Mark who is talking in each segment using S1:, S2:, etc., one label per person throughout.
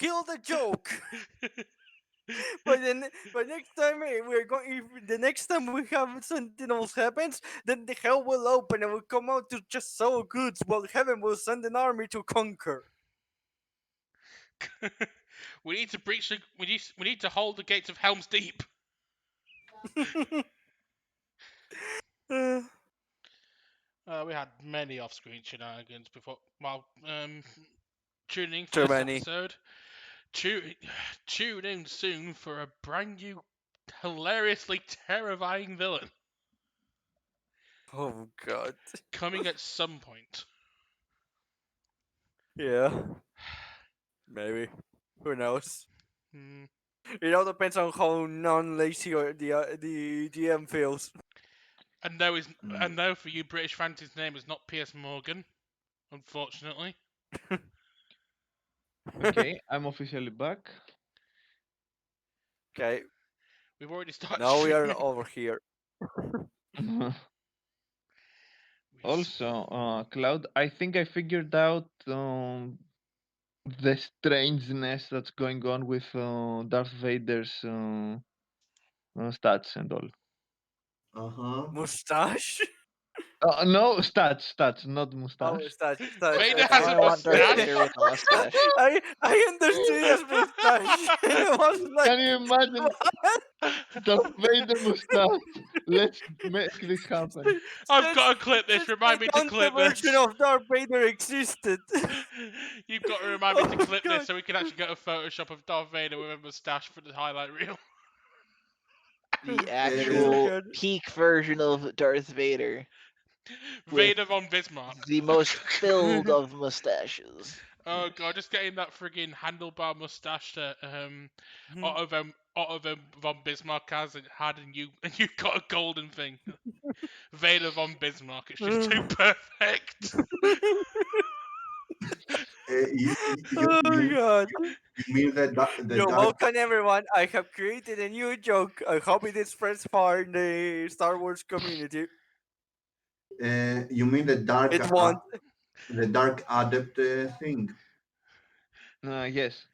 S1: kill the joke. But then, but next time we're going, if the next time we have Sentinels happens, then the hell will open and will come out to just sell goods, while heaven will send an army to conquer.
S2: We need to breach the. We need to hold the gates of Helm's Deep.
S1: Uh,
S2: We had many off-screen shenanigans before. While tuning for
S1: Too
S2: this
S1: many.
S2: episode, tune in soon for a brand new, hilariously terrifying villain
S1: Oh god.
S2: coming at some point.
S1: Yeah. Maybe. Who knows?
S2: Hmm.
S1: It all depends on how non-lazy or the GM feels.
S2: And no, for you British fans, his name is not Piers Morgan, unfortunately.
S3: Okay, I'm officially back.
S1: Okay.
S2: We've already started.
S1: Now we are
S2: streaming.
S1: over here.
S3: Also, Cloud, I think I figured out the strangeness that's going on with Darth Vader's stats and all.
S1: Mustache?
S3: No, stats, not
S1: Oh,
S3: mustache.
S1: mustache.
S2: Vader
S1: Okay.
S2: has
S4: Now
S2: a
S4: I want Darth
S2: mustache.
S4: Vader with a mustache.
S1: I understood it as mustache. And I was like,
S3: Can you imagine Darth Vader mustache? Let's make this happen.
S2: I've got to clip this. Remind me to clip
S1: the
S2: this.
S1: version of Darth Vader existed.
S2: You've got to remind me to
S1: Oh,
S2: clip
S1: God.
S2: this so we can actually get a Photoshop of Darth Vader with a mustache for the highlight reel.
S4: The
S1: Oh,
S4: actual
S1: God.
S4: peak version of Darth Vader.
S2: Vader von Bismarck.
S4: The most filled of mustaches.
S2: Oh god, just getting that friggin' handlebar mustache that Otto von Bismarck had, and you've got a golden thing. Vader von Bismarck. It's just too perfect.
S1: Oh, God.
S5: You mean that the
S1: You're
S5: dark
S1: welcome, everyone. I have created a new joke. I hope it spreads far in the Star Wars community.
S5: you mean the dark
S1: It won't.
S5: the dark adept thing?
S3: Yes.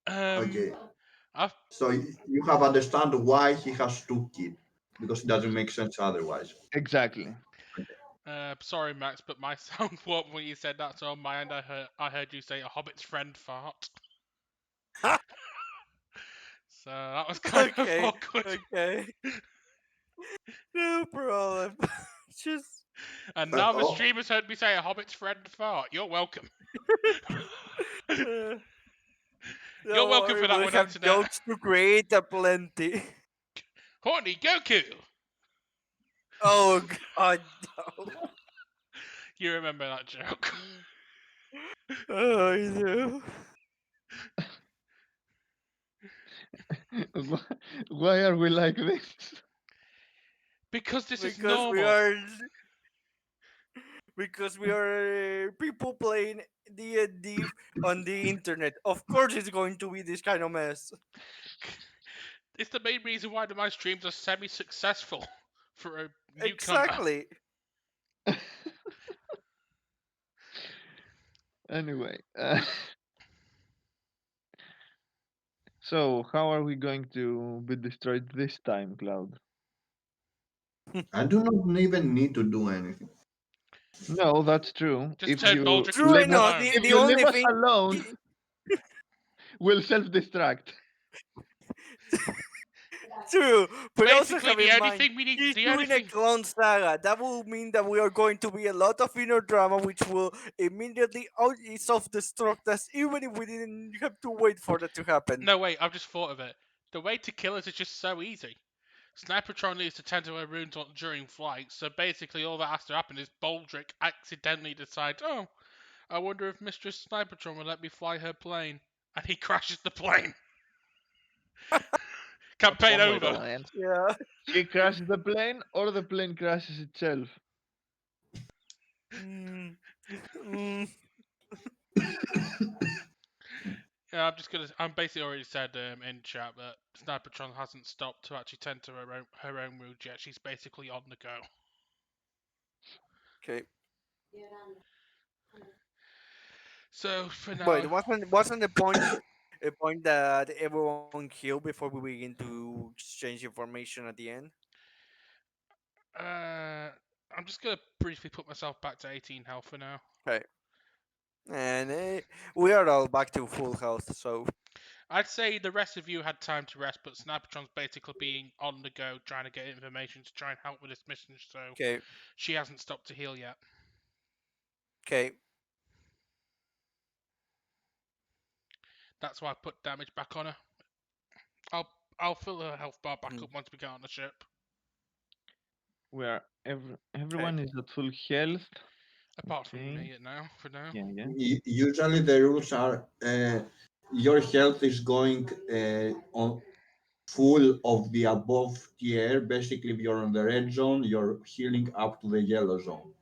S5: Okay,
S2: I've,
S5: so you have understand why he has two kids because it doesn't make sense otherwise.
S3: Exactly.
S2: sorry, Max, but my sound warped when you said that. So on my end, I heard you say a hobbit's friend fart. So that was kind of
S1: Okay.
S2: awkward.
S1: Okay. No problem. Just.
S2: And now the
S5: Oh.
S2: streamers heard me say a hobbit's friend fart. You're welcome.
S1: You're
S2: You're welcome for that
S1: we
S2: one,
S1: have
S2: Internet.
S1: jokes to create aplenty.
S2: Horny Goku.
S1: Oh God, no.
S2: You remember that joke?
S1: Oh, I do.
S3: Why are we like this?
S2: Because this is
S1: Because
S2: normal.
S1: we are. Because we are people playing D&D on the internet. Of course, it's going to be this kind of mess.
S2: It's the main reason why my streams are semi-successful for a newcomer.
S1: Exactly.
S3: Anyway, so how are we going to be destroyed this time, Cloud?
S5: I do not even need to do anything.
S3: No, that's true.
S2: Just
S3: If
S2: turn
S3: you
S2: Baldrick
S1: True
S3: leave
S1: enough.
S3: us,
S2: alone.
S3: if
S1: The
S3: you leave
S1: only
S3: us
S1: thing.
S3: alone, we'll self-destruct.
S1: True, but also
S2: Basically,
S1: have
S2: the
S1: in
S2: only
S1: mind,
S2: thing we need,
S1: he's
S2: the only
S1: doing a
S2: thing,
S1: clone saga. That will mean that we are going to be a lot of inner drama, which will immediately self-destruct us, even if we didn't have to wait for that to happen.
S2: no wait, I've just thought of it. The way to kill us is just so easy. Snipertron needs to tend to her wounds during flight, so basically all that has to happen is Baldrick accidentally decides, oh, I wonder if Mistress Snipertron will let me fly her plane, and he crashes the plane. Campaign
S4: One way to
S2: over.
S4: land.
S1: Yeah.
S3: He crashes the plane, or the plane crashes itself.
S1: Mm. Mm.
S2: Yeah, I'm basically already said in chat that Snipertron hasn't stopped to actually tend to her own wounds yet. She's basically on the go.
S1: Okay.
S2: So for
S1: But
S2: now,
S1: wasn't the point that everyone killed before we begin to exchange information at the end?
S2: I'm just gonna briefly put myself back to 18 health for now.
S1: Okay. And we are all back to full health, so
S2: I'd say the rest of you had time to rest, but Snipertron's basically being on the go, trying to get information to try and help with this mission. So
S1: okay,
S2: she hasn't stopped to heal yet.
S1: okay.
S2: That's why I put damage back on her. I'll I'll fill her health bar back
S1: Mm,
S2: up once we get on the ship.
S3: Everyone is at full health.
S2: Apart from
S3: Okay.
S2: me now, for now.
S3: Yeah.
S5: Usually the rules are your health is going on full of the above tier. Basically, if you're on the red zone, you're healing up to the yellow zone.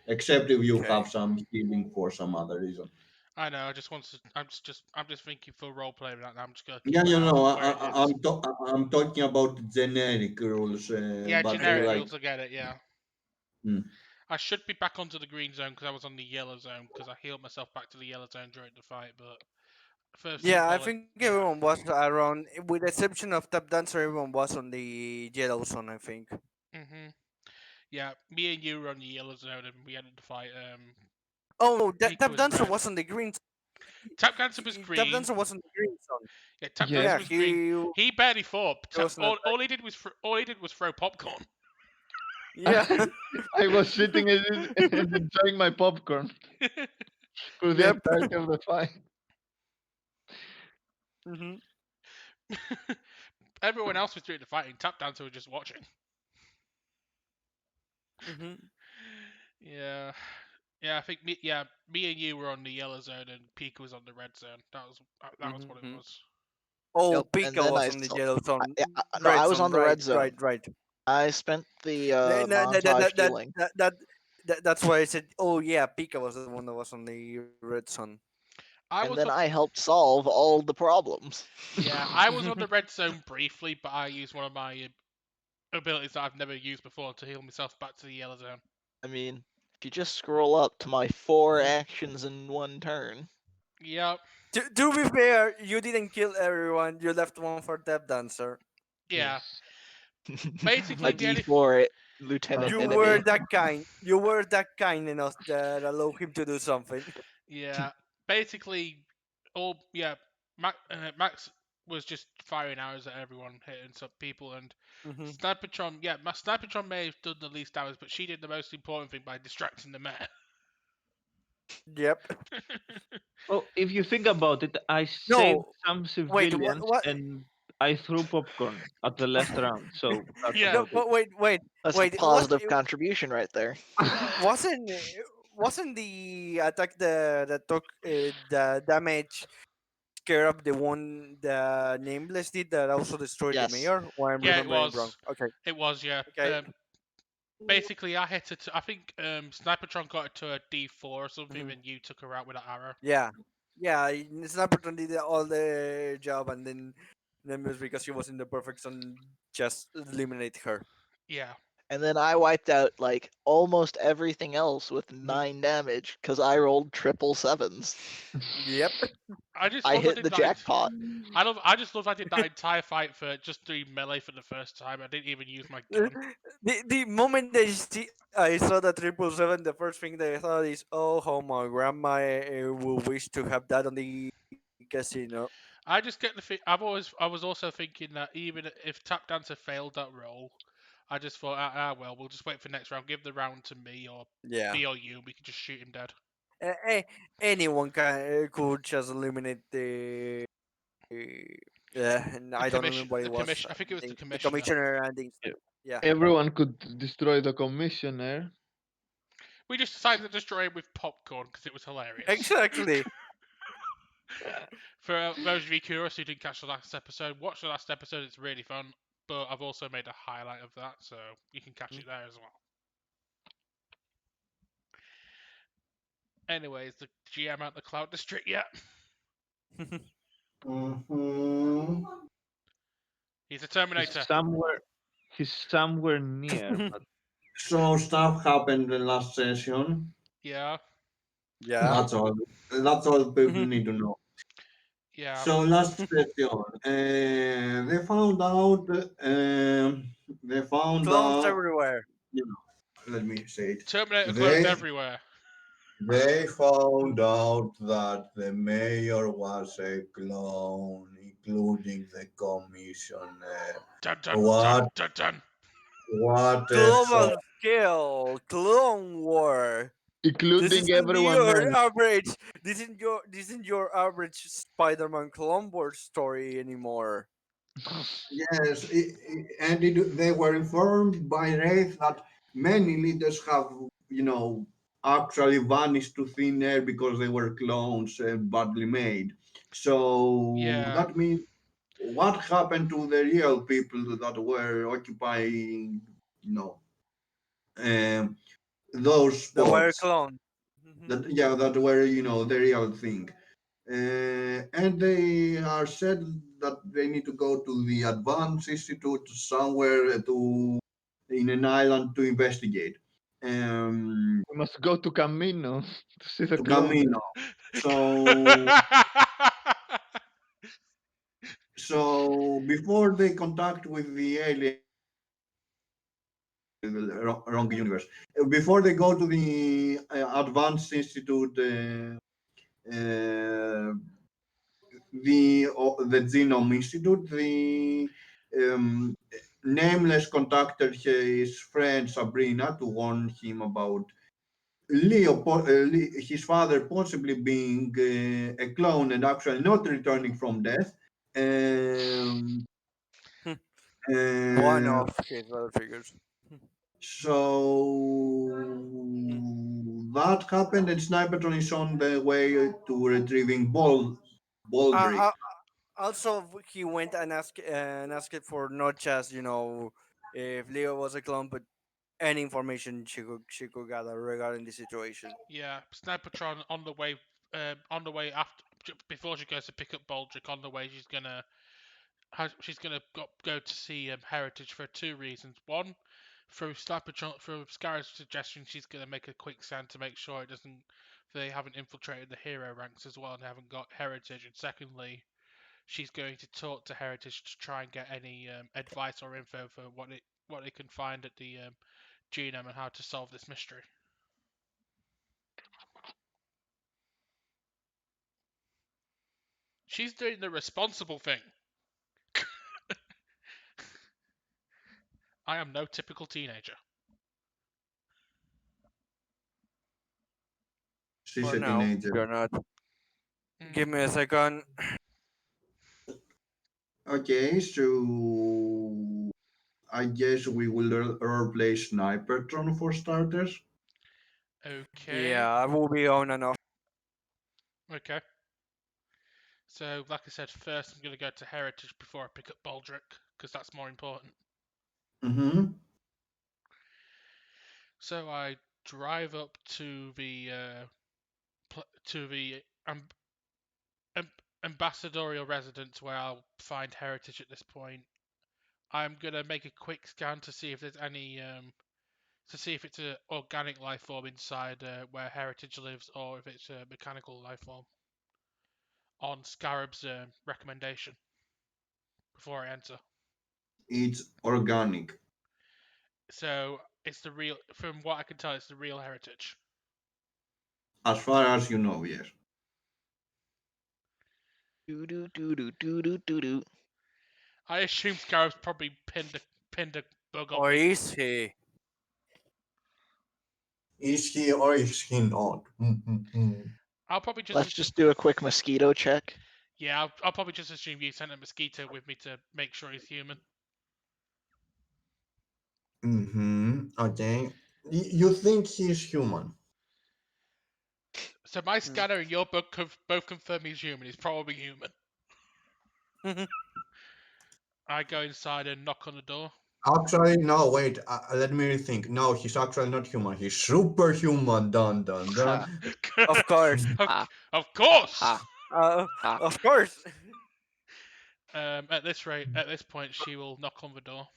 S5: Except if you
S1: okay.
S5: have some healing for some other reason.
S2: I know. I just want to. I'm just thinking for role playing right now. I'm just gonna keep
S5: Yeah,
S2: my
S5: you
S2: health
S5: know,
S2: where it is.
S5: I'm talking about generic rules,
S2: Yeah,
S5: but
S2: generic
S1: Okay.
S5: like,
S2: rules. I get it. Yeah.
S5: mm,
S2: I should be back onto the green zone because I was on the yellow zone because I healed myself back to the yellow zone during the fight. But first of
S1: Yeah, I
S2: all,
S1: think
S2: yeah.
S1: everyone was around, with the exception of Tap Dancer. Everyone was on the yellow zone, I think.
S2: Mhm. Yeah, me and you were on the yellow zone and we ended the fight.
S1: Oh no,
S2: Pika
S1: Tap
S2: was
S1: Dancer
S2: red.
S1: was on the green.
S2: Tap Dancer was
S1: Tap
S2: green.
S1: Dancer was on the green zone.
S2: Yeah, Tap
S3: Yes.
S2: Dancer
S1: Yeah,
S2: was green.
S1: he
S2: He barely fought.
S1: was not.
S2: All he did was throw popcorn.
S1: Yeah.
S3: I was sitting and enjoying my popcorn for the
S1: Yep.
S3: entirety of the fight.
S1: Hmm.
S2: Everyone else was doing the fighting. Tap Dancer was just watching.
S1: Hmm.
S2: Yeah, yeah. I think me and you were on the yellow zone and Pika was on the red zone. That was what it
S1: Hmm.
S2: was.
S1: Oh,
S4: Yep. And
S1: Pika
S4: then
S1: was
S4: I
S1: on the
S4: saw.
S1: yellow zone,
S4: Yeah, no,
S1: red
S4: I was
S1: zone.
S4: on the red
S1: Right,
S4: zone.
S1: right, right.
S4: I spent the
S1: That,
S4: montage
S1: that, that,
S4: healing.
S1: that, that, that's why I said, oh yeah, Pika was the one that was on the red zone.
S2: I
S4: And
S2: was
S4: then
S2: on,
S4: I helped solve all the problems.
S2: yeah, I was on the red zone briefly, but I used one of my abilities that I've never used before to heal myself back to the yellow zone.
S4: I mean, if you just scroll up to my 4 actions in one turn.
S2: Yep.
S1: To be fair, you didn't kill everyone. You left one for Tap Dancer.
S2: Yeah.
S3: Yes.
S2: Basically,
S4: A
S2: the only
S4: D4 lieutenant
S1: You were
S4: enemy.
S1: that kind. You were that kind enough that allowed him to do something.
S2: yeah, basically Max was just firing arrows at everyone, hitting some people, and
S1: Hmm.
S2: Snipertron. Yeah, my Snipertron may have done the least damage, but she did the most important thing by distracting the mayor.
S1: Yep.
S3: Well, if you think about it, I saved
S1: No,
S3: some
S1: wait. What?
S3: civilians
S1: What?
S3: and I threw popcorn at the last round, so that's
S2: yeah,
S1: No,
S3: about it.
S1: but
S4: That's a
S1: wait. What?
S4: positive contribution right there.
S1: Wasn't wasn't the attack that took the damage care of the one the nameless did that also destroyed the
S4: Yes.
S1: mayor? Or I'm
S2: yeah, it
S1: remembering wrong.
S2: was.
S1: Okay.
S2: It was, yeah.
S1: Okay.
S2: Basically, I hit it. I think Snipertron got it to a D4 or something,
S1: Mhm.
S2: and you took her out with an arrow.
S1: Yeah. Yeah. Snapperton did all the job, and then it was because she was in the perfect zone, just eliminate her.
S2: Yeah.
S4: And then I wiped out like almost everything else with
S1: Mhm.
S4: 9 damage because I rolled triple sevens.
S1: Yep.
S2: I just
S4: I
S2: love I
S4: hit
S2: did
S4: the
S2: that.
S4: jackpot.
S2: I just love I did that entire fight for just doing melee for the first time. I didn't even use my gun.
S1: The moment I saw the 777, the first thing that I thought is, oh, how my grandma will wish to have that on the casino.
S2: I just get the I was also thinking that even if Tap Dancer failed that role, I just thought well we'll just wait for next round. Give the round to
S1: Yeah.
S2: me or you. We can just shoot him dead.
S1: Anyone could just eliminate the. And
S2: The
S1: I don't remember what it
S2: the
S1: was.
S2: commission. I think it was the
S1: The
S2: commissioner.
S1: commissioner and the
S3: Yeah.
S1: yeah.
S3: Everyone could destroy the commissioner.
S2: We just decided to destroy him with popcorn because it was hilarious.
S1: Exactly.
S2: For those of you curious who didn't catch the last episode, watch the last episode. It's really fun. But I've also made a highlight of that, so you can catch it there as well. Anyways, the GM at the Cloud District yet?
S5: mhm.
S2: He's a
S3: He's
S2: Terminator.
S3: somewhere. He's somewhere near, but
S5: So stuff happened in the last session.
S2: Yeah.
S1: Yeah.
S5: That's all. That's all people need to know.
S2: Yeah.
S5: So last question. They found out. They found
S1: Clones
S5: out.
S1: everywhere.
S5: You know, let me say it.
S2: Terminator clones
S5: They
S2: everywhere.
S5: they found out that the mayor was a clone, including the commissioner.
S2: Dun dun dun
S5: What?
S2: dun dun.
S5: What a
S1: Global
S5: shock!
S1: scale. Clone War. This
S3: including
S1: isn't
S3: everyone
S1: your
S3: else.
S1: average. This isn't your average Spider-Man Clone Wars story anymore.
S5: Yes, they were informed by Wraith that many leaders have, actually vanished to thin air because they were clones and badly made. So
S2: Yeah.
S5: that means what happened to the real people that were occupying, you know, um, those
S1: The were
S5: spots?
S1: clone.
S5: That were, the real thing. And they are said that they need to go to the Advanced Institute somewhere in an island to investigate. Um,
S3: We must go to Camino to see the
S5: to
S3: clone.
S5: Camino. So, so before they contact with the alien, wrong universe. Before they go to the Advanced Institute, the Genome Institute, the um, Nameless contacted his friend Sabrina to warn him about his father possibly being a clone and actually not returning from death. Um,
S1: One
S5: uh,
S1: of his other figures.
S5: so that happened, and Sniperton is on the way to retrieving Baldric.
S1: Uh, uh, Also, he went and asked for not just if Leo was a clone, but any information she could gather regarding the situation.
S2: Yeah, Snipertron on the way after before she goes to pick up Baldric. On the way, she's gonna go to see Heritage for two reasons. One, through Scar's suggestion, she's gonna make a quick scan to make sure they haven't infiltrated the hero ranks as well and haven't got Heritage. And secondly, she's going to talk to Heritage to try and get any advice or info for what they can find at the genome and how to solve this mystery. She's doing the responsible thing. I am no typical teenager.
S5: She's
S1: For
S5: a
S1: now,
S5: teenager.
S1: you're not. Give me a second.
S5: Okay, so I guess we will roleplay Snipertron for starters.
S2: Okay.
S1: Yeah, I will be on and off.
S2: Okay. So, like I said, first I'm going to go to Heritage before I pick up Baldric, because that's more important.
S5: Mm-hmm.
S2: So I drive up to the ambassadorial residence where I'll find Heritage at this point. I'm gonna make a quick scan to see if there's any to see if it's an organic life form inside where Heritage lives, or if it's a mechanical life form. On Scarab's recommendation before I enter.
S5: It's organic,
S2: So it's the real, from what I can tell, it's the real Heritage.
S5: as far as you know. Yes.
S4: Do do do do do do do do.
S2: I assume Scarab's probably pinned a bug on
S1: Or
S2: me.
S1: is he?
S5: Is he or is he not?
S2: I'll probably just
S4: Let's
S2: assume,
S4: just do a quick mosquito check.
S2: yeah, I'll probably just assume you sent a mosquito with me to make sure he's human.
S5: Mm-hmm. Okay. You think he's human?
S2: So my scanner and your book both confirm he's human. He's probably human. I go inside and knock on the door.
S5: Actually, no. Wait. Let me rethink. No, he's actually not human. He's superhuman. Dun dun dun.
S4: Ha
S1: Of course.
S2: of,
S4: ha
S2: of course.
S4: ha
S1: Uh,
S4: ha.
S1: of course.
S2: At this point, she will knock on the door.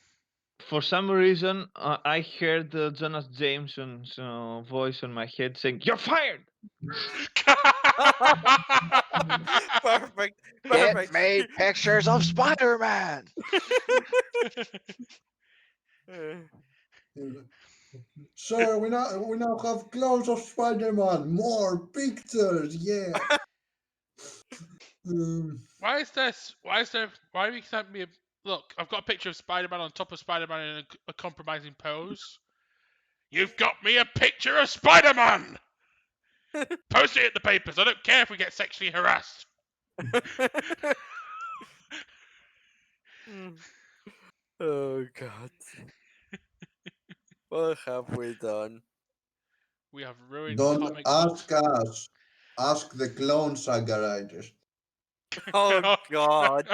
S3: For some reason, I heard Jonas Jameson's voice in my head saying, "You're fired."
S1: Perfect.
S4: Get
S1: Perfect.
S4: me pictures of Spider-Man.
S5: Sir, we now have clothes of Spider-Man. More pictures, yeah.
S2: Why have you sent me look, I've got a picture of Spider-Man on top of Spider-Man in a compromising pose. You've got me a picture of Spider-Man! Post it in the papers. I don't care if we get sexually harassed.
S1: Oh God. What have we done?
S2: We have ruined
S5: Don't
S2: comic
S5: ask
S2: books.
S5: us. Ask the Clone Saga writers.
S1: Oh God.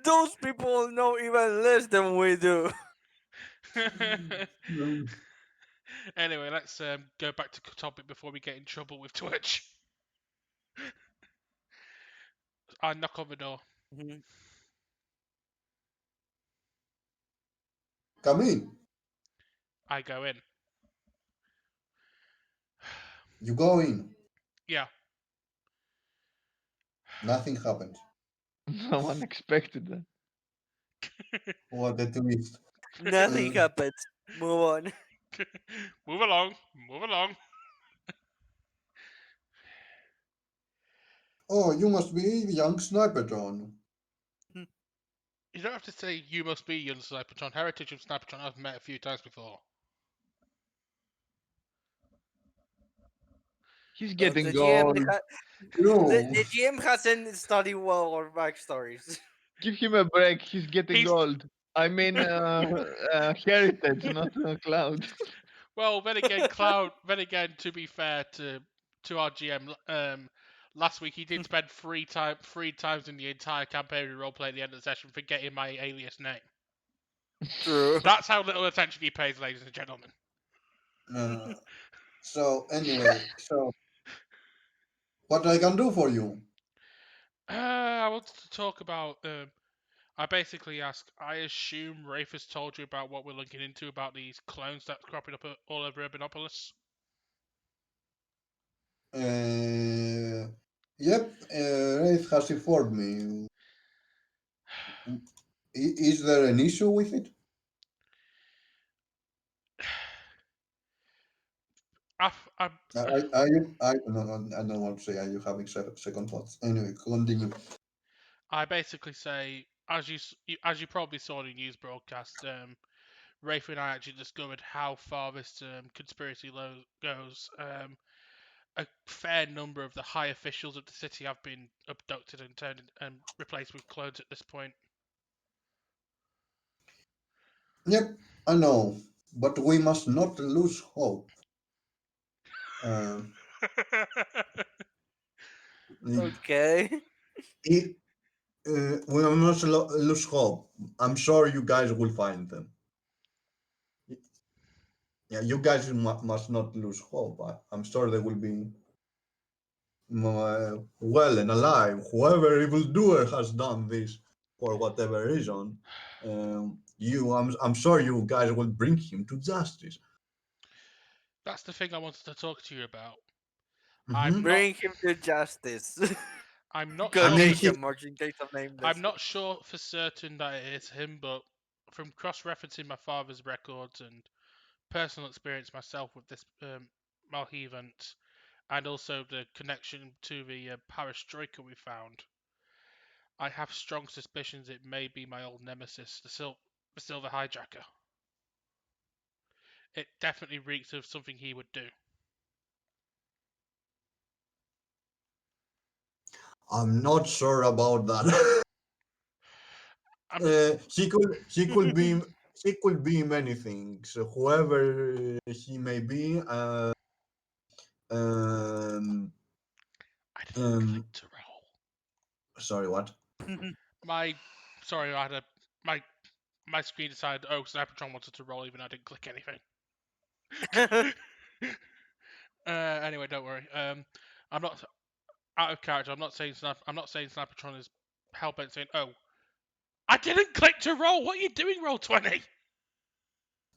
S1: Those people know even less than we do.
S2: Anyway, let's go back to topic before we get in trouble with Twitch. I knock on the door.
S1: Mhm.
S5: Come in.
S2: I go in.
S5: You go in.
S2: Yeah.
S5: Nothing happens.
S3: No one expected that.
S5: What a twist.
S1: Nothing
S5: Uh,
S1: happens. Move on.
S2: Move along. Move along.
S5: Oh, you must be young Sniper John.
S2: You don't have to say you must be young Snipertron. Heritage and Snipertron I've met a few times before.
S3: He's
S1: Well,
S3: getting old.
S1: the
S5: No.
S1: GM hasn't studied well our backstories.
S3: Give him a break. He's getting
S2: He's
S3: old. I mean, heritage, not cloud.
S2: well. Then again, Cloud. Then again, to be fair to our GM, last week he did spend three times in the entire campaign we roleplay at the end of the session forgetting my alias name.
S1: True.
S2: That's how little attention he pays, ladies and gentlemen.
S5: So anyway, so what I can do for you?
S2: I wanted to talk about. I basically asked. I assume Rafe has told you about what we're looking into about these clones that's cropping up all over Urbanopolis.
S5: Yep, Wraith has informed me. Is there an issue with it?
S2: I, I,
S5: Are you? No, I don't want to say. Are you having second thoughts? Anyway, continue.
S2: I basically say, as you probably saw in the news broadcast, Rafe and I actually discovered how far this conspiracy goes. A fair number of the high officials of the city have been abducted and turned and replaced with clones at this point.
S5: Yep, I know, but we must not lose hope. Uh,
S1: Okay.
S5: it, we must lose hope. I'm sure you guys will find them. Yeah, you guys must not lose hope. I'm sure they will be well and alive. Whoever evildoer has done this for whatever reason, I'm sure you guys will bring him to justice.
S2: That's the thing I wanted to talk to you about.
S5: Hmm
S1: Bring him to justice.
S2: I'm not
S5: I
S2: sure.
S5: mean, he,
S1: Quotation marks in case of
S2: I'm
S1: nameless.
S2: not sure for certain that it is him, but from cross-referencing my father's records and personal experience myself with this malhevant, and also the connection to the perestroika we found, I have strong suspicions it may be my old nemesis, the Silver Hijacker. It definitely reeks of something he would do.
S5: I'm not sure about that.
S2: I'm,
S5: He could be many things. Whoever he may be, um,
S2: I didn't click
S5: um,
S2: to roll.
S5: sorry, what?
S2: Sorry, I had my screen decided. Oh, Cybertron wanted to roll, even I didn't click anything. Anyway, don't worry. I'm not out of character. I'm not saying Cybertron is hellbent saying, "Oh, I didn't click to roll. What are you doing, roll 20?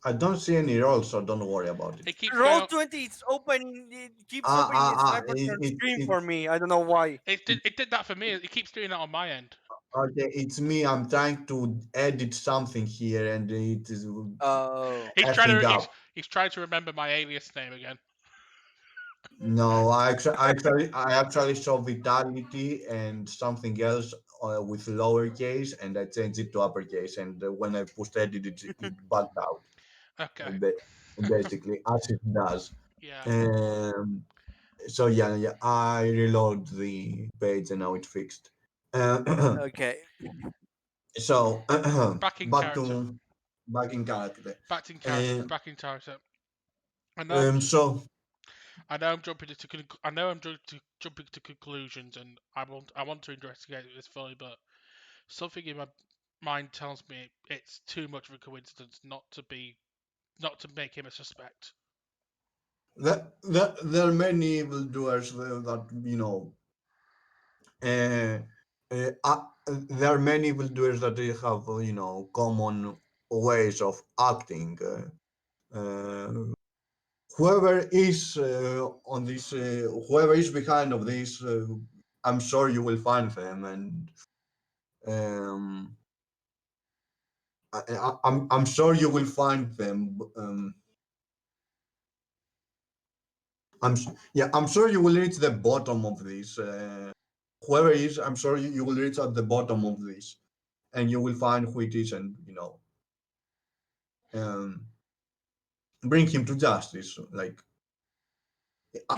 S5: I don't see any rolls, so don't worry about it.
S2: It keeps going
S1: Roll
S2: on.
S1: 20, it's open. It keeps
S5: Ah,
S1: opening
S5: ah,
S1: the
S5: ah.
S1: sniper on screen for me. I don't know why.
S2: It did that for me. It keeps doing that on my end.
S5: Okay, it's me. I'm trying to edit something here, and it is
S1: Oh.
S2: He's trying
S5: effing
S2: to
S5: up.
S2: he's trying to remember my alias name again.
S5: No, I actually saw vitality and something else with lowercase, and I changed it to uppercase. And when I pushed edit, it bugged out.
S2: Okay.
S5: ba- Basically, as it does.
S2: Yeah.
S5: Um, so yeah, I reload the page, and now it's fixed. Uh,
S1: Okay.
S5: so
S2: Back in
S5: back
S2: character.
S5: to back in character.
S2: Back in character.
S5: Uh,
S2: Back in character. I know.
S5: so
S2: I'm jumping into. I know I'm jumping to conclusions, and I want to investigate this fully, but something in my mind tells me it's too much of a coincidence not to make him a suspect.
S5: there are many evildoers that uh, there are many evildoers that they have common ways of acting. Whoever is on this, whoever is behind of this, I'm sure you will find them, and um, I'm sure you will find them. Yeah, I'm sure you will reach the bottom of this. Whoever is, I'm sure you will reach at the bottom of this, and you will find who it is, and um, bring him to justice. Like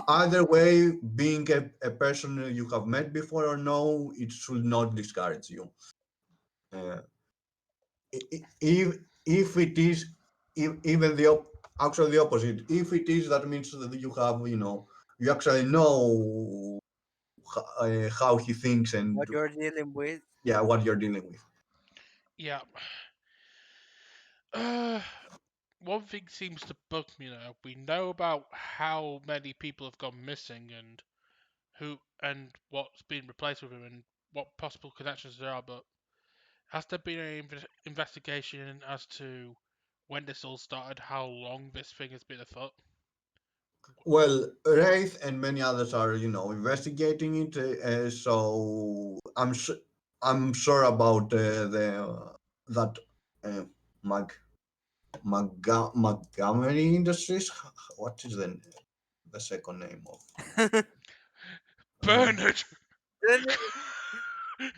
S5: either way, being a person you have met before or no, it should not discourage you. Uh, if it is, even actually the opposite. If it is, that means that you have you actually know how he thinks and
S1: What you're dealing with?
S5: yeah, what you're dealing with.
S2: Yeah. Uh, one thing seems to bug me now. We know about how many people have gone missing and who and what's been replaced with him and what possible connections there are, but has there been any investigation as to when this all started, how long this thing has been afoot?
S5: Well, Wraith and many others are, investigating it. So I'm sure about the that uh, Mag Montgomery Industries. What is the second name of? Uh,
S2: Bernard!
S1: Then,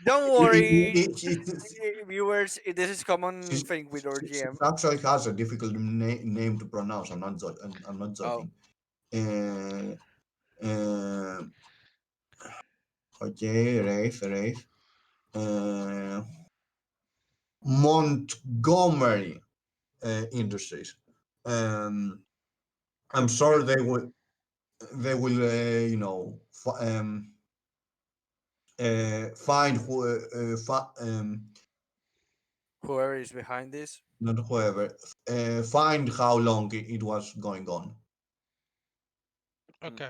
S1: don't
S5: it,
S1: worry,
S5: it, it, it,
S1: viewers. This is common
S5: She,
S1: thing with our
S5: she
S1: GM.
S5: actually has a difficult name to pronounce. I'm not
S1: Oh.
S5: joking. Uh, uh, okay, Wraith. Uh, Montgomery Industries. Um, I'm sure they will find
S1: Whoever is behind this.
S5: not whoever find how long it was going on.
S2: Okay.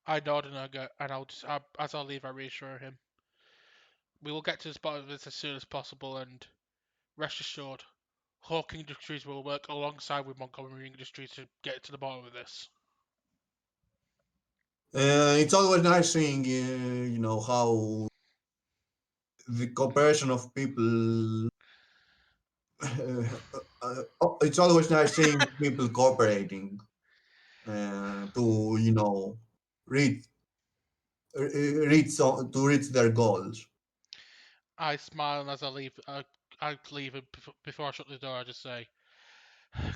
S2: I nod and I go, and as I leave, I reassure him. We will get to the bottom of this as soon as possible, and rest assured, Hawk Industries will work alongside with Montgomery Industries to get to the bottom of this.
S5: It's always nice seeing how the cooperation of people. It's always nice seeing people cooperating to reach to reach their goals.
S2: I smile, and as I leave, I leave, and before I shut the door, I just say,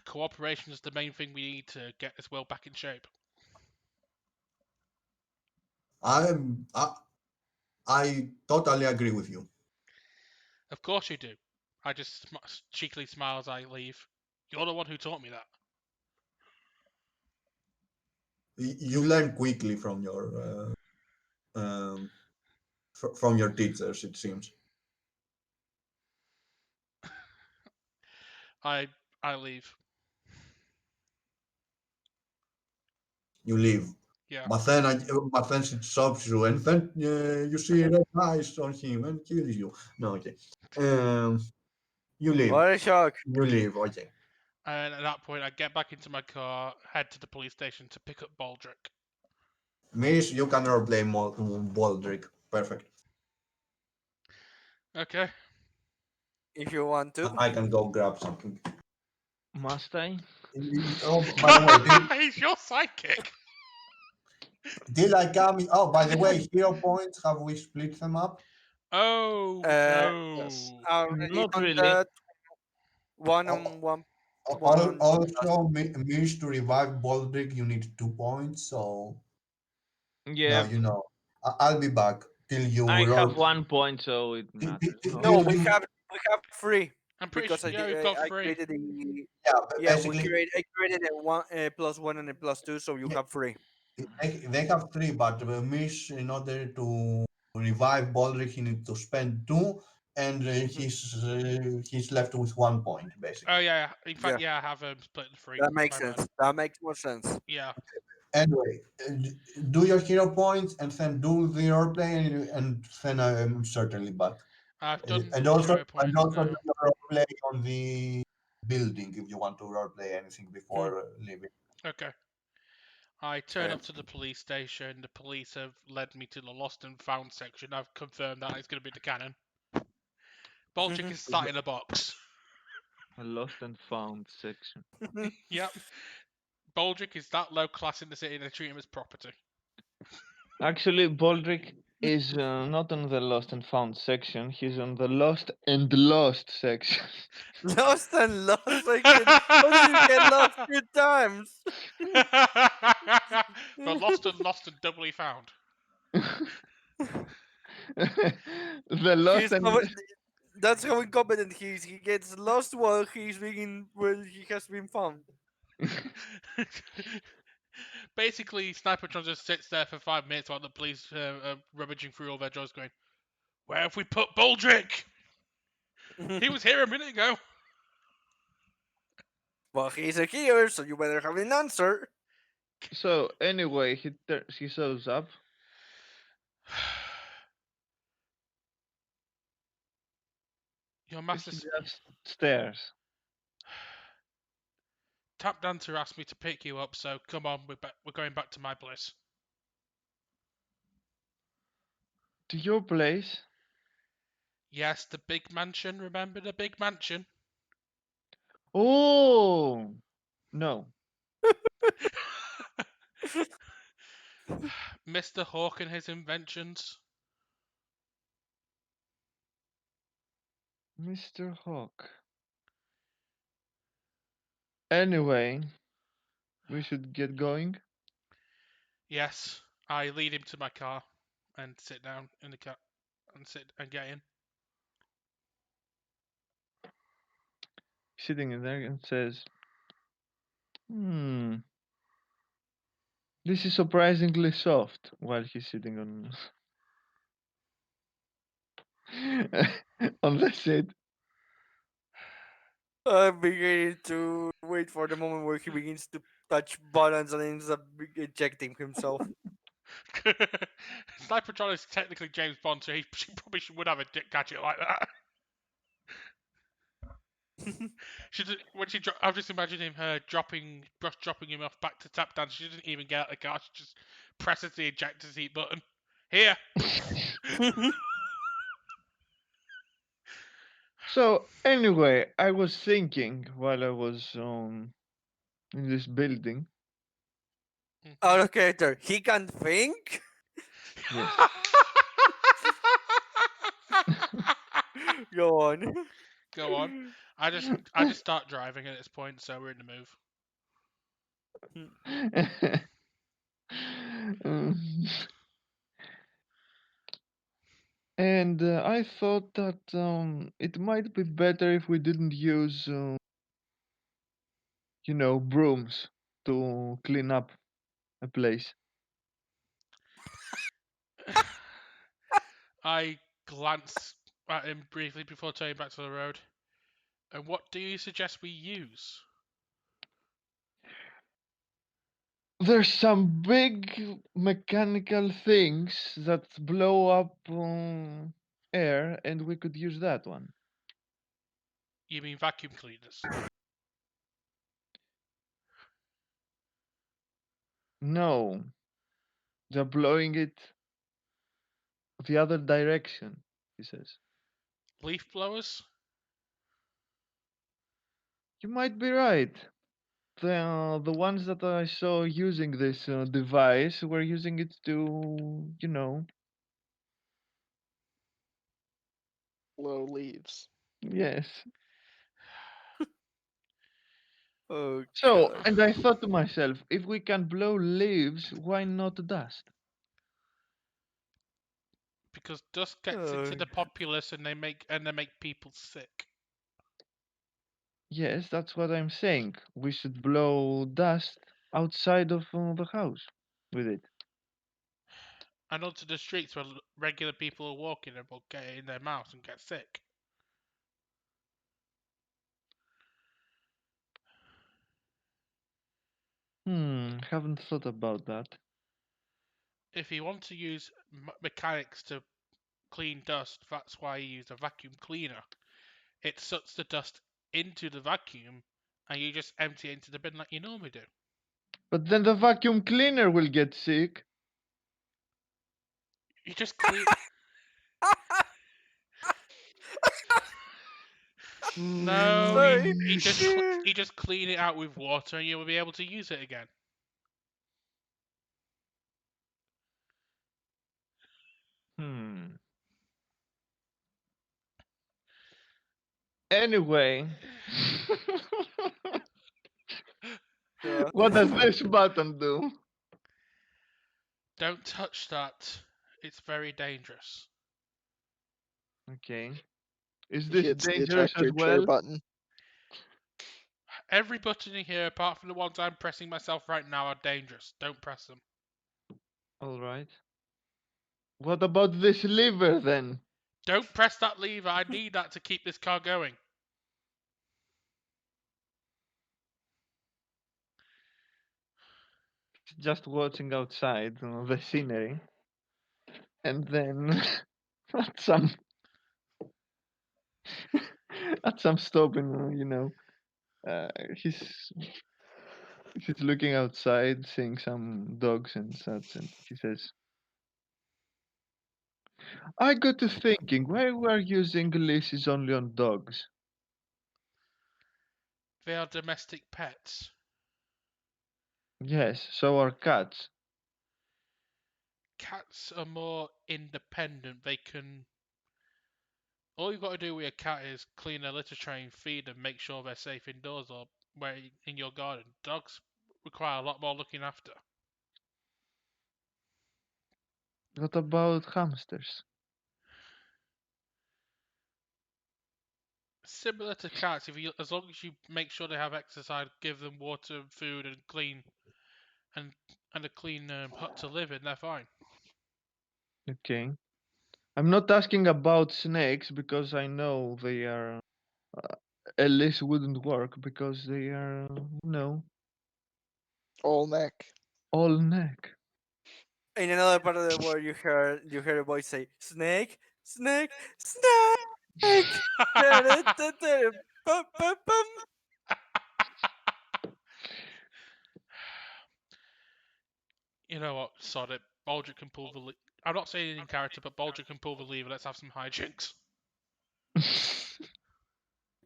S2: cooperation is the main thing we need to get this world back in shape.
S5: I I, I totally agree with you.
S2: Of course you do. I just cheekily smile as I leave. You're the one who taught me that.
S5: You learn quickly from your teachers. It seems
S2: I I leave.
S5: you leave.
S2: Yeah.
S5: But then it stops you, and then you see red eyes on him and kills you. No, okay. You leave.
S1: What a shock.
S5: You leave. Okay.
S2: And at that point, I get back into my car, head to the police station to pick up Baldric.
S5: Miss, you can roleplay Baldric. Perfect.
S2: Okay.
S1: If you want to.
S5: I can go grab something.
S3: Must I?
S5: Oh, by the way,
S2: He's your sidekick.
S5: did I come? Oh, by the way, hero points. Have we split them up?
S2: Oh
S3: Yes.
S2: no.
S1: Already
S3: Not
S1: on
S3: really.
S1: that one
S5: Oh,
S1: on one. One on
S5: Also, Miss, to revive Baldric, you need 2 points. So now
S3: Yeah,
S5: you know. I'll be back till you
S3: I
S5: roll.
S3: have 1 point, so it matters. not.
S1: No,
S5: Till
S1: we
S5: you,
S1: have three
S2: I'm pretty
S1: because
S2: sure. Yeah, we've got
S1: I
S2: 3.
S1: created the
S5: yeah,
S1: yeah
S5: basically,
S1: I created a one +1 and a +2, so you
S5: yeah,
S1: have three.
S5: they have three, but Miss, in order to revive Baldric, he needs to spend two, and he's left with 1 point,
S2: Oh
S5: basically.
S2: yeah. In fact,
S1: Yeah,
S2: yeah, I have split the 3.
S1: that makes
S2: My bad.
S1: sense. That makes more sense.
S2: Yeah.
S5: Anyway, do your hero points and then do the roleplay, and then I'm certainly back.
S2: I've done
S5: And
S2: the
S5: also,
S2: hero points
S5: do
S2: now.
S5: your roleplay on the building if you want to roleplay anything before leaving.
S2: Okay. I turn up to the police station. The police have led me to the lost and found section. I've confirmed that it's going to be the cannon. Baldric is sat in a box.
S3: A lost and found section.
S2: Yep. Baldric is that low class in the city, they treat him as property.
S3: Actually, Baldric is not on the lost and found section. He's on the lost and lost section.
S1: Lost and lost section. How did you get lost 2 times?
S2: But lost and doubly found.
S3: The lost
S1: He's
S3: and
S1: that's how incompetent he is. He gets lost while he has been found.
S2: Basically, Snipertron just sits there for 5 minutes while the police are rummaging through all their drawers going, where have we put Baldric? He was here a minute ago.
S1: Well, he's a here, so you better have an answer.
S3: So anyway, he shows up.
S2: Your
S3: He
S2: master
S3: just stares.
S2: Tap Dancer asked me to pick you up, so come on, we're going back to my place.
S3: To your place?
S2: Yes, the big mansion. Remember the big mansion?
S3: Oh no.
S2: Mr. Hawk and his inventions.
S3: Mr. Hawk. Anyway, we should get going.
S2: Yes, I lead him to my car and sit down in the car and sit and get in.
S3: Sitting in there and says, "Hmm, this is surprisingly soft." While he's sitting on on the seat.
S1: I'm beginning to wait for the moment where he begins to touch buttons and ends up ejecting himself.
S2: Snipertron is technically James Bond, so she probably would have a dick gadget like that. When I'm just imagining her dropping him off back to tap dance. She doesn't even get out of the car. She just presses the ejector seat button. Here.
S3: So anyway, I was thinking while I was in this building.
S1: Out of character. He can think?
S3: Yes.
S1: Go on.
S2: Go on. I just start driving at this point, so we're in the move.
S3: Um, and I thought that it might be better if we didn't use, brooms to clean up a place.
S2: I glance at him briefly before turning back to the road. And what do you suggest we use?
S3: There's some big mechanical things that blow up air, and we could use that one.
S2: You mean vacuum cleaners?
S3: No, they're blowing it the other direction, he says.
S2: Leaf blowers?
S3: You might be right. The ones that I saw using this device were using it to,
S4: Low leaves.
S3: yes.
S1: Oh
S3: So,
S1: god.
S3: and I thought to myself, if we can blow leaves, why not dust?
S2: Because dust gets
S1: Oh,
S2: into the populace and they make people sick.
S3: Yes, that's what I'm saying. We should blow dust outside of the house with it.
S2: And onto the streets where regular people are walking and will get it in their mouths and get sick.
S3: Haven't thought about that.
S2: If you want to use mechanics to clean dust, that's why you use a vacuum cleaner. It sucks the dust into the vacuum and you just empty it into the bin like you normally do.
S3: But then the vacuum cleaner will get sick.
S2: You just clean. No,
S1: sorry.
S2: you just clean it out with water and you'll be able to use it again.
S3: Hmm. Anyway,
S1: God.
S3: what does this button do?
S2: Don't touch that. It's very dangerous.
S3: Okay. Is
S4: He
S3: this
S4: hits the
S3: dangerous as
S4: ejector chair
S3: well?
S4: button.
S2: Every button in here, apart from the ones I'm pressing myself right now, are dangerous. Don't press them.
S3: Alright. What about this lever then?
S2: Don't press that lever. I need that to keep this car going.
S3: Just watching outside the scenery. And then at some at some stop in he's looking outside, seeing some dogs and such, and he says, I got to thinking, why we're using leashes only on dogs?
S2: They are domestic pets.
S3: Yes, so are cats.
S2: Cats are more independent. They can. All you've got to do with a cat is clean their litter tray and feed them, make sure they're safe indoors or where in your garden. Dogs require a lot more looking after.
S3: What about hamsters?
S2: Similar to cats, as long as you make sure they have exercise, give them water and food and clean and a clean hut to live in, they're fine.
S3: Okay. I'm not asking about snakes because I know they are. A leash wouldn't work because they are,
S4: All neck.
S3: all neck.
S1: In another part of the world, you heard a voice say, "Snake, snake, snake." Da-da-da-da, bum, bum, bum.
S2: You know what? Sod it. Baldrick can pull the. I'm not saying it in character, but Baldrick can pull the lever. Let's have some hijinks.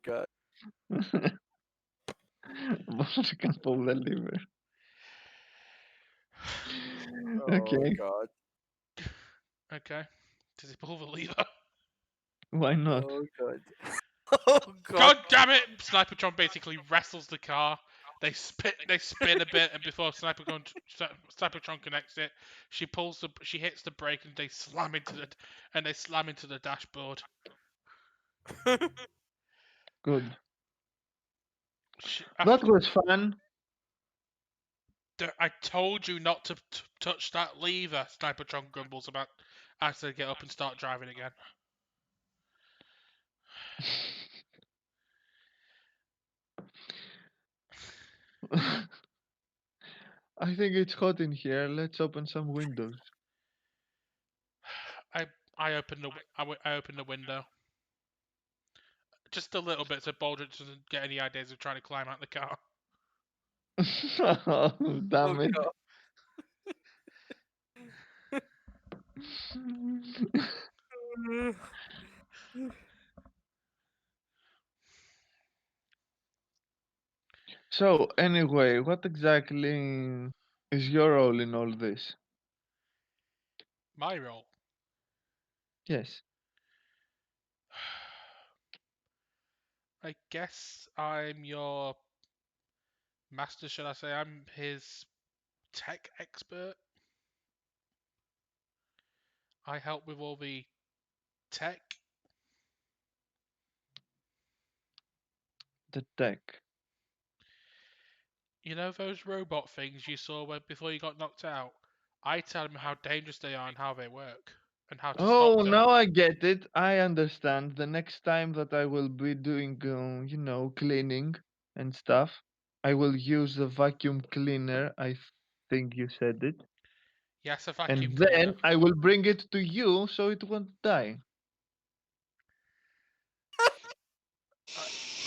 S1: God.
S3: But you can pull the lever.
S1: Oh
S3: Okay,
S1: god.
S2: Okay. Does he pull the lever?
S3: why not?
S1: Oh god. Oh god.
S2: God damn it! Snipertron basically wrestles the car. They spin a bit, and before Snipertron connects it, she hits the brake, and they slam into the dashboard.
S3: Good. That
S2: After,
S3: was fun.
S2: I told you not to touch that lever. Snipertron grumbles about as they get up and start driving again.
S3: I think it's hot in here. Let's open some windows.
S2: I open I open the window just a little bit so Baldric doesn't get any ideas of trying to climb out the car.
S3: Oh,
S1: Oh
S3: damn it.
S1: god.
S3: So, anyway, what exactly is your role in all this?
S2: My role.
S3: Yes.
S2: I guess I'm your master, should I say? I'm his tech expert. I help with all the tech.
S3: The tech.
S2: You know those robot things you saw before you got knocked out? I tell them how dangerous they are and how they work, and how to stop
S3: Oh,
S2: them.
S3: now I get it. I understand. The next time that I will be doing, cleaning and stuff, I will use the vacuum cleaner. I think you said it.
S2: Yes, a vacuum
S3: And
S2: cleaner.
S3: then I will bring it to you so it won't die.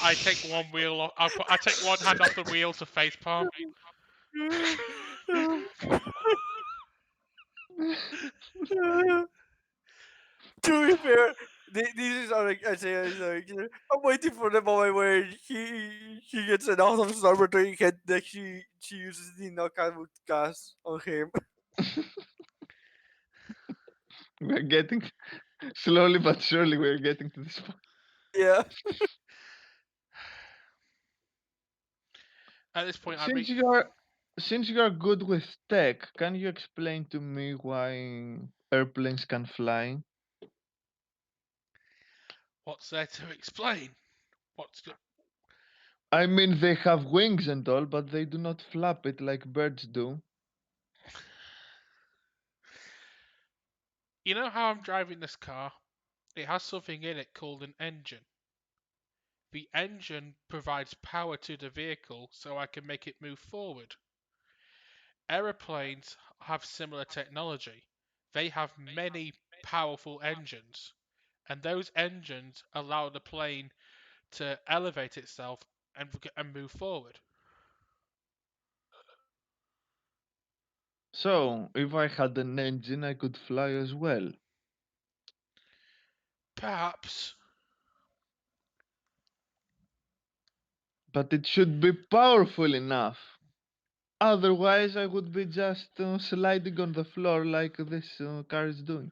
S2: I take one wheel off. I take one hand off the wheel to facepalm.
S1: To be fair, this is like I say, it's like, I'm waiting for the moment where he gets an awesome celebratory hit that she uses the knockout gas on him.
S3: We're getting slowly but surely we're getting to this point.
S1: Yeah.
S2: At this point, I
S3: Since
S2: reach.
S3: you are since you are good with tech, can you explain to me why airplanes can fly?
S2: What's there to explain? What's your...
S3: I mean, they have wings and all, but they do not flap it like birds do.
S2: You know how I'm driving this car? It has something in it called an engine. The engine provides power to the vehicle so I can make it move forward. Aeroplanes have similar technology. They have many powerful engines, and those engines allow the plane to elevate itself and move forward.
S3: So, if I had an engine, I could fly as well.
S2: Perhaps.
S3: But it should be powerful enough. Otherwise, I would be just sliding on the floor like this car is doing.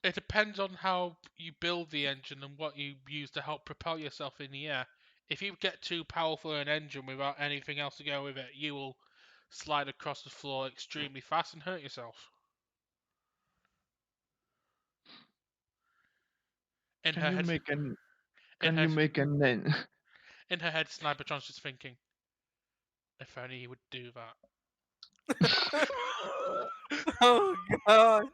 S2: It depends on how you build the engine and what you use to help propel yourself in the air. If you get too powerful an engine without anything else to go with it, you will slide across the floor extremely fast and hurt yourself. In
S3: Can
S2: her
S3: you
S2: head,
S3: make an
S2: in
S3: Can
S2: her,
S3: you make an en-
S2: in her head, Snipertron's just thinking, if only he would do that.
S1: Oh god.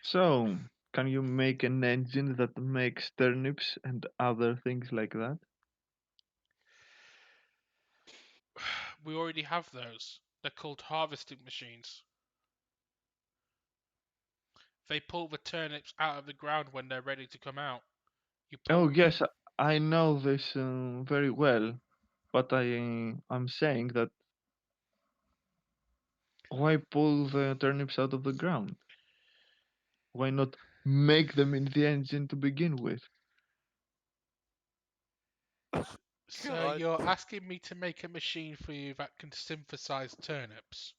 S3: So, can you make an engine that makes turnips and other things like that?
S2: We already have those. They're called harvesting machines. They pull the turnips out of the ground when they're ready to come out. You
S3: Oh
S2: pull.
S3: yes, I know this very well, but I'm saying that why pull the turnips out of the ground? Why not make them in the engine to begin with?
S2: So
S1: God.
S2: you're asking me to make a machine for you that can synthesize turnips?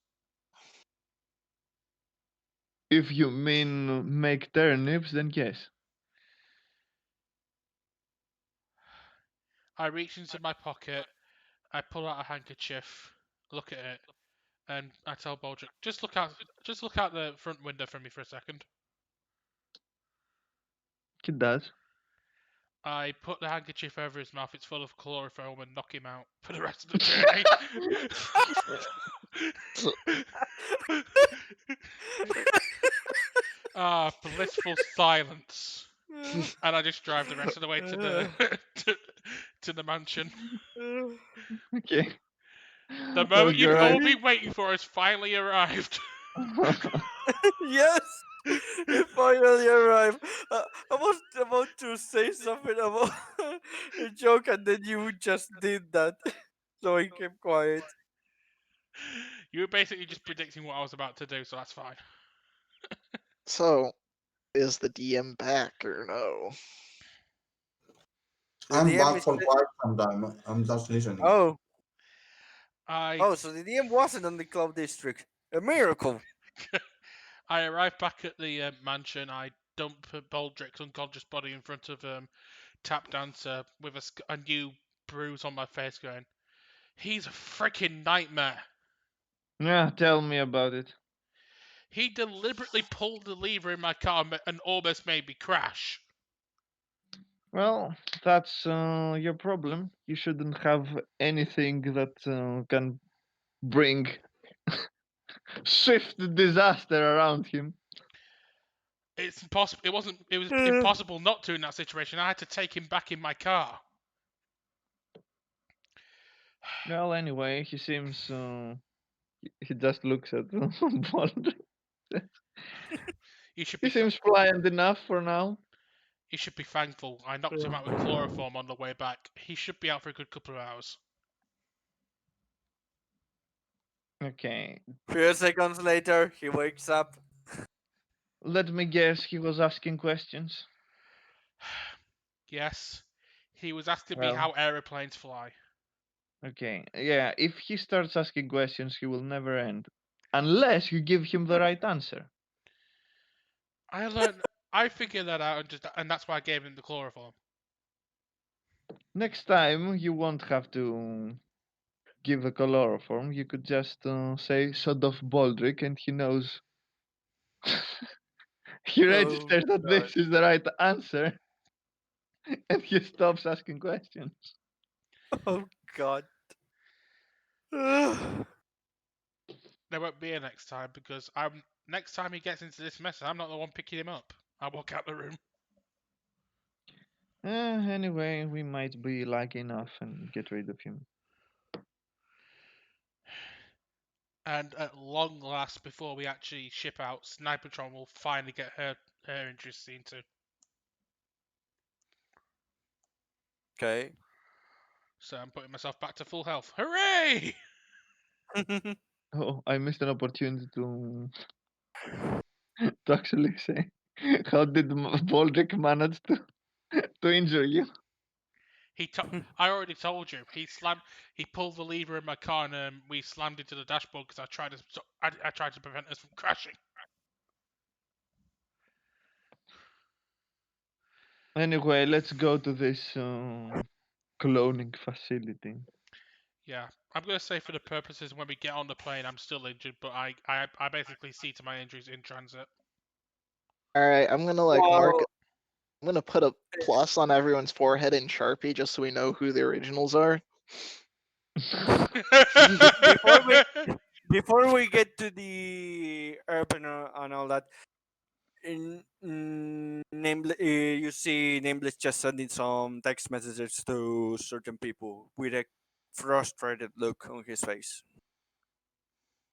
S3: If you mean make turnips, then yes.
S2: I reach into my pocket, I pull out a handkerchief, look at it, and I tell Baldric, just look out the front window for me for a second.
S3: It does.
S2: I put the handkerchief over his mouth, it's full of chloroform, and knock him out for the rest of the journey. Blissful silence. And I just drive the rest of the way to the to the mansion.
S3: Okay.
S2: The
S3: Oh,
S2: moment you've
S3: you're
S2: all
S3: right.
S2: been waiting for has finally arrived.
S1: Yes, it finally arrived. I was about to say something about a joke, and then you just did that. So I kept quiet.
S2: You were basically just predicting what I was about to do, so that's fine.
S4: So, is the DM back or no?
S1: The
S5: I'm
S1: DM
S5: back
S1: is
S5: for quite some time. I'm just listening.
S1: oh
S2: I
S1: oh, so the DM wasn't on the Cloud District. A miracle.
S2: I arrived back at the mansion. I dump Baldrick's unconscious body in front of Tap Dancer with a new bruise on my face, going, "He's a freaking nightmare."
S3: Yeah, tell me about it.
S2: He deliberately pulled the lever in my car and almost made me crash.
S3: Well, that's your problem. You shouldn't have anything that can bring swift disaster around him.
S2: It's impossible. It wasn't. It was impossible not to in that situation. I had to take him back in my car.
S3: Well, anyway, he seems. He just looks at Baldric.
S2: You should
S3: He
S2: be.
S3: seems pliant enough for now.
S2: You should be thankful. I knocked him out with chloroform on the way back. He should be out for a good couple of hours.
S3: Okay,
S1: Few seconds later, he wakes up.
S3: let me guess. He was asking questions.
S2: Yes, he was asking me
S3: Well,
S2: how aeroplanes fly.
S3: okay, yeah. If he starts asking questions, he will never end, unless you give him the right answer.
S2: I figured that out, and that's why I gave him the chloroform.
S3: Next time, you won't have to give a chloroform. You could just say "shut off Baldric," and he knows. He
S1: Oh
S3: registers that
S1: god.
S3: this is the right answer, and he stops asking questions.
S1: Oh god.
S2: There won't be a next time because next time he gets into this mess, I'm not the one picking him up. I walk out the room.
S3: Anyway, we might be lucky enough and get rid of him.
S2: And at long last, before we actually ship out, Snipertron will finally get her injuries seen to.
S1: Okay.
S2: So I'm putting myself back to full health. Hooray!
S3: Oh, I missed an opportunity to actually say, how did Baldric manage to injure you?
S2: I already told you. He pulled the lever in my car, and we slammed into the dashboard because I tried to prevent us from crashing.
S3: Anyway, let's go to this cloning facility.
S2: Yeah, I'm gonna say for the purposes when we get on the plane, I'm still injured, but I basically see to my injuries in transit.
S4: Alright, I'm gonna like mark.
S1: Well,
S4: I'm gonna put a plus on everyone's forehead in Sharpie just so we know who the originals are.
S1: before we get to the urban and all that, you see Nameless just sending some text messages to certain people with a frustrated look on his face.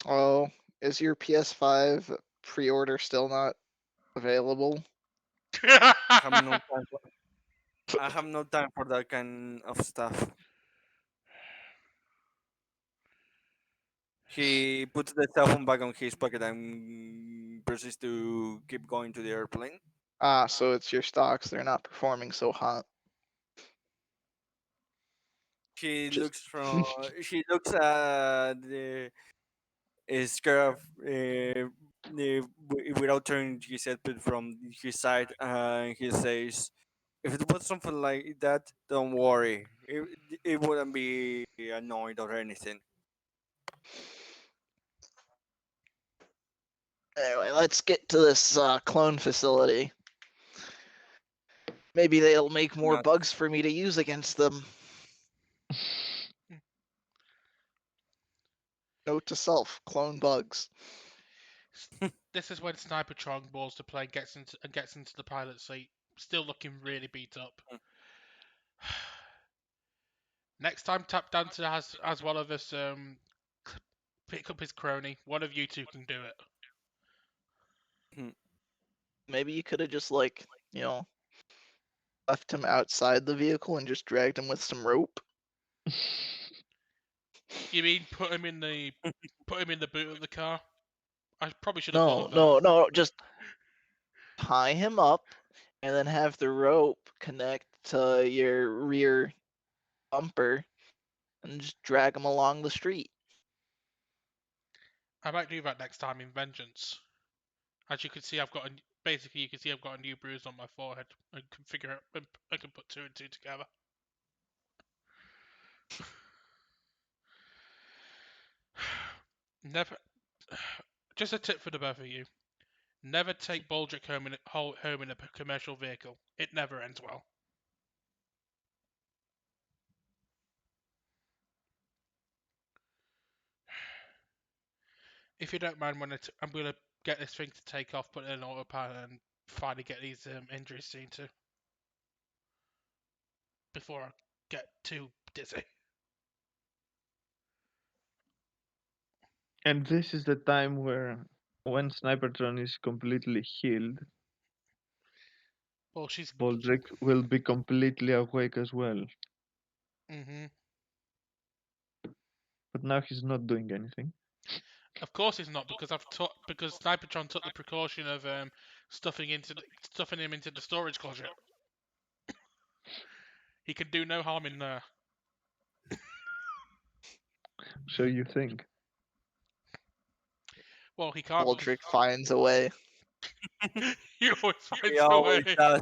S4: Oh, is your PS5 pre-order still not available?
S1: I have no time for, I have no time for that kind of stuff. He puts the cell phone back on his pocket and proceeds to keep going to the airplane.
S4: Ah, so it's your stocks. They're not performing so hot.
S1: He
S4: Just
S1: looks from. He looks at the scarf without turning his head from his side, and he says, "If it was something like that, don't worry. It wouldn't be annoyed or anything."
S4: anyway, let's get to this clone facility. Maybe they'll make more
S1: Not
S4: bugs for me to use against them. Note to self: clone bugs.
S2: This is when Snipertron balls the plane, gets into the pilot seat, still looking really beat up. Next time Tap Dancer has one of us pick up his crony. One of you two can do it.
S4: Maybe you could have just like, left him outside the vehicle and just dragged him with some rope.
S2: You mean put him in the boot of the car? I probably should have
S4: No,
S2: thought of that.
S4: no, just tie him up and then have the rope connect to your rear bumper and just drag him along the street.
S2: I might do that next time in Vengeance. As you can see, I've got basically you can see I've got a new bruise on my forehead. I can figure out. I can put two and two together. Never. Just a tip for the both of you: never take Baldric home in a commercial vehicle. It never ends well. If you don't mind, I'm gonna get this thing to take off, put it in autopilot, and finally get these injuries seen to before I get too dizzy.
S3: And this is the time where, when Snipertron is completely healed,
S2: Well, she's.
S3: Baldric will be completely awake as well. But now he's not doing anything.
S2: Of course he's not, because because Snipertron took the precaution of stuffing him into the storage closet. He can do no harm in there.
S3: So you think?
S2: Well, he can't.
S4: Baldric finds a way.
S2: He always finds
S1: He
S2: a
S1: always
S2: way.
S1: does.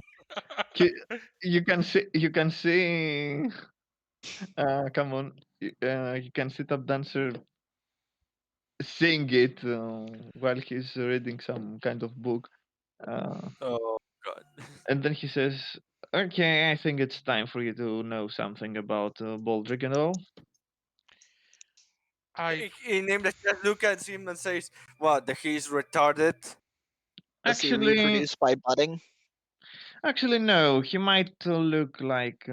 S3: You can see. You can see. Come on. You can sit up dancer sing it while he's reading some kind of book.
S1: Oh god.
S3: And then he says, "Okay, I think it's time for you to know something about Baldric and all."
S1: He named the just look at him and says, "What? That he's retarded."
S4: Does he
S3: Actually,
S4: reproduce by budding?
S3: no. He might look like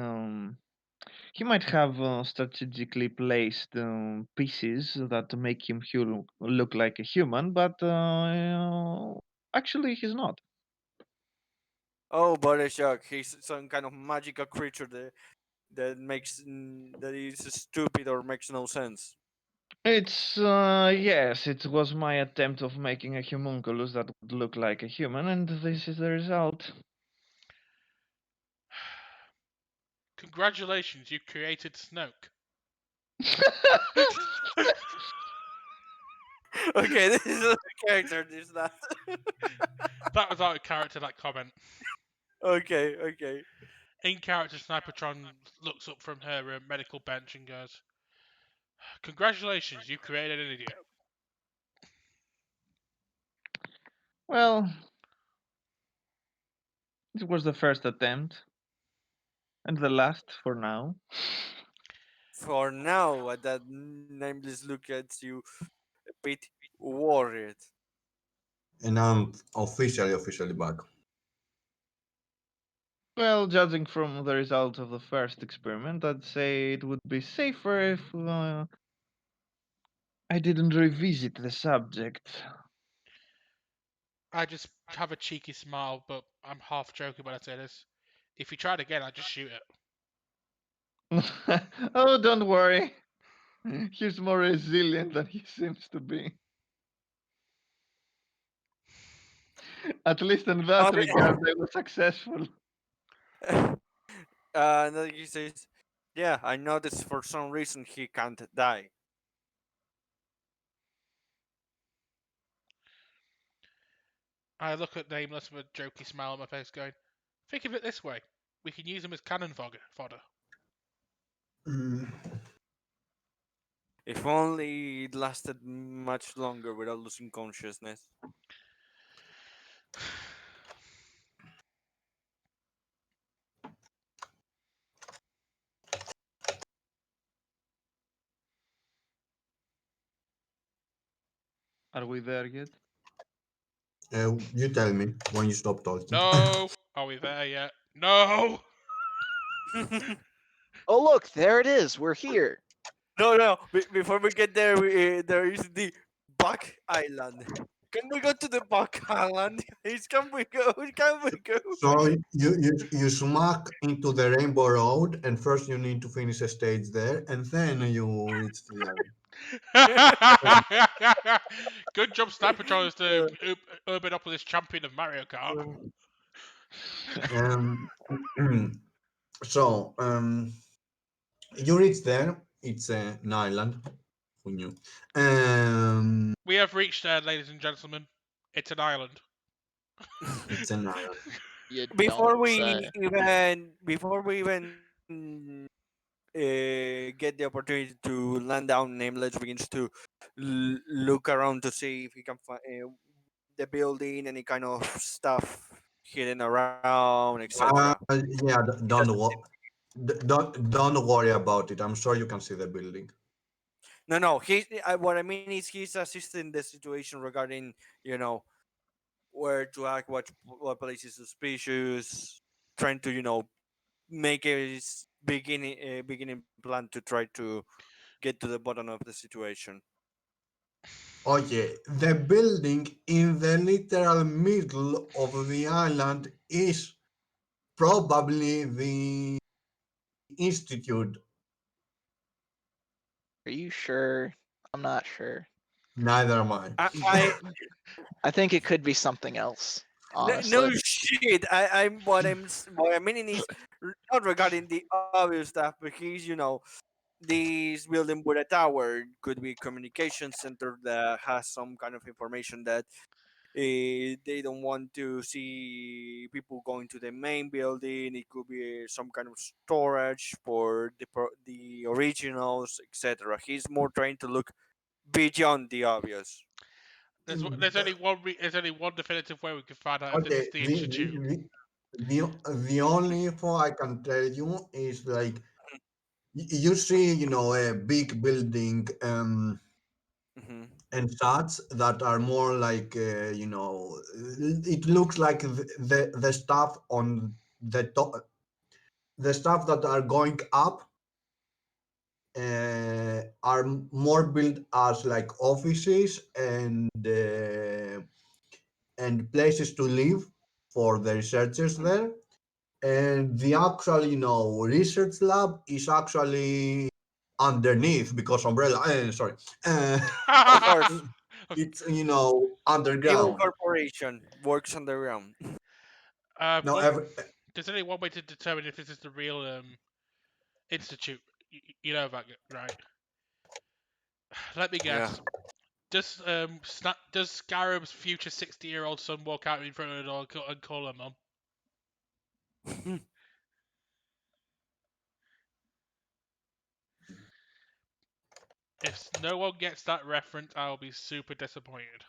S3: he might have strategically placed pieces that make him look like a human, but actually he's not.
S1: Oh, Barashak, he's some kind of magical creature that makes that is stupid or makes no sense.
S3: It's yes, it was my attempt of making a homunculus that would look like a human, and this is the result.
S2: Congratulations, you created Snoke.
S1: Okay, this is a character. This that.
S2: That was out of character, that comment.
S1: Okay.
S2: In character, Snipertron looks up from her medical bench and goes, "Congratulations, you created an idiot."
S3: Well, it was the first attempt, and the last for now.
S1: For now, that nameless look at you a bit worried.
S5: And I'm officially back.
S3: Well, judging from the result of the first experiment, I'd say it would be safer if I didn't revisit the subject.
S2: I just have a cheeky smile, but I'm half joking when I say this. If you tried again, I'd just shoot it.
S3: Oh, don't worry. He's more resilient than he seems to be. At least in that
S1: Okay.
S3: regard, they were successful.
S1: And then he says, "Yeah, I noticed for some reason he can't die."
S2: I look at Nameless with a jokey smile on my face, going, "Think of it this way: we can use him as cannon fodder."
S5: Mm,
S1: If only it lasted much longer without losing consciousness.
S3: Are we there yet?
S5: you tell me when you stop talking.
S2: No, are we there yet? No.
S4: Oh look, there it is. We're here.
S1: No. Before we get there, there is the Buck Island. Can we go to the Buck Island? Can we go? Can we go?
S5: So you smack into the Rainbow Road, and first you need to finish a stage there, and then you reach the island.
S2: Good job, Sniper Troll is the Urbanopolis champion of Mario Kart.
S5: Um, so you reach there. It's an island. Who knew?
S2: We have reached there, ladies and gentlemen. It's an island.
S5: It's an island.
S4: You
S1: before
S4: don't
S1: we
S4: say.
S1: get the opportunity to land down, Nameless begins to look around to see if he can find the building, any kind of stuff hidden around, etc.
S5: Yeah, don't worry about it. I'm sure you can see the building.
S1: No. What I mean is he's assisting the situation regarding, where to act, what place is suspicious, trying to make a beginning plan to try to get to the bottom of the situation.
S5: Okay, the building in the literal middle of the island is probably the institute.
S4: Are you sure? I'm not sure.
S5: Neither am I.
S1: I
S4: I think it could be something else.
S1: no
S4: Honestly.
S1: shit. What I'm meaning is not regarding the obvious stuff, but this building with a tower could be a communication center that has some kind of information that they don't want to see people going to the main building. It could be some kind of storage for the originals, etc. He's more trying to look beyond the obvious.
S2: There's only one definitive way we can find out if this
S5: Okay,
S2: is the institute.
S5: the only info I can tell you is like you see, a big building
S1: Hmm.
S5: and shots that are more like it looks like the stuff on the top, the stuff that are going up are more built as like offices and places to live for the researchers there. And the actual, research lab is actually underneath because umbrella. Sorry, uh,
S1: Of course,
S5: it's
S1: evil
S5: underground.
S1: corporation works underground.
S5: No,
S2: One, there's only one way to determine if this is the real institute. You know that, right? Let me
S1: Yeah.
S2: guess. Does Scarab's future 60-year-old son walk out in front of the door and call her mum? If no one gets that reference, I'll be super disappointed.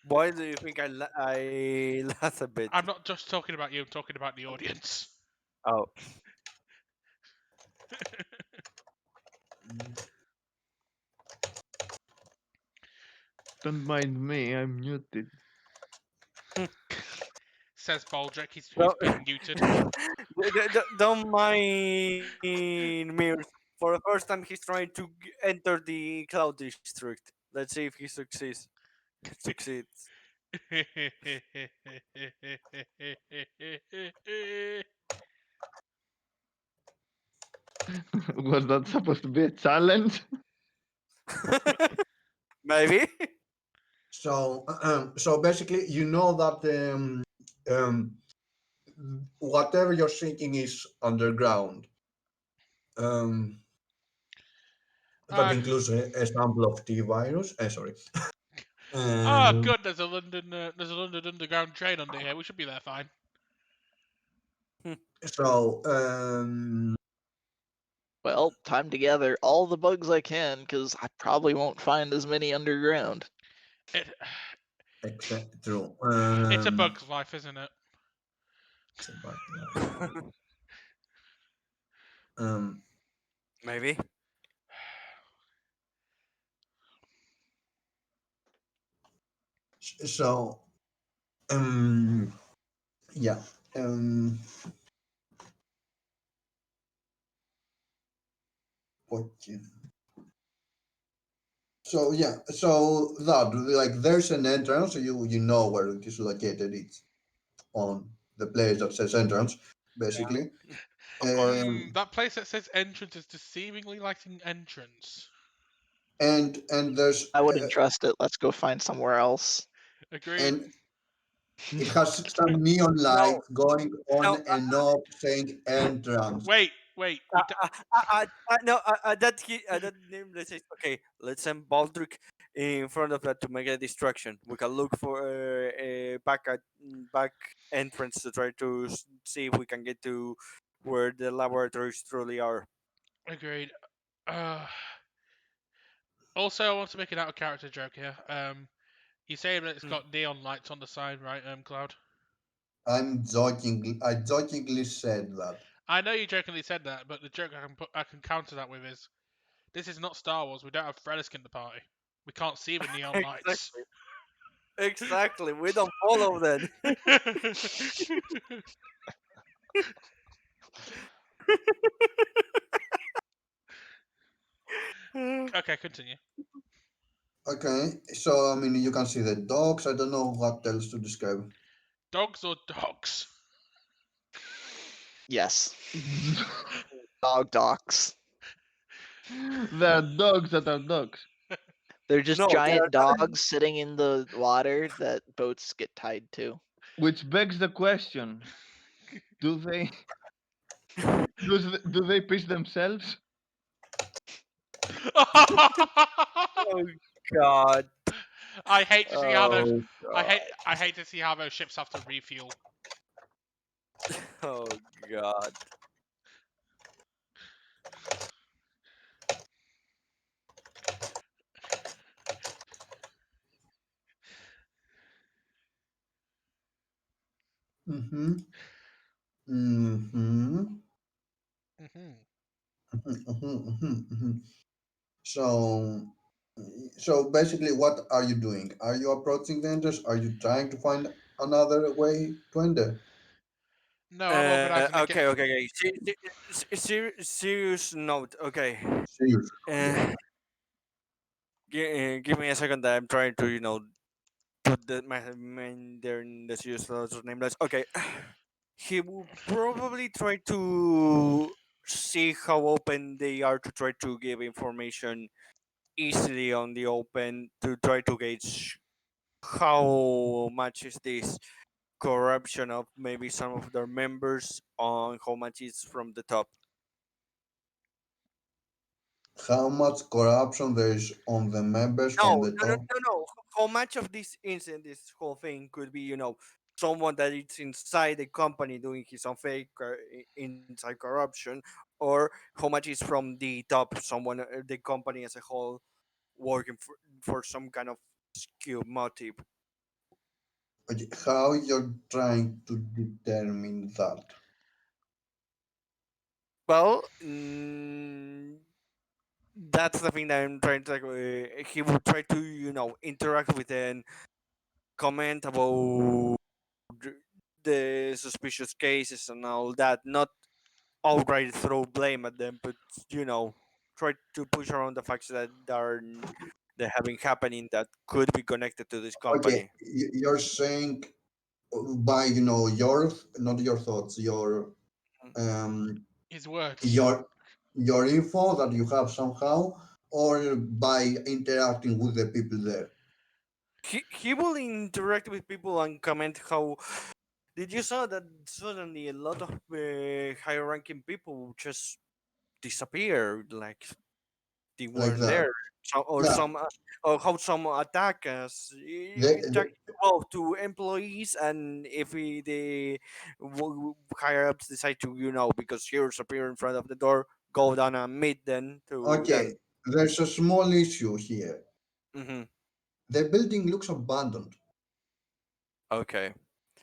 S1: Why do you think I laugh a bit?
S2: I'm not just talking about you, I'm talking about the audience.
S1: Oh,
S3: Don't mind me, I'm muted.
S2: Says Baldrick, he's
S1: well,
S2: been muted.
S1: don't mind Mir. For the first time, he's trying to enter the Cloud District. Let's see if he succeeds. Succeeds.
S3: Was that supposed to be a challenge?
S1: Maybe.
S5: so basically, you know that whatever you're seeking is underground. Um, that
S2: Ah,
S5: includes a sample of T virus. Sorry.
S2: good. There's a London Underground train under here. We should be there fine.
S5: So
S4: Well, time to gather all the bugs I can, because I probably won't find as many underground.
S2: It,
S5: true.
S2: it's a bug's life, isn't it?
S5: It's a bug life. Um,
S1: Maybe.
S5: so um, yeah. Um, okay. So yeah, so that like there's an entrance, so you know where it is located. It's on the place that says entrance, basically.
S1: Of course.
S2: That place that says entrance is deceivingly like an entrance.
S5: And there's
S4: I wouldn't trust it. Let's go find somewhere else.
S2: Agreed.
S5: and it has some neon
S1: No,
S5: lights going on
S1: no,
S5: and off saying entrance.
S2: Wait.
S1: that name. Let's say okay. Let's send Baldric in front of that to make a distraction. We can look for a back entrance to try to see if we can get to where the laboratories truly are.
S2: Agreed. Uh, also, I want to make an out of character joke here. You say that it's
S1: Mm.
S2: got neon lights on the side, right, Cloud?
S5: I jokingly said that.
S2: I know you jokingly said that, but the joke I can counter that with is this is not Star Wars. We don't have Frelisk in the party. We can't see the neon lights.
S1: Exactly. Exactly. We don't follow then.
S2: Okay, continue.
S5: Okay, so I mean you can see the dogs. I don't know what else to describe.
S2: Dogs or dogs?
S4: Yes. Dog docs.
S3: There are dogs that are dogs.
S4: They're just
S1: No, they are
S4: giant
S1: not.
S4: dogs sitting in the water that boats get tied to.
S3: Which begs the question: Do they do they piss themselves?
S1: Oh God.
S2: I hate to see how those.
S5: Oh God.
S2: I hate to see how those ships have to refuel.
S1: Oh God.
S5: Mm-hmm. Mm-hmm.
S2: Hmm.
S5: Mm-hmm. Mm-hmm. Mm-hmm. So, so basically, what are you doing? Are you approaching the entrance? Are you trying to find another way to enter?
S2: No, I'm organizing a
S1: Okay,
S2: get.
S1: okay, okay. Serious note. Okay.
S5: Serious. Yeah.
S1: Uh, give me a second. That I'm trying to, put my man there in the serious name list. Okay. He will probably try to see how open they are to try to give information easily on the open to try to gauge how much is this corruption of maybe some of their members on how much is from the top.
S5: How much corruption there is on the members
S1: No,
S5: from the
S1: no, no,
S5: top?
S1: no, no. How much of this incident, this whole thing, could be, someone that is inside the company doing his own fake inside corruption, or how much is from the top, someone, the company as a whole, working for some kind of skew motive.
S5: Okay, how you're trying to determine that?
S1: Well, that's the thing that I'm trying to. He will try to, interact with and comment about th- the suspicious cases and all that, not outright throw blame at them, but try to push around the facts that have been happening that could be connected to this
S5: Okay,
S1: company.
S5: you're saying by your not your thoughts, um
S2: His words.
S5: your your info that you have somehow, or by interacting with the people there.
S1: He will interact with people and comment how. Did you saw that suddenly a lot of higher ranking people just disappeared, like they
S5: Like
S1: weren't
S5: that.
S1: there, or
S5: Yeah,
S1: or how some attackers
S5: they,
S1: attack, well, to employees, and if the higher ups decide to, because heroes appear in front of the door, go down and meet them to
S5: okay.
S1: them.
S5: There's a small issue here.
S1: Hmm.
S5: The building looks abandoned.
S1: Okay.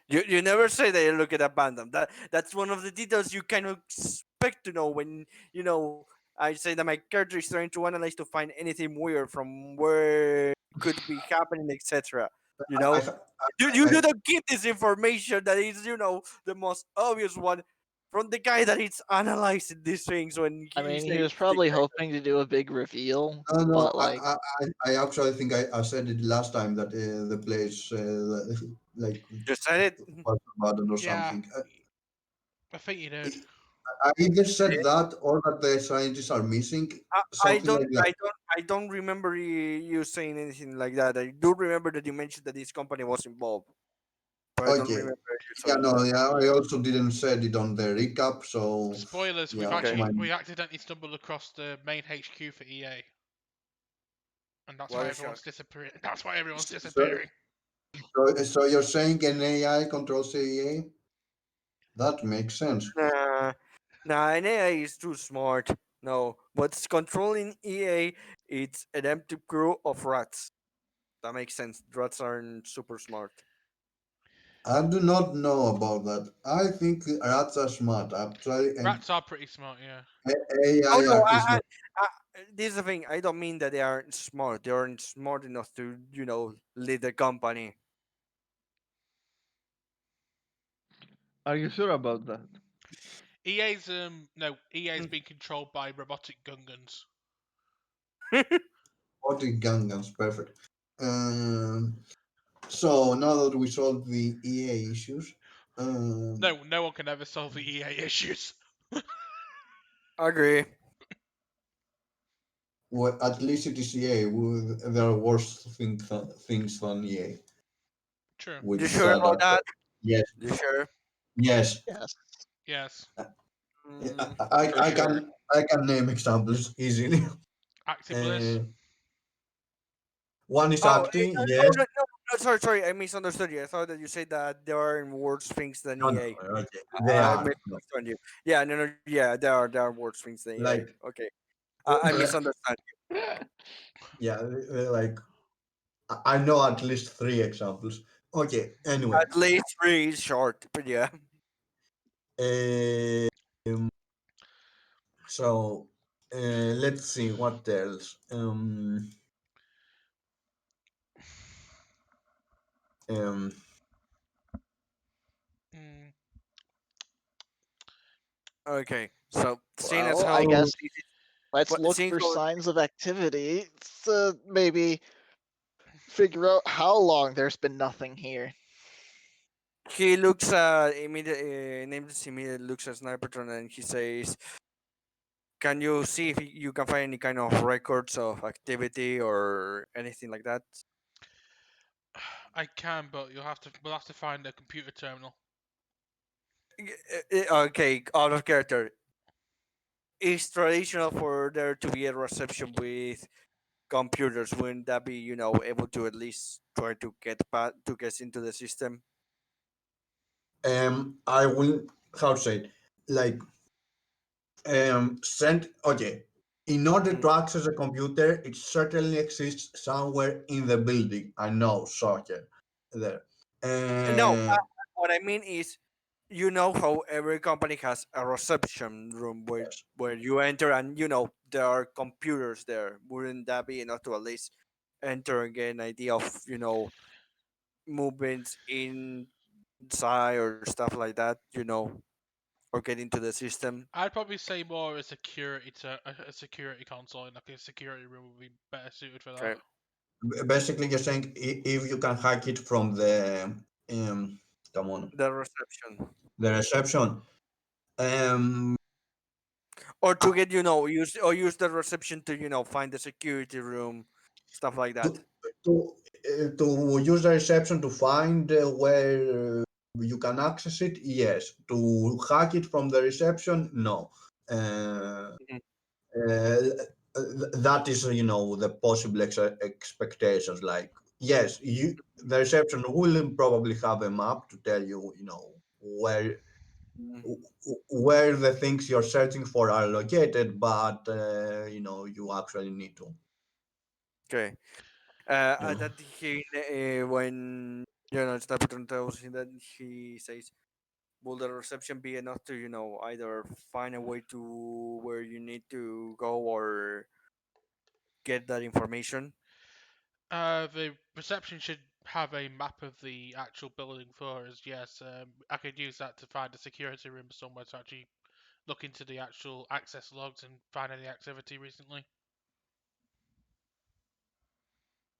S1: You never say that you look at abandoned. That's one of the details you kind of expect to know when I say that my character is trying to analyze to find anything weird from where it could be happening, etc. You
S5: I,
S1: know,
S5: I,
S1: you
S5: I
S1: do not give this information that is the most obvious one from the guy that is analyzing these things when
S4: I
S1: he
S4: mean, he
S1: says
S4: was probably hoping to do a big reveal,
S5: No, no,
S4: but like,
S5: I actually think I said it last time that the place like
S1: just said it.
S5: was abandoned or
S2: Yeah,
S5: something.
S2: I think you did.
S5: I either said that or that the scientists are missing,
S1: I
S5: something
S1: don't,
S5: like that.
S1: I don't remember you saying anything like that. I do remember that you mentioned that this company was involved, but I don't
S5: Okay.
S1: remember you
S5: Yeah,
S1: saying
S5: no,
S1: that.
S5: yeah, I also didn't said it on the recap, so
S2: Spoilers:
S5: yeah,
S1: Okay.
S2: we accidentally stumbled across the main HQ for EA, and that's
S1: What
S2: why
S1: a
S2: everyone's
S1: shock.
S2: disappearing. That's why everyone's
S5: So,
S2: disappearing.
S5: so you're saying an AI controls CEA? That makes sense.
S1: Nah, nah, an AI is too smart. No, what's controlling EA? It's an empty crew of rats. That makes sense. Rats aren't super smart.
S5: I do not know about that. I think rats are smart actually, and
S2: Rats are pretty smart, yeah.
S1: Oh
S5: AI
S1: no,
S5: is not.
S1: I, this is the thing. I don't mean that they aren't smart. They aren't smart enough to, lead the company.
S3: Are you sure about that?
S2: EA's no, EA's
S1: Hmm.
S2: being controlled by robotic Gungans.
S5: Body Gangans, perfect. So now that we solved the EA issues,
S2: No, no one can ever solve the EA issues.
S1: Agree.
S5: well, at least it is EA. There are worse things than EA,
S2: True.
S5: which
S1: You
S5: is
S1: sure
S5: sad.
S1: about that?
S5: Yes,
S1: You sure?
S5: yes.
S4: yes,
S2: Yes.
S1: Mm,
S4: for sure.
S5: I can name examples easily.
S2: Active Bliss.
S5: Uh, one is
S1: Oh,
S5: acting,
S1: oh
S5: yes.
S1: no, no, no, sorry, I misunderstood you. I thought that you said that there are worse things than
S5: No, no,
S1: EA.
S5: okay. They
S1: I
S5: are. No.
S1: misunderstood you. Yeah, no, no, yeah, there are worse things than EA.
S5: Like,
S1: Okay, I
S5: uh,
S1: misunderstand.
S5: yeah, like I know at least three examples. Okay, anyway.
S1: At least three is short, but yeah.
S5: Um, so let's see what else. Um,
S2: Mm.
S1: Okay, so seeing as
S4: Well,
S1: how
S4: I
S5: so
S4: guess let's look
S1: seeing
S4: for
S1: how
S4: signs of activity to maybe figure out how long there's been nothing here.
S1: he looks immediately names immediately looks at Snipertron and he says, "Can you see if you can find any kind of records of activity or anything like that?"
S2: I can, but we'll have to find a computer terminal.
S1: Okay, out of character. It's traditional for there to be a reception with computers. Wouldn't that be, able to at least try to to get into the system?
S5: I will how to say it, like send okay. In order
S1: Mm.
S5: to access a computer, it certainly exists somewhere in the building. I know, soccer there.
S1: No,
S5: Uh,
S1: what I mean is, how every company has a reception room where you enter and there are computers there. Wouldn't that be enough to at least enter and get an idea of movements inside or stuff like that? Or get into the system.
S2: I'd probably say more a security console in like a security room would be better suited for that.
S1: Okay.
S5: basically, you're saying if you can hack it from the come on,
S1: The reception.
S5: the reception. Um,
S1: Or to get use the reception to find the security room, stuff like
S5: to
S1: that.
S5: to use the reception to find where you can access it, yes. To hack it from the reception, no. Uh,
S1: Mhm.
S5: that is, the possible expectations. Like, yes, the reception will probably have a map to tell you, where
S1: Mm.
S5: where the things you're searching for are located, but you actually need to.
S1: Okay. That he when Stapleton tells him that, he says, "Will the reception be enough to either find a way to where you need to go or get that information?"
S2: The reception should have a map of the actual building for us, yes, I could use that to find a security room somewhere to actually look into the actual access logs and find any activity recently.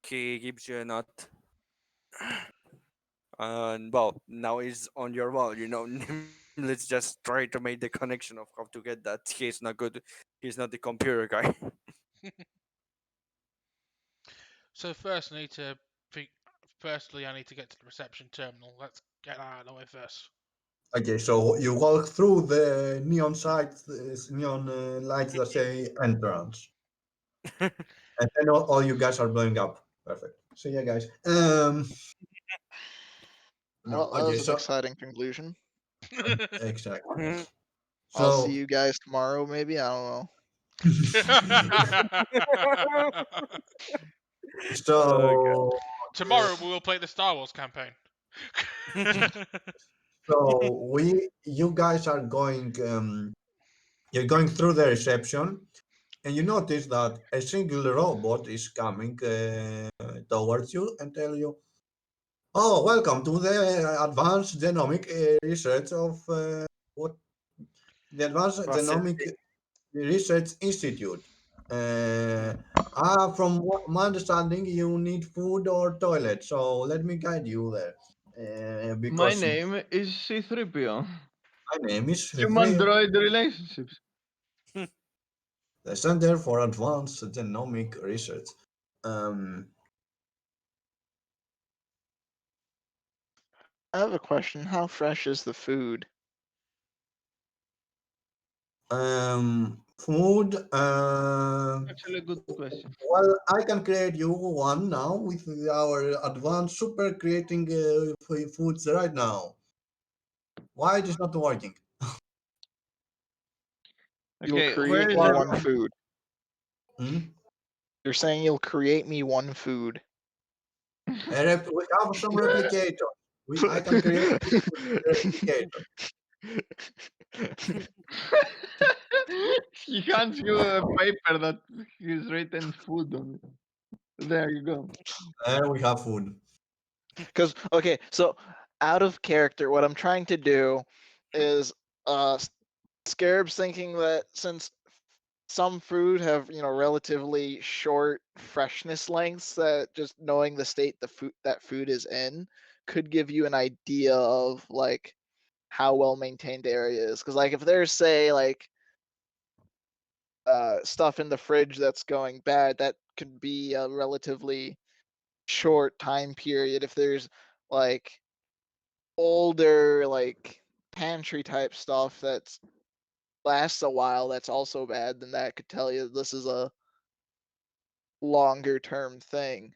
S1: He gives you a nod. And well, now he's on your wall. Let's just try to make the connection of how to get that. He's not good. He's not the computer guy.
S2: So first, I need to think. Firstly, I need to get to the reception terminal. Let's get that out of the way first.
S5: Okay, so you walk through the neon lights that say entrance, and then all you guys are blowing up. Perfect. So yeah, guys. No.
S4: Well, that
S5: Okay.
S4: was an
S5: So
S4: exciting conclusion.
S5: exactly.
S4: I'll see
S5: So
S4: you guys tomorrow, maybe. I don't know.
S1: Okay.
S5: so
S2: Tomorrow we will play the Star Wars campaign.
S5: so you guys are going. You're going through the reception, and you notice that a single robot is coming towards you and tell you, "Oh, welcome to the advanced genomic research of what the Advanced Genomic
S1: Facility.
S5: Research Institute. Uh, my understanding, you need food or toilet, so let me guide you there.
S3: My
S5: Because
S3: name is C3PO.
S5: my name is
S3: Human
S5: Fifri,
S3: droid relationships.
S5: the Center for Advanced Genomic Research. Um,
S4: I have a question. How fresh is the food?
S5: Food.
S3: Actually, a good question.
S5: Well, I can create you one now with our advanced super creating foods right now. Why it is not working?
S4: You'll
S3: Okay, where
S4: create
S3: is
S4: me
S5: Well,
S4: one
S3: everyone?
S4: food.
S5: hmm?
S4: You're saying you'll create me one food.
S5: We have some replicator. I can create food with replicator.
S3: He hands you a paper that he's written food on it. There you go.
S5: There we have food.
S4: Because okay, so out of character, what I'm trying to do is Scarab's thinking that since some food have relatively short freshness lengths, that just knowing the state that food is in could give you an idea of like how well maintained the area is. Because like if there's say like stuff in the fridge that's going bad, that could be a relatively short time period. If there's like older like pantry type stuff that lasts a while that's also bad, then that could tell you this is a longer term thing.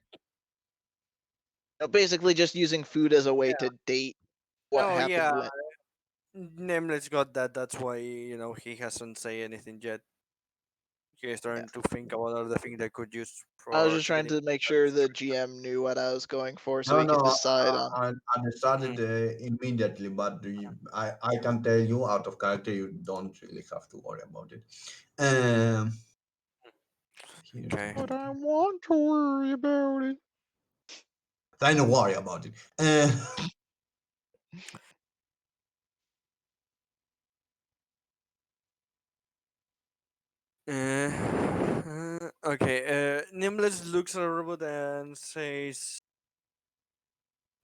S4: Basically just using food as a way to date what
S1: Oh
S4: happened
S1: yeah,
S4: when.
S1: Nameless got that. That's why he hasn't say anything yet. He's
S4: Yeah.
S1: trying to think about other things they could use
S4: I was
S1: for
S4: just trying
S1: getting
S4: to make sure the GM knew what I was going for so
S5: No,
S4: he
S5: no,
S4: could decide on.
S5: I started immediately, but I can tell you out of character, you don't really have to worry about it. Um, here's
S1: Okay.
S4: But I want to worry about it.
S5: I don't worry about it.
S1: Okay. Nimbles looks at the robot and says,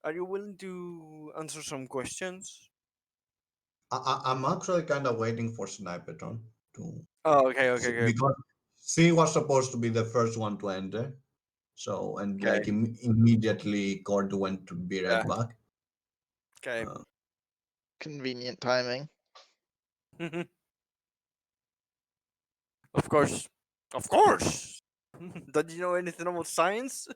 S1: "Are you willing to answer some questions?"
S5: I'm actually kind of waiting for Snipertron to
S1: Oh, okay, okay, okay,
S5: because she was supposed to be the first one to enter. So and
S1: okay.
S5: like immediately Cord went to be
S1: Yeah,
S5: right back.
S1: okay.
S5: Uh,
S4: Convenient timing.
S1: Of course, of course. Don't you know anything about science?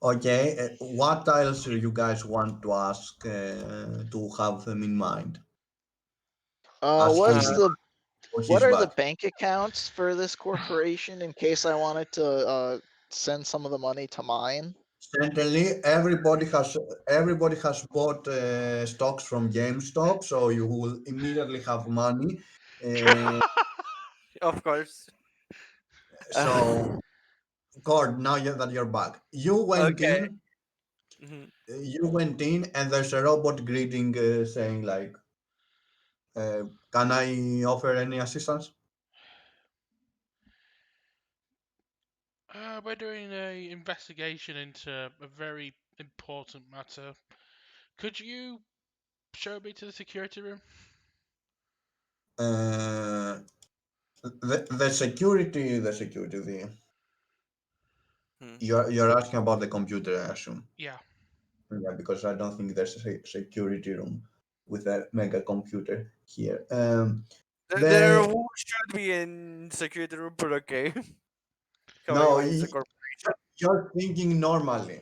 S5: Okay, what else do you guys want to ask to have them in mind? As
S4: What's
S5: he
S4: the
S5: pushes
S4: what are the
S5: back.
S4: bank accounts for this corporation in case I wanted to send some of the money to mine?
S5: Certainly, everybody has bought stocks from GameStop, so you will immediately have money. Uh,
S1: Of course.
S5: so, Cord, now that you're back,
S1: Okay. Mhm.
S5: you went in, and there's a robot greeting saying like, "Can I offer any assistance?"
S2: We're doing a investigation into a very important matter. Could you show me to the security room?
S5: Uh, the security.
S1: Hmm.
S5: You're asking about the computer, I assume.
S2: Yeah.
S5: Yeah, because I don't think there's a security room with a mega computer here.
S1: There
S5: The
S1: should be in security room, but okay.
S5: no,
S1: However, it's a corporation.
S5: you're thinking normally.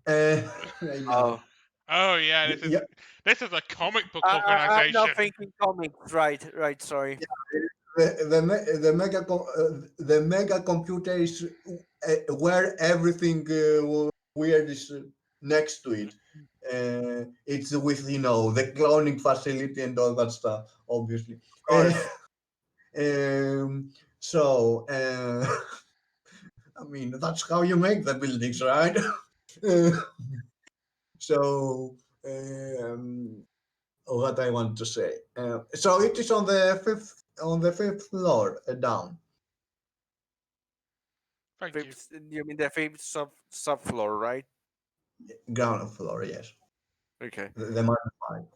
S5: Uh, right now,
S1: Oh.
S2: Oh yeah,
S5: Y- y-
S2: this is a comic book
S1: I'm not
S2: organization.
S1: thinking comics. Right, sorry.
S5: the mega computer is where everything weird is next to it. It's with the cloning facility and all that stuff, obviously.
S1: Of course.
S5: So I mean that's how you make the buildings, right? Uh, so what I want to say. So it is on the fifth floor down.
S2: Thank you.
S1: You mean the fifth subfloor, right?
S5: Ground floor, yes.
S1: Okay.
S5: The modified.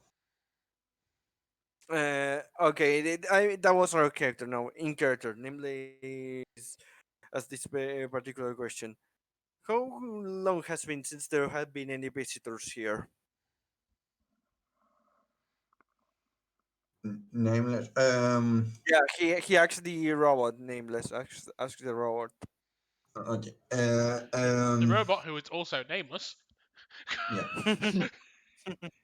S1: Okay. That was our character. No, in character. Namely, as this particular question. How long has been since there have been any visitors here?
S5: Nameless.
S1: Yeah, he asked the robot nameless. Ask the robot.
S5: Okay.
S2: The robot, who is also nameless.
S5: Yeah.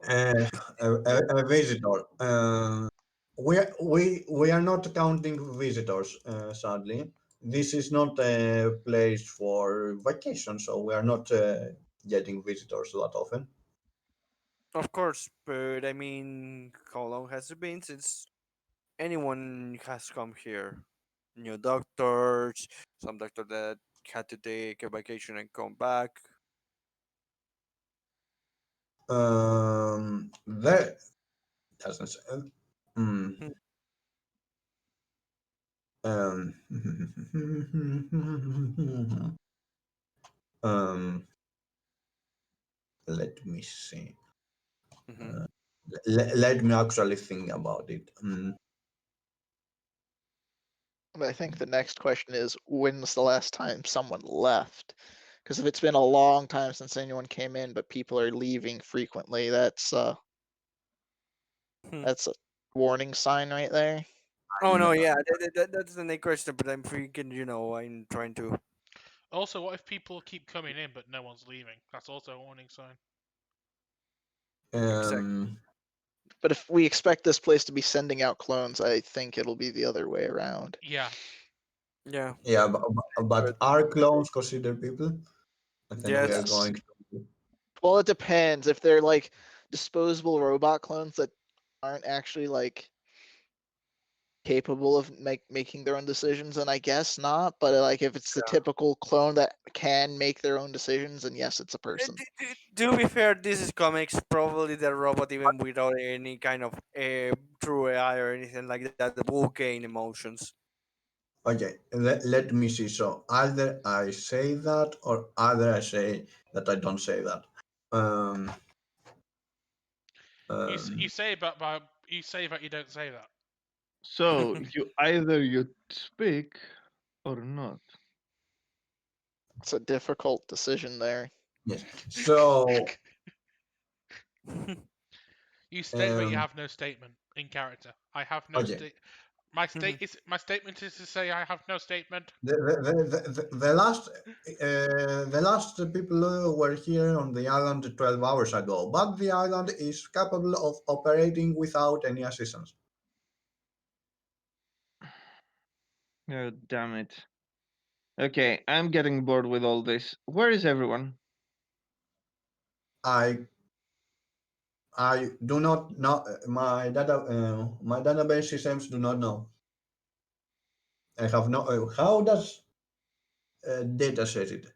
S5: Uh, a visitor. We are not counting visitors. Sadly, this is not a place for vacation, so we are not getting visitors that often.
S1: Of course, but I mean, how long has it been since anyone has come here? New doctors, some doctor that had to take a vacation and come back.
S5: That doesn't. Mm,
S1: Hmm.
S5: um, um, let me see.
S1: Hmm.
S5: Uh, let me actually think about it.
S4: But I think the next question is, when's the last time someone left? Because if it's been a long time since anyone came in, but people are leaving frequently,
S1: Hmm.
S4: that's a warning sign right there.
S1: Oh no,
S5: No,
S1: yeah, that's the next question. But I'm freaking, I'm trying to.
S2: Also, what if people keep coming in but no one's leaving? That's also a warning sign.
S1: Exactly.
S4: But if we expect this place to be sending out clones, I think it'll be the other way around.
S2: Yeah.
S1: Yeah.
S5: yeah, but
S1: But
S5: are clones considered people? And then we are
S1: yes.
S4: Yes.
S5: going to.
S4: Well, it depends. If they're like disposable robot clones that aren't actually like capable of making their own decisions, then I guess not. But like if it's the typical clone that can make their own decisions, then yes, it's a person.
S1: To be fair, this is comics. Probably the robot, even without any kind of true AI or anything like that, will gain emotions.
S5: Okay, let me see. So either I say that, or either I say that I don't say that. Um,
S2: You
S5: um,
S2: say but you say that you don't say that.
S3: So you speak or not.
S4: It's a difficult decision there.
S5: yes. So
S2: You state but you
S5: um,
S2: have no statement in character. I have no
S5: okay.
S2: state. My statement is to say I have no statement.
S5: The last people were here on the island 12 hours ago, but the island is capable of operating without any assistance.
S3: Oh, damn it. Okay, I'm getting bored with all this. Where is everyone?
S5: I do not know my database systems do not know. I have no. How does data set it?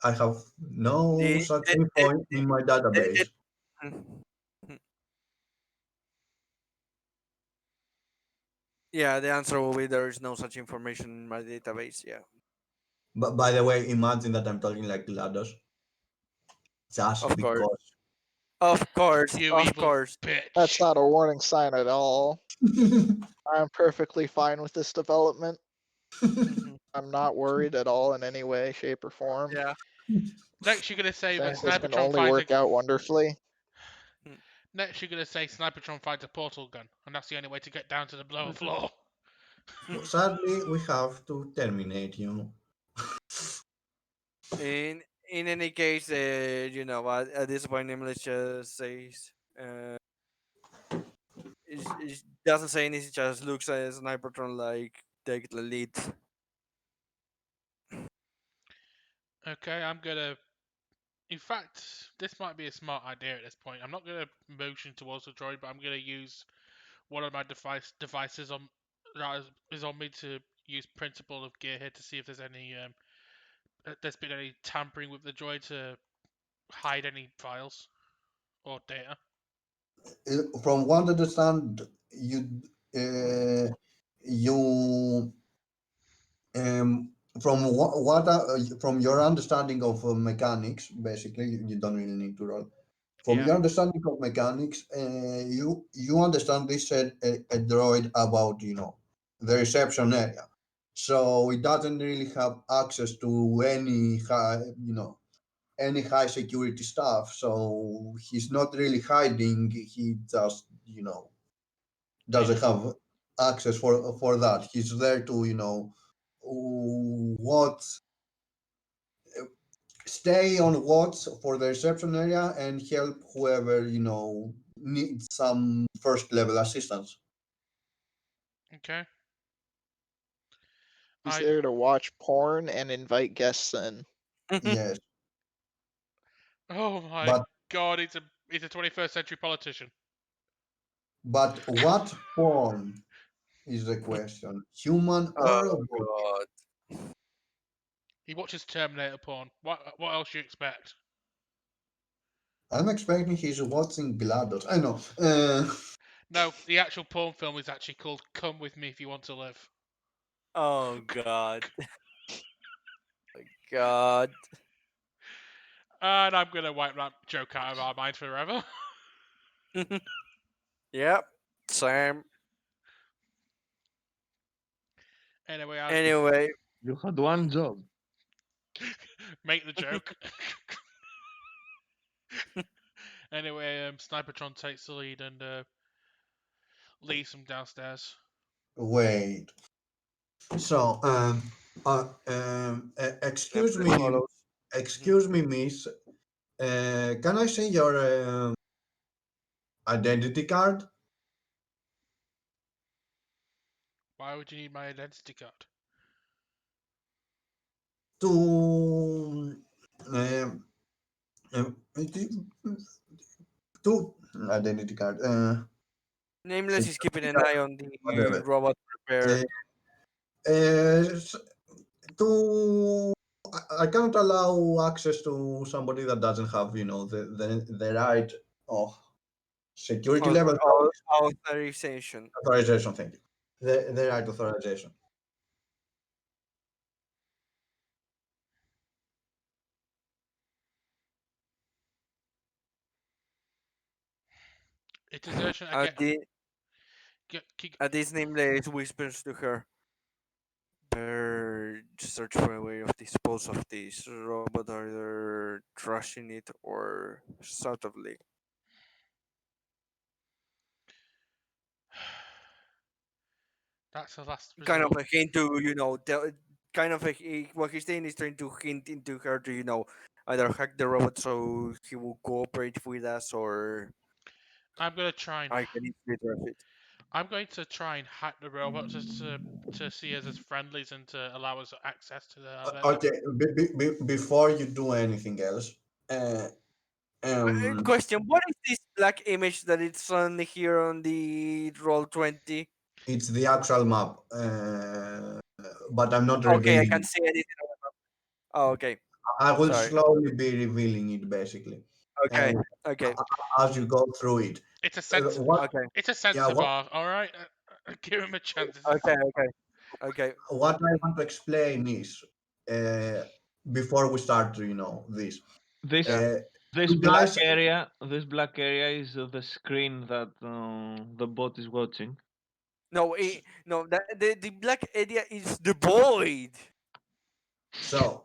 S5: I have no
S1: The,
S5: such
S1: the, the,
S5: info in my
S1: the,
S5: database.
S1: yeah, the answer will be there is no such information in my database. Yeah,
S5: But by the way, imagine that I'm talking like GLaDOS just
S1: of course,
S5: because.
S1: of course,
S2: You
S1: of
S2: evil
S1: course.
S2: bitch.
S4: That's not a warning sign at all. I'm perfectly fine with this development.
S1: Mhm.
S4: I'm not worried at all in any way, shape, or form.
S1: Yeah.
S2: Next, you're gonna say that
S4: I think this can
S2: Snipertron
S4: only
S2: finds
S4: work out wonderfully.
S2: Next, you're gonna say Snipertron finds a portal gun, and that's the only way to get down to the lower floor.
S5: Sadly, we have to terminate you.
S1: In any case, at this point, Nameless just says, it doesn't say anything, just looks at Snipertron like take the lead.
S2: Okay, I'm gonna. In fact, this might be a smart idea at this point. I'm not gonna motion towards the droid, but I'm gonna use one of my devices on that is on me to use principle of gear here to see if there's been any tampering with the droid to hide any files or data.
S5: From what I understand, you um, from your understanding of mechanics, basically, you don't really need to roll. From
S2: Yeah.
S5: your understanding of mechanics, you understand this said a droid about the reception area, so it doesn't really have access to any high security stuff. So he's not really hiding. He just doesn't have access for that. He's there to what stay on watch for the reception area and help whoever needs some first level assistance.
S2: Okay.
S4: He's
S2: I.
S4: there to watch porn and invite guests in.
S5: Yes,
S2: Oh my
S5: but
S2: God! He's a 21st century politician.
S5: what form is the question? Human or
S1: Oh
S5: robot?
S1: god.
S2: He watches Terminator porn. What else you expect?
S5: I'm expecting he's watching GLaDOS. I know.
S2: No, the actual porn film is actually called "Come with Me If You Want to Live."
S1: Oh god. God.
S2: And I'm gonna wipe that joke out of our mind forever.
S1: Yep. Same.
S2: Anyway,
S1: Anyway,
S3: You had one job.
S2: make the joke. Anyway, Snipertron takes the lead and leads them downstairs.
S5: Wait. So, excuse
S1: Emily
S5: me,
S1: follows.
S5: excuse me, miss. Can I see your identity card?
S2: Why would you need my identity card?
S5: To to identity card.
S1: Nameless is keeping
S5: Security
S1: an
S5: card,
S1: eye on the
S5: whatever.
S1: robot
S5: Uh,
S1: repair.
S5: s- to I cannot allow access to somebody that doesn't have the right security level
S1: Authorization.
S5: authorization. Thank you. The right authorization.
S2: It is urgent.
S1: At the
S2: Get, keep,
S1: at this nameless whispers to her. Better search for a way of dispose of this robot, either trashing it or subtly.
S2: That's the last
S1: kind of
S2: resort.
S1: a hint to kind of what he's saying is trying to hint into her to either hack the robot so he will cooperate with us, or
S2: I'm gonna try and
S1: I can easily draft it.
S2: I'm going to try and hack the robot to see us as friendlies and to allow us access to the elevator.
S5: Okay, before you do anything else, uh, um,
S1: Question: what is this black image that it's on here on the roll 20?
S5: it's the actual map, but I'm not
S1: Okay, I
S5: revealing
S1: can
S5: it.
S1: see it. Oh, okay.
S5: I will
S1: Sorry.
S5: slowly be revealing it basically,
S1: Okay.
S5: and
S1: Okay.
S5: as you go through it,
S2: It's a sense.
S5: what?
S1: Okay.
S2: It's a
S5: Yeah,
S2: sensor bar. All right, give him a chance.
S1: Okay. Okay. Okay.
S5: what I want to explain is, uh, before we start, this.
S3: This
S1: Yeah.
S5: Uh,
S3: this
S5: you
S3: black
S5: guys,
S3: area, this black area is the screen that the bot is watching.
S1: No. No. The black area is the void.
S5: so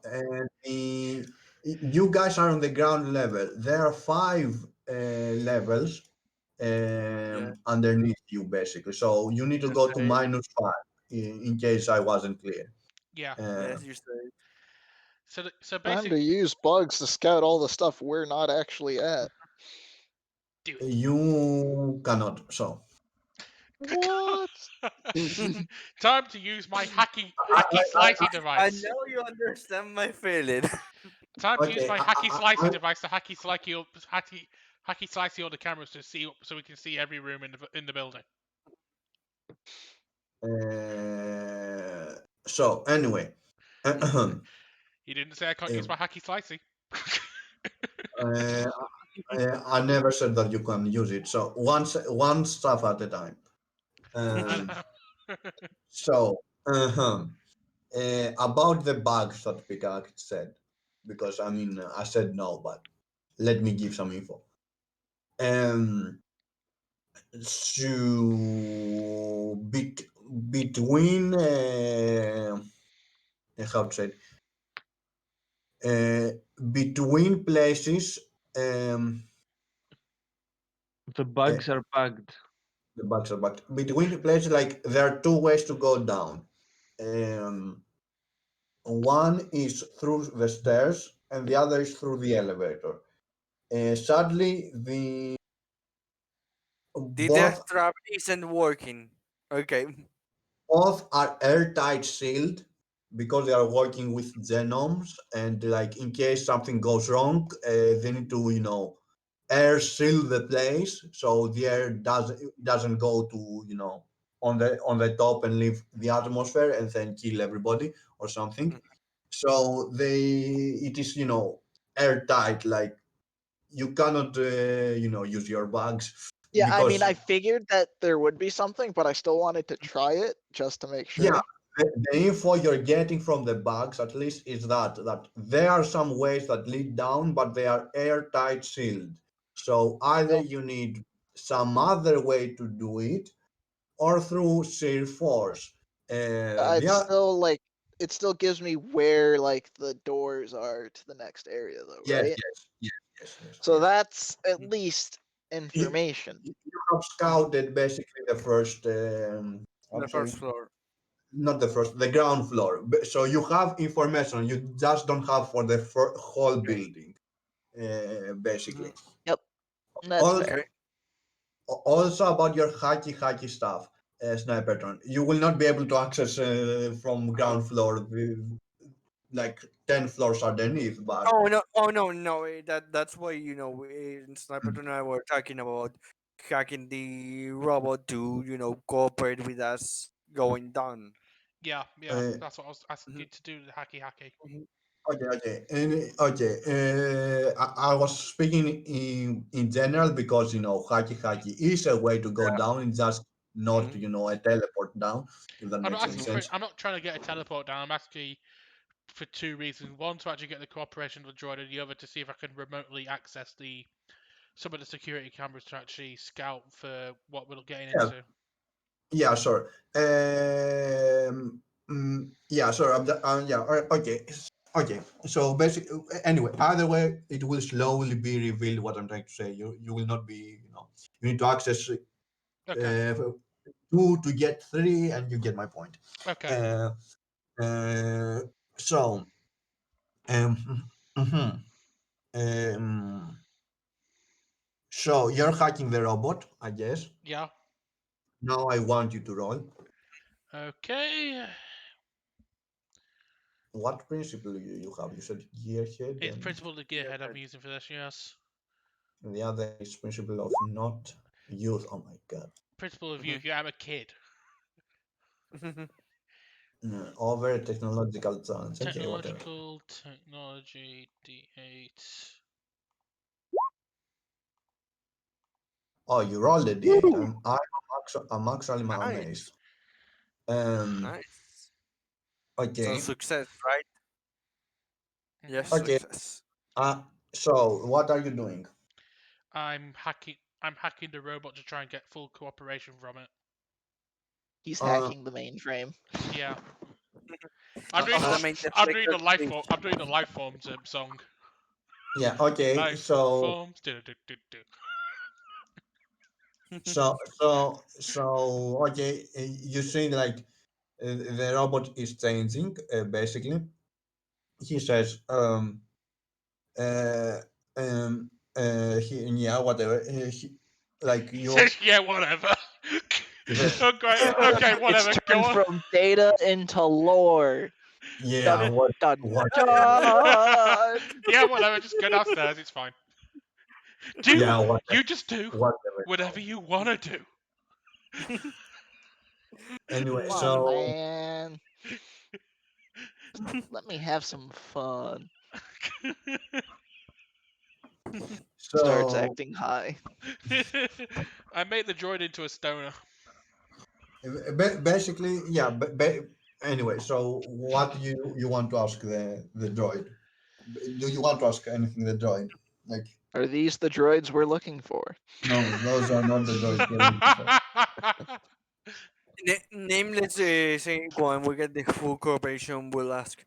S5: you guys are on the ground level. There are five levels
S1: Yeah.
S5: underneath you, basically. So you need to
S1: You
S5: go to
S1: say.
S5: -5 in case I wasn't clear.
S2: Yeah.
S5: Uh,
S1: Yes. You say.
S2: So
S4: Time to
S2: basically,
S4: use bugs to scout all the stuff we're not actually at.
S2: do
S5: you cannot. So
S4: What?
S2: it. Time to use my
S5: I,
S2: hacky
S5: I,
S2: slicey
S1: I
S2: device.
S1: know you understand my feeling.
S2: Time to use
S5: okay.
S2: my hacky slicey device to hacky slicey all the cameras to see so we can see every room in the building.
S5: So anyway,
S2: You didn't say I can't use my hacky slicey.
S5: uh, I never said that you can use it. So one stuff at a time.
S2: I
S5: Um,
S2: know.
S5: so about the bugs that Picard said, because I mean I said no, but let me give some info. Um, so between how to say it, between places, um,
S3: The
S5: uh,
S3: bugs are bugged.
S5: the bugs are bugged. Between the places, like there are two ways to go down. Um, One is through the stairs, and the other is through the elevator. Sadly, the
S1: The
S5: both
S1: death trap isn't working. Okay.
S5: both are airtight sealed because they are working with genomes, and like in case something goes wrong, they need to air seal the place so the air doesn't go to on the top and leave the atmosphere and then kill everybody or something. So it is airtight, like you cannot use your bugs
S4: Yeah, I mean,
S5: because
S4: I figured that there would be something, but I still wanted to try it just to make
S5: yeah,
S4: sure.
S5: the info you're getting from the bugs at least is that there are some ways that lead down, but they are airtight sealed. So either
S4: Yep.
S5: you need some other way to do it or through sheer force.
S4: I'd
S5: The
S4: still it still gives me where the doors are to the next area though,
S5: Yes,
S4: right?
S5: yes, yes, yes, yes,
S4: So
S5: yes.
S4: that's at least
S5: You,
S4: information.
S5: you have scouted basically the first, how
S1: The
S5: to say,
S1: first floor.
S5: not the first, the ground floor. So you have information. You just don't have for the whole
S1: Okay.
S5: building, basically.
S4: Yep, that's
S5: All,
S4: fair.
S1: Okay.
S5: Also about your hacky stuff, Snipertron. You will not be able to access from ground floor, like 10 floors underneath, but
S1: Oh no! Oh no! No! That's why Sniper and I were talking about hacking the robot to cooperate with us going down.
S2: Yeah, yeah,
S5: uh,
S2: that's what I was asking
S1: Mhm,
S2: you to do. The hacky.
S1: mhm.
S5: okay. Okay. I was speaking in general because hacky is a way to go down. It's just not
S1: Mhm.
S5: a teleport down, if that
S2: I'm not
S5: makes any
S2: asking for.
S5: sense.
S2: I'm not trying to get a teleport down. I'm asking for two reasons. One, to actually get the cooperation of the droid, and the other to see if I can remotely access some of the security cameras to actually scout for what we're getting
S5: Yeah,
S2: into.
S5: yeah, sure. Yeah, sure. Yeah, okay. Okay. So basically, anyway, either way, it will slowly be revealed what I'm trying to say. You will not be, you need to access
S2: Okay.
S5: 2 to get 3, and you get my point.
S2: Okay.
S5: Uh, uh, so, mhm. um, so you're hacking the robot, I guess.
S2: Yeah.
S5: Now I want you to roll.
S2: Okay.
S5: What principle you have? You said gearhead,
S2: It's principle the
S1: Yeah,
S2: gearhead I'm using for this, yes.
S5: and the other is principle of not use. Oh my god.
S2: Principle of
S1: Mhm.
S2: youth. Yeah, I'm a kid.
S5: Over technological challenge. Okay, whatever.
S2: Technological technology D8.
S5: Oh, you rolled a d8. I'm actually
S1: Nice,
S5: amazed. Um.
S1: nice. So
S5: Okay.
S1: success, right? Yes,
S2: Mhm.
S5: Okay.
S1: success.
S5: So what are you doing?
S2: I'm hacking the robot to try and get full cooperation from it.
S4: He's
S5: Uh.
S4: hacking the mainframe.
S2: Yeah. I'm
S5: uh,
S2: doing
S1: Of
S5: uh,
S1: the main
S2: I'm doing
S1: deflector
S2: the life
S1: thing.
S2: form. I'm doing the life forms song.
S5: yeah. Okay.
S2: Life
S5: So
S2: forms. Do.
S5: okay. You see, like the robot is changing. Basically, he says, uh, yeah, whatever. Like
S2: He
S5: you,
S2: says, "Yeah, whatever."
S5: the,
S2: Okay. Okay.
S4: It's
S2: Whatever. Go
S4: turned
S2: on.
S4: from data into lore.
S5: yeah,
S4: Dun dun
S5: whatever.
S4: dun.
S2: Yeah. Whatever. Just go downstairs. It's fine. Do
S5: Yeah,
S2: you just do
S5: whatever.
S2: whatever you wanna do?
S5: Anyway,
S4: Come on,
S5: so
S4: man. Let me have some fun. Starts
S5: so
S4: acting high.
S2: I made the droid into a stoner.
S5: basically, yeah. Anyway, so what you want to ask the droid? Do you want to ask anything the droid? Like,
S4: Are these the droids we're looking for?
S5: no, those are not the droids we're looking for.
S1: Nameless saying when we get the full cooperation, we'll ask.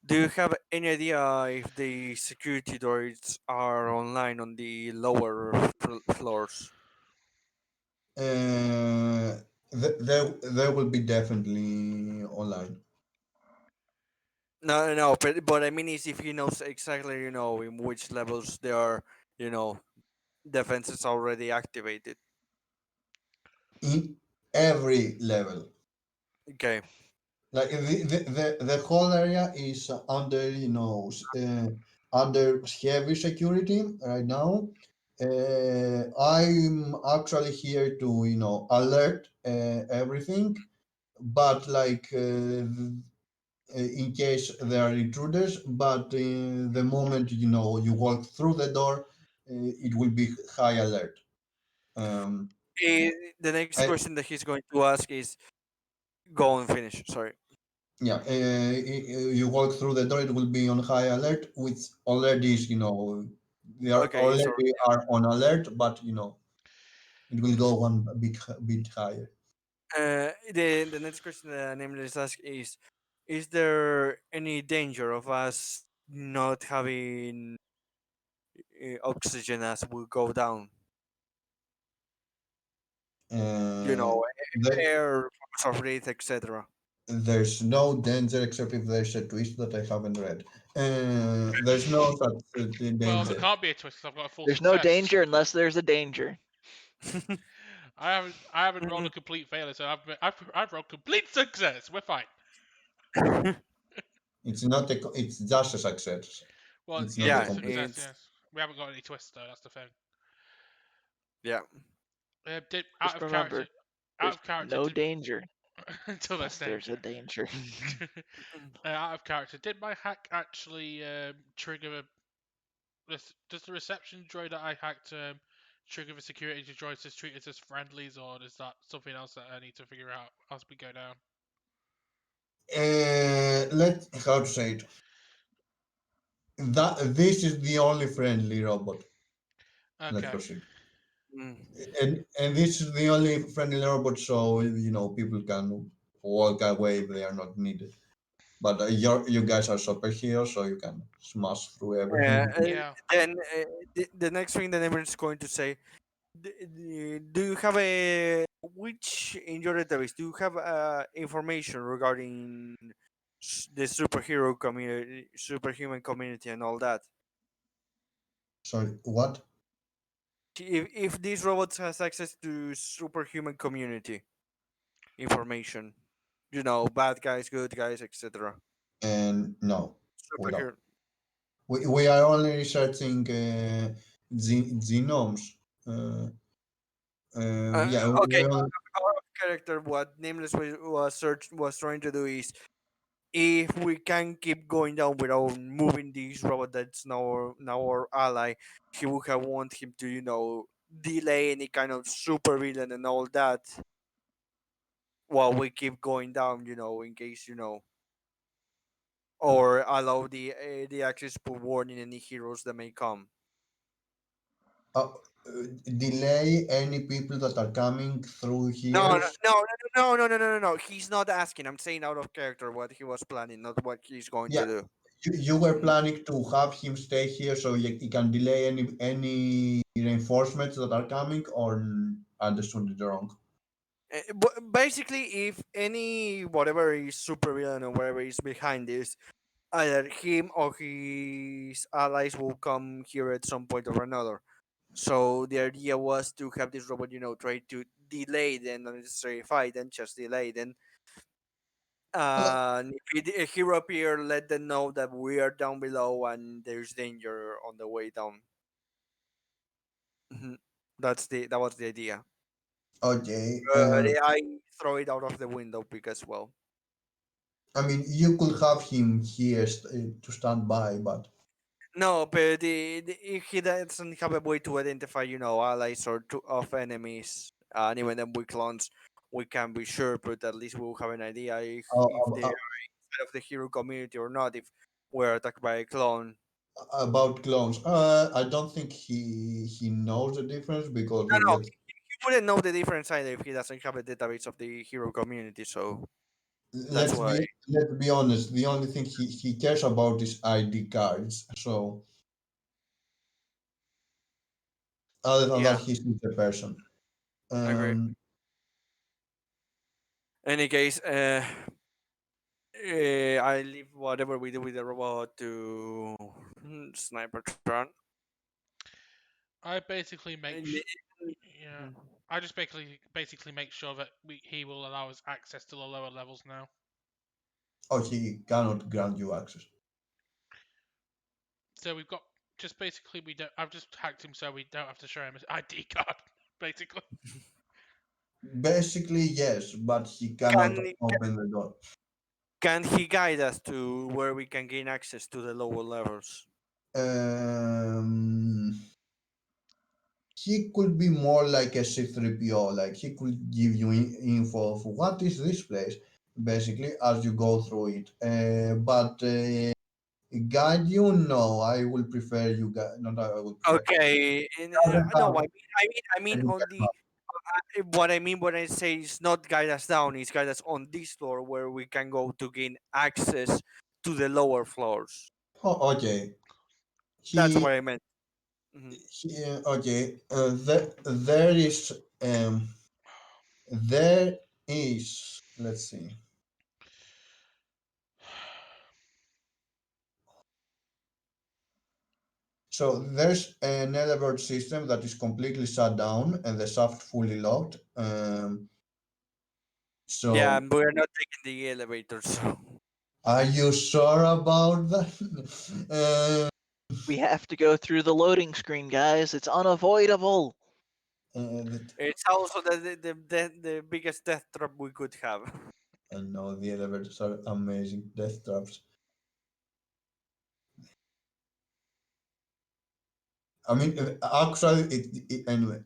S1: Do you have any idea if the security droids are online on the lower floors?
S5: There will be definitely online.
S1: No, but I mean is if he knows exactly, in which levels they are, you know, defenses already activated.
S5: In every level.
S1: Okay.
S5: Like the whole area is under under heavy security right now. I'm actually here to alert everything, but like in case there are intruders. But the moment you walk through the door, it will be high alert. Um,
S1: Eh, the next
S5: I,
S1: question that he's going to ask is go and finish. Sorry.
S5: Yeah, you walk through the door, it will be on high alert, which already is, they are
S1: Okay, it's
S5: already are on alert, but it will go one bit higher.
S1: the next question that Nameless ask is there any danger of us not having oxygen as we go down? You
S5: Uh,
S1: know,
S5: there,
S1: air, force of breath, etc.
S5: there's no danger except if there's a twist that I haven't read. There's no such
S2: Well, there
S5: danger.
S2: can't be a twist 'cause I've got a full
S4: There's no
S2: success.
S4: danger unless there's a danger.
S2: I haven't rolled a complete failure, so I've rolled complete success. We're fine.
S5: It's not it's just a success.
S2: Well,
S5: It's not
S2: yes,
S5: a
S1: Yeah,
S2: it's a
S5: complete.
S2: success.
S1: it's
S2: Yes, we haven't got any twists though. That's the thing.
S1: yeah.
S2: Did
S4: Just remember,
S2: out
S4: there's
S2: of character
S4: no
S2: did
S4: danger
S2: until there's
S4: unless there's a
S2: danger.
S4: danger.
S2: Out of character, did my hack actually trigger does the reception droid that I hacked trigger the security droids as treated as friendlies, or is that something else that I need to figure out as we go down?
S5: How to say it? That this is the only friendly robot. Let's
S2: Okay.
S5: proceed.
S1: Mm.
S5: And this is the only friendly robot, so people can walk away if they are not needed. But you guys are superheroes, so you can smash through everything
S1: Uh,
S5: you can.
S1: uh,
S2: Yeah.
S1: then the next thing that everyone's going to say, do you have a which in your database do you have information regarding the superhero community, superhuman community, and all that?
S5: Sorry, what?
S1: If these robots has access to superhuman community information, bad guys, good guys, etc.
S5: And no, we don't.
S1: Superhero.
S5: We are only researching genomes. Yeah,
S1: Okay,
S5: we only,
S1: our character, what Nameless was trying to do is, if we can keep going down without moving this robot that's now our ally, he would have want him to delay any kind of super villain and all that while we keep going down, in case or allow the access to warning any heroes that may come.
S5: uh, delay any people that are coming through
S1: No,
S5: here.
S1: no. He's not asking. I'm saying out of character what he was planning, not what he's going
S5: Yeah,
S1: to do.
S5: you were
S1: Mhm.
S5: planning to have him stay here so he can delay any reinforcements that are coming, or understood it wrong?
S1: But basically, if any whatever is super villain or whatever is behind this, either him or his allies will come here at some point or another. So the idea was to have this robot, try to delay the unnecessary fight and just delay. Then,
S5: Uh,
S1: if a hero appear, let them know that we are down below and there's danger on the way down. Mhm. That was the idea.
S5: okay.
S1: I throw it out of the window because, well,
S5: I mean, you could have him here to stand by, but
S1: no, but if he doesn't have a way to identify, allies or of enemies, and even them with clones, we can be sure, but at least we'll have an idea if
S5: uh,
S1: they are inside of the hero community or not, if we're attacked by a clone.
S5: about clones, I don't think he knows the difference because
S1: No, he wouldn't know the difference either if he doesn't have a database of the hero community, so that's
S5: let's
S1: why,
S5: be honest. The only thing he cares about is ID cards. So other than that,
S1: yeah,
S5: he's not a person.
S1: I agree.
S5: Um,
S1: Any case, I leave whatever we do with the robot to Sniper Tron.
S2: I basically make
S1: And
S2: yeah.
S1: mm,
S2: I just basically make sure that he will allow us access to the lower levels now.
S5: oh, he cannot grant you access.
S2: So we've got just basically we don't. I've just hacked him so we don't have to show him his ID card. Basically,
S5: Basically, yes, but he cannot
S1: can
S5: open the door.
S1: can he guide us to where we can gain access to the lower levels?
S5: Um, he could be more like a C3PO, like he could give you info of what is this place, basically, as you go through it. But guide you, no, I will prefer you guide, not I will prefer.
S1: Okay,
S5: Doesn't
S1: no,
S5: have
S1: I mean
S5: any
S1: on the what I mean when I say is not guide us down, is guide us on this floor where we can go to gain access to the lower floors.
S5: Oh, okay.
S1: That's
S5: He,
S1: what I meant. Mhm.
S5: okay. There is there is. Let's see. So there's an elevator system that is completely shut down and the shaft fully locked.
S1: Yeah,
S5: So
S1: and we're not taking the elevator, so
S5: are you sure about that?
S4: We have to go through the loading screen, guys. It's unavoidable.
S5: That,
S1: it's also the biggest death trap we could have.
S5: no, the elevators are amazing. Death traps. I mean, actually, anyway.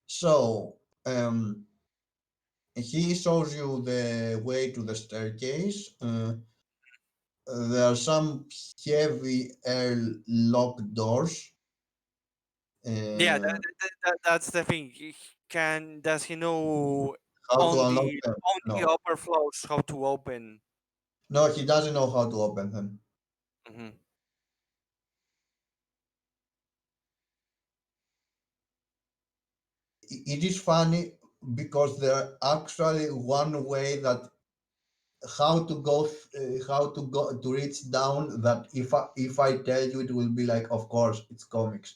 S5: So he shows you the way to the staircase. There are some heavy air locked doors.
S1: Yeah,
S5: Uh,
S1: that's the thing. Does he know
S5: how to unlock them?
S1: on the
S5: No,
S1: upper floors how to open?
S5: no, he doesn't know how to open them.
S1: Hmm.
S5: it is funny because there actually one way that how to go to reach down that if I tell you it will be like of course it's comics,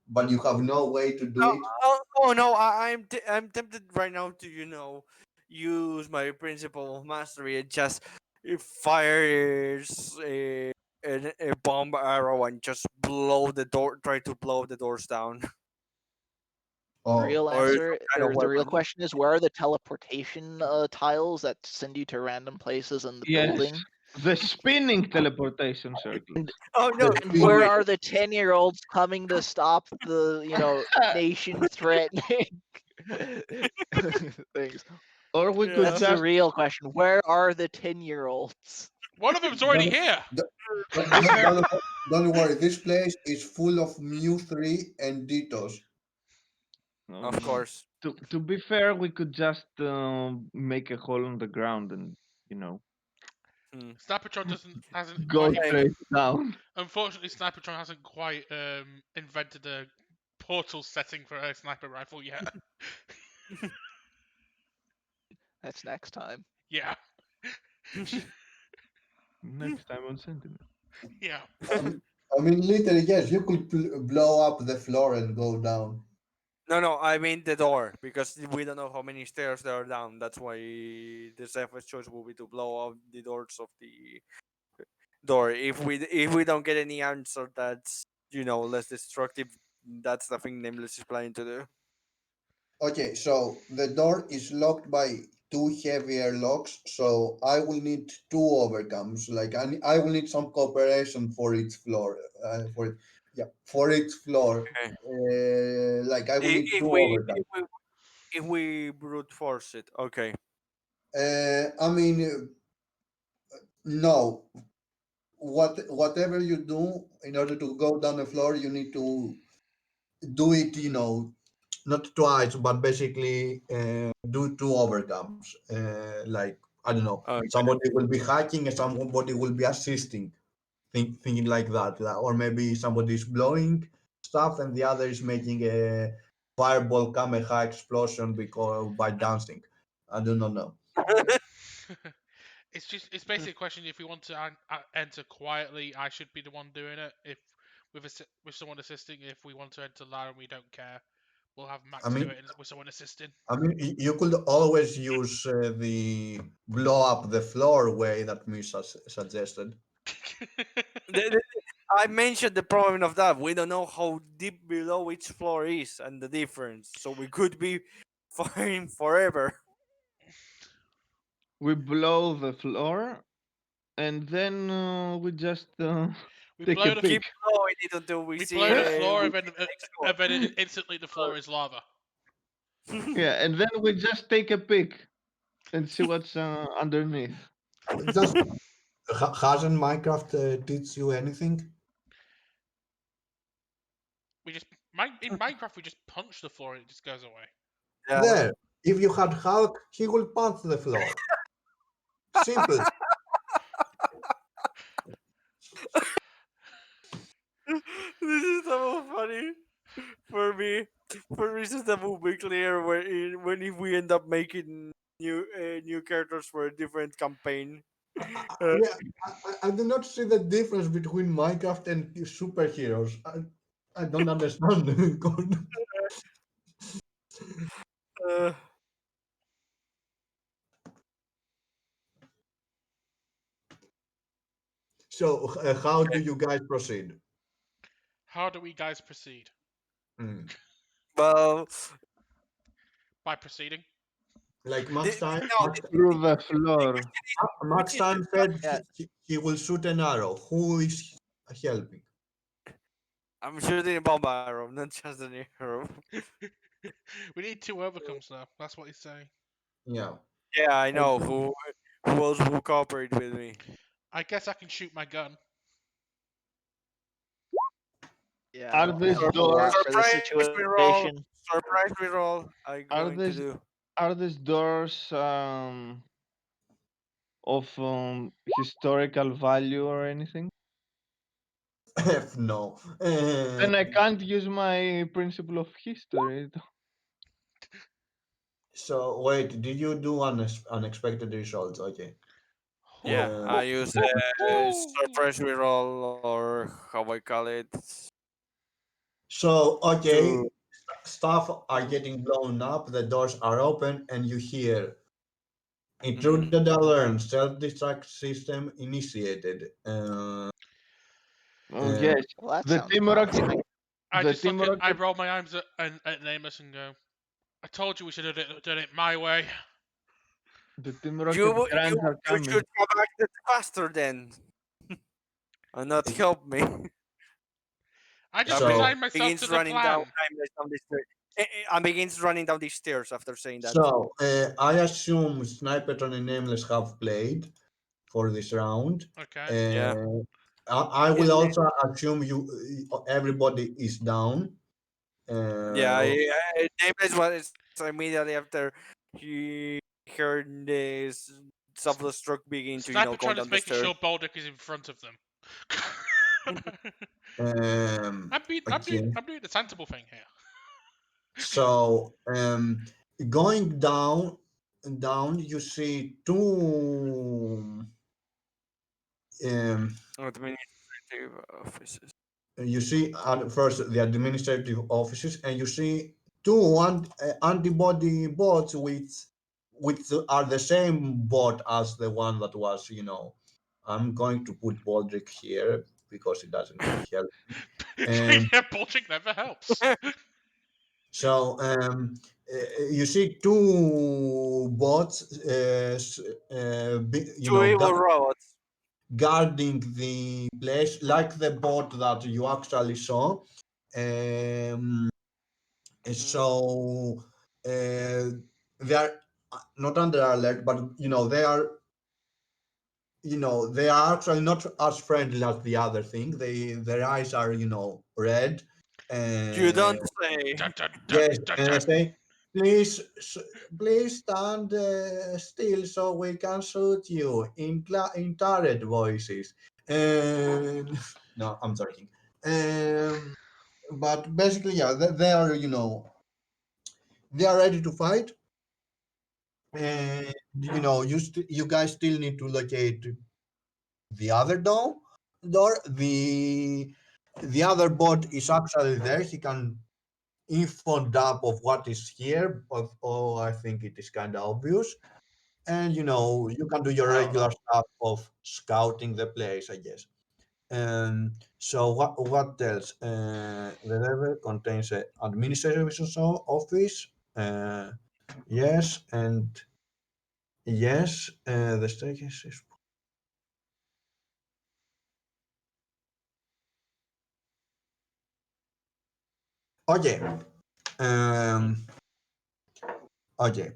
S5: but you have no way to do
S1: Oh,
S5: it.
S1: oh no, I'm tempted right now to use my principle of mastery and just fires a bomb arrow and just blow the door, try to blow the doors down.
S4: The
S5: Oh,
S4: real
S1: Or some
S4: answer,
S1: kind of
S4: or the real
S1: weapon.
S4: question is, where are the teleportation tiles that send you to random places in the
S3: Yes,
S4: building?
S3: the spinning teleportation circles.
S1: Oh no,
S5: the
S4: And
S1: wait,
S4: where
S5: thing-
S1: wait.
S4: are the 10-year-olds coming to stop the, nation threatening things?
S3: Or we could
S1: Yeah.
S4: That's the
S3: just
S4: real question. Where are the 10-year-olds?
S2: One of them's already
S5: don't,
S2: here.
S5: don't, don't, don't, don't worry, this place is full of Mu 3 and Ditos.
S1: Of
S3: um,
S1: course.
S3: to be fair, we could just make a hole in the ground and
S1: Hmm.
S2: Snappertron hasn't
S3: go
S2: quite
S1: Okay.
S3: straight down.
S2: Unfortunately, Snappertron hasn't quite invented a portal setting for a sniper rifle yet.
S4: That's next time.
S2: Yeah,
S3: Next time on Sentinel.
S2: yeah.
S5: I mean, literally, yes, you could blow up the floor and go down.
S1: No, no, I mean the door because we don't know how many stairs there are down. That's why the safest choice will be to blow up the doors of the door. If we don't get any answer that's less destructive, that's the thing Nameless is planning to do.
S5: Okay, so the door is locked by two heavier locks, so I will need two overcomes. Like I will need some cooperation for each floor. For each floor.
S1: Okay.
S5: Like I will
S1: I-
S5: need
S1: If
S5: two
S1: we if
S5: overcomes.
S1: we if we brute force it, okay.
S5: I mean, no. Whatever you do in order to go down the floor, you need to do it. Not twice, but basically do two overcomes. Like I don't know,
S1: Okay.
S5: somebody will be hacking and somebody will be assisting, thinking like that, or maybe somebody is blowing stuff and the other is making a fireball kamehameha explosion because by dancing. I do not know.
S2: It's basically a question if we want to enter quietly, I should be the one doing it. If with someone assisting, if we want to enter loud and we don't care, we'll have
S5: I
S2: Max do
S5: mean,
S2: it with someone assisting.
S5: you could always use the blow up the floor way that Miss suggested.
S1: The- the- I mentioned the problem of that. We don't know how deep below each floor is and the difference, so we could be fine forever.
S3: We blow the floor and then we just
S2: we
S3: take a
S2: blow the
S3: peek.
S1: Keep blowing it until we
S2: we
S1: see
S2: blow the floor,
S1: we
S2: and then
S1: see the next floor.
S2: instantly the floor is lava.
S3: Yeah, and then we just take a peek and see what's underneath.
S5: Just hasn't Minecraft teach you anything?
S2: We just in Minecraft we just punch the floor and it just goes away.
S1: Yeah.
S5: There, if you had Hulk, he will punch the floor. Simple.
S1: This is so funny for me. For reasons that will be clear when if we end up making new characters for a different campaign. Uh,
S5: Yeah, I do not see the difference between Minecraft and superheroes. I don't understand.
S1: uh,
S5: So, how do you guys proceed?
S2: How do we guys proceed?
S5: Mm.
S1: well,
S2: By proceeding.
S5: Like
S1: no,
S3: Through the floor.
S5: Max
S1: which is
S5: Time said
S4: Yeah,
S5: he will shoot an arrow. Who is helping?
S1: I'm shooting a bomb arrow, not just an arrow.
S2: We need two overcomes now. That's what he's saying.
S5: Yeah.
S1: Yeah, I know who else will cooperate with me.
S2: I guess I can shoot my gun.
S4: yeah.
S3: Are
S4: No, I
S3: these
S4: have a lot
S3: doors
S4: for this
S1: Surprise reroll.
S4: situation.
S1: Surprise reroll. I'm
S3: are
S1: going to
S3: these
S1: do.
S3: are these doors of historical value or anything?
S5: F no.
S3: Then I can't use my principle of history.
S5: So wait, did you do unexpected results? Okay.
S1: Yeah,
S5: Uh,
S1: I use surprise reroll or how I call it
S5: so okay,
S1: to.
S5: stuff are getting blown up. The doors are open, and you hear
S1: Mhm.
S5: intruded alert. Self-destruct system initiated.
S3: Oh
S5: Uh,
S3: yes,
S4: Well, that
S3: the
S4: sounds
S3: Team Rocket,
S4: promising.
S2: I
S3: the
S2: just
S3: Team
S2: look at. I
S3: Rocket,
S2: roll my arms at Amos and go. I told you we should have done it my way.
S3: the Team
S1: You
S3: Rocket
S1: you
S3: grants are
S1: you
S3: coming.
S1: should have acted faster then, and not help me.
S2: I just
S1: After
S5: so
S2: resigned myself
S1: begins
S2: to the
S1: running down
S2: plan.
S1: timeless down the stairs. And begins running down the stairs after saying that.
S5: I assume Sniper and Nameless have played for this round.
S2: Okay.
S1: Yeah.
S5: Uh, I will
S1: In,
S5: also assume everybody is down.
S1: yeah,
S5: Uh,
S1: Nameless was immediately after he heard this self-destruct begin to, going
S2: Snipertron
S1: down
S2: is
S1: the
S2: making
S1: stairs.
S2: sure Baldic is in front of them.
S5: um, okay.
S2: I'm doing the sensible thing here.
S5: So going down, you see two. Um,
S1: Administrative offices.
S5: you see at first the administrative offices, and you see two antibody bots which are the same bot as the one that was. I'm going to put Baldric here because it doesn't really help. Um,
S2: Yeah, Baldic never helps.
S5: So you see two bots,
S1: Two evil robots.
S5: guarding the place, like the bot that you actually saw. Um,
S1: Mhm.
S5: so they are not under alert, but they are actually not as friendly as the other thing. Their eyes are red.
S1: You don't
S5: Uh,
S1: say.
S2: Dun, dun, dun,
S5: Yes,
S2: dun,
S5: and I
S2: dun.
S5: say, please, please stand still so we can shoot you in turret voices. And no, I'm joking. But basically, yeah, they are, they are ready to fight, and you guys still need to locate the other door. The other bot is actually there. He can info dump of what is here, but I think it is kind of obvious. And you can do your
S4: I don't
S5: regular
S4: know.
S5: stuff of scouting the place, I guess. So what else? The level contains an administration office. Yes, and yes, the staircase is okay. Um, okay,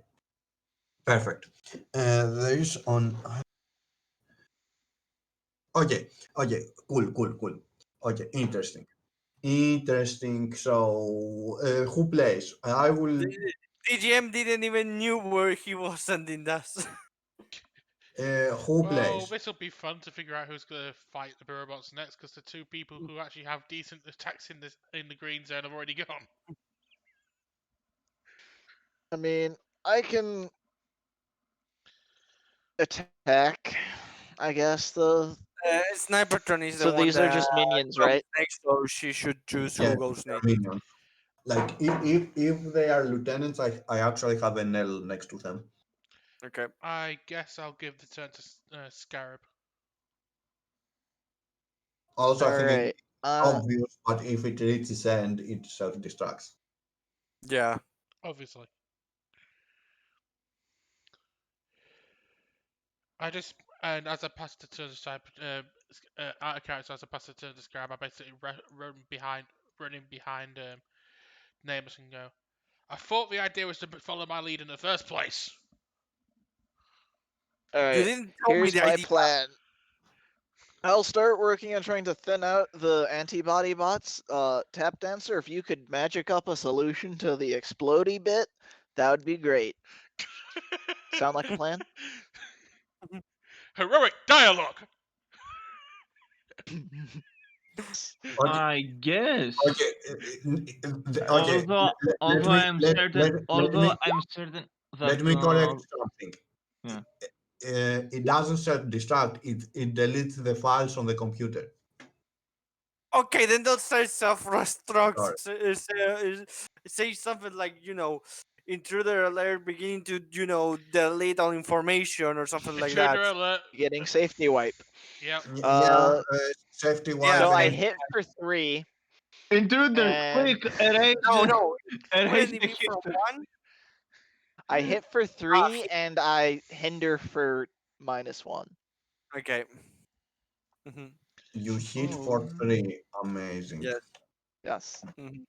S5: perfect. There is on. Okay, okay, cool. Okay, interesting. Interesting. So, who plays? I will.
S1: The DGM didn't even knew where he was sending us.
S5: Who
S2: Well,
S5: plays?
S2: this will be fun to figure out who's gonna fight the robots next, because the two people who actually have decent attacks in the green zone have already gone.
S4: I mean, I can attack, I guess.
S1: Snipertron is the
S4: So
S1: one
S4: these are
S1: that
S4: just minions,
S1: goes
S4: right?
S1: next, so she should choose
S5: Yes,
S1: who goes
S5: they're
S1: next.
S5: minions. Like if they are lieutenants, I actually have an L next to them.
S1: Okay.
S2: I guess I'll give the turn to Scarab.
S5: Also, I
S4: All
S5: think it's
S4: right.
S5: obvious, but if it reaches end, it self destructs.
S1: Yeah.
S2: Obviously. I just and as I passed the turn to out of character, as I passed the turn to Scarab, I basically running behind Namus and go. I thought the idea was to follow my lead in the first place.
S4: All
S1: You
S4: right.
S1: didn't tell me
S4: Here's
S1: the
S4: my
S1: idea.
S4: plan. I'll start working on trying to thin out the antibody bots. Tap Dancer, if you could magic up a solution to the explodey bit, that would be great. Sound like a plan?
S2: Heroic dialogue.
S5: Okay,
S3: I guess.
S5: okay, okay.
S3: Although
S5: Let
S3: although
S5: me
S3: I'm
S5: let
S3: certain
S5: let let
S3: although
S5: me.
S3: I'm certain
S5: Let
S3: that
S5: me correct something.
S3: yeah.
S5: It doesn't self-destruct. It deletes the files on the computer.
S1: Okay, then don't say self-destruct.
S5: Sorry.
S1: Say something like, intruder alert, beginning to, delete all information or something like that.
S2: Intruder alert.
S4: Getting safety wipe.
S2: Yep.
S4: Uh,
S5: Safety
S1: Yeah,
S4: so
S5: wipe.
S4: I
S5: And
S4: hit for 3,
S3: Intruder,
S4: and
S3: quick, erase,
S1: No,
S3: erase
S1: wouldn't it
S3: the
S1: be from
S3: history.
S1: one?
S4: I hit for
S1: Ah,
S4: 3, and I hinder for -1.
S1: okay. Hmm.
S5: you hit
S3: Oh,
S5: for 3. Amazing.
S1: Yes.
S4: Yes.
S1: Mhm.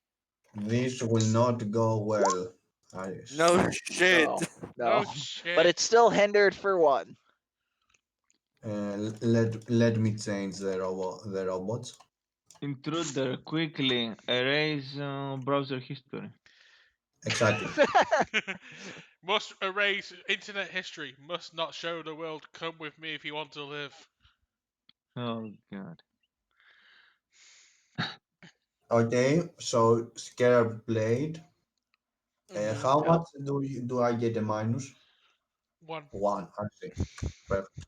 S5: This will not go well, Aris.
S1: No shit.
S4: No.
S2: No
S4: No.
S2: shit.
S4: But it's still hindered for 1.
S5: Let me change the robots.
S3: intruder, quickly, erase browser history.
S5: Exactly.
S2: Must erase internet history. Must not show the world. Come with me if you want to live.
S3: Oh god.
S5: Okay, so Scarab Blade.
S1: Mhm.
S5: How
S4: Yep.
S5: much do I get a minus?
S2: 1.
S5: 1. I see. Perfect.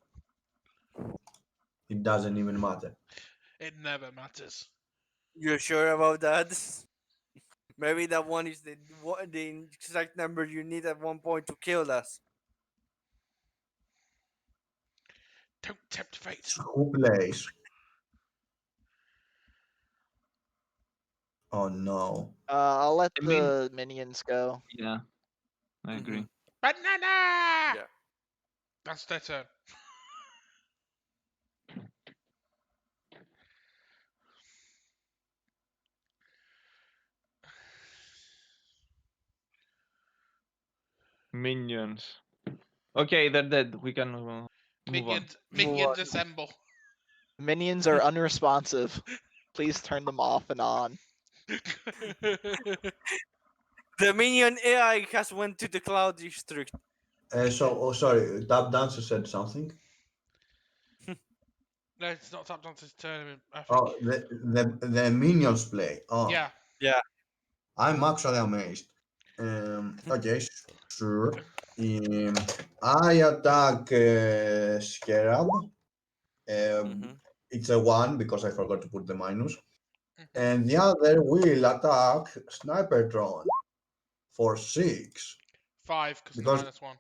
S5: It doesn't even matter.
S2: It never matters.
S1: You sure about that? Maybe that one is the exact number you need at one point to kill us.
S2: Don't tempt fate.
S5: Who plays? Oh no.
S4: I'll let
S3: I mean,
S4: the minions go.
S3: yeah, I agree.
S1: Mhm.
S2: Banana!
S1: Yeah.
S2: That's their turn.
S3: Minions. Okay, they're dead. We can move on.
S2: Minions assemble.
S4: Minions are unresponsive. Please turn them off and on.
S1: The minion AI has went to the cloud district.
S5: Sorry, Tap Dancer said something.
S2: No, it's not Tap Dance's turn, I think.
S5: Oh, the minions play. Oh,
S2: Yeah.
S1: Yeah.
S5: I'm actually amazed. Okay, sure. Um, I attack Scarab.
S1: Mhm.
S5: It's a 1 because I forgot to put the minus.
S2: Mhm.
S5: And the other will attack Snipertron for 6.
S2: 5 because
S5: Because
S2: -1.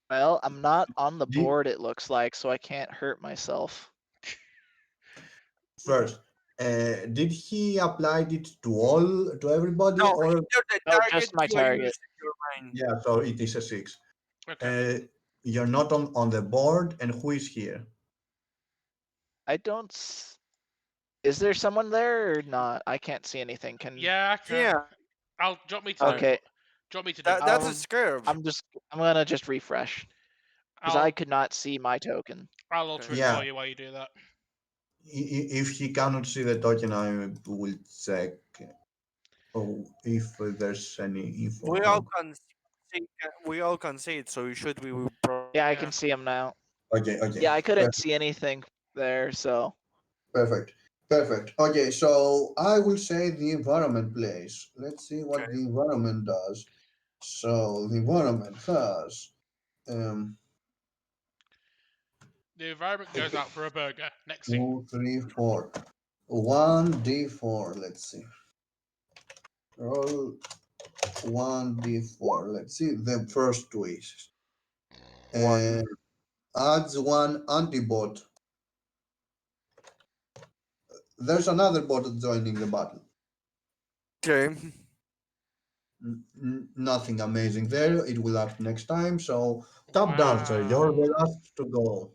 S4: Well, I'm not on the
S5: the,
S4: board, it looks like, so I can't hurt myself.
S5: first, did he apply it to everybody,
S1: No,
S5: or
S1: you're the
S4: No,
S1: target.
S4: just my
S1: You are
S4: target.
S1: using your mind.
S5: yeah? So it is a 6.
S2: Okay.
S5: You're not on the board, and who is here?
S4: I don't. Is there someone there or not? I can't see anything. Can.
S2: Yeah, I can.
S1: Yeah,
S2: I'll drop me to do it.
S4: Okay.
S2: Drop me to do it.
S1: that's a
S4: Um,
S1: scarab.
S4: I'm gonna just refresh because I
S2: I'll
S4: could not see my token.
S2: I'll alter it
S5: Yeah.
S2: for you while you do that.
S5: If he cannot see the token, I will check if there's any info.
S1: We all can see. We all can see it, so you should be.
S4: Yeah, I
S2: Yeah.
S4: can see him now.
S5: Okay, okay.
S4: Yeah, I couldn't
S5: Perfect,
S4: see anything there, so.
S5: perfect, perfect. Okay, so I will say the environment plays. Let's see what
S1: Okay.
S5: the environment does. So the environment has um
S2: The environment goes out for a burger. Next scene.
S5: 2, 3, 4. 1d4. Let's see. Roll 1d4. Let's see the first twist.
S4: 1.
S5: Adds 1 antibot. There's another bot joining the battle.
S1: Okay.
S5: Nothing amazing there. It will act next time. So, Tap Dancer, you're
S2: Wow.
S5: the last to go.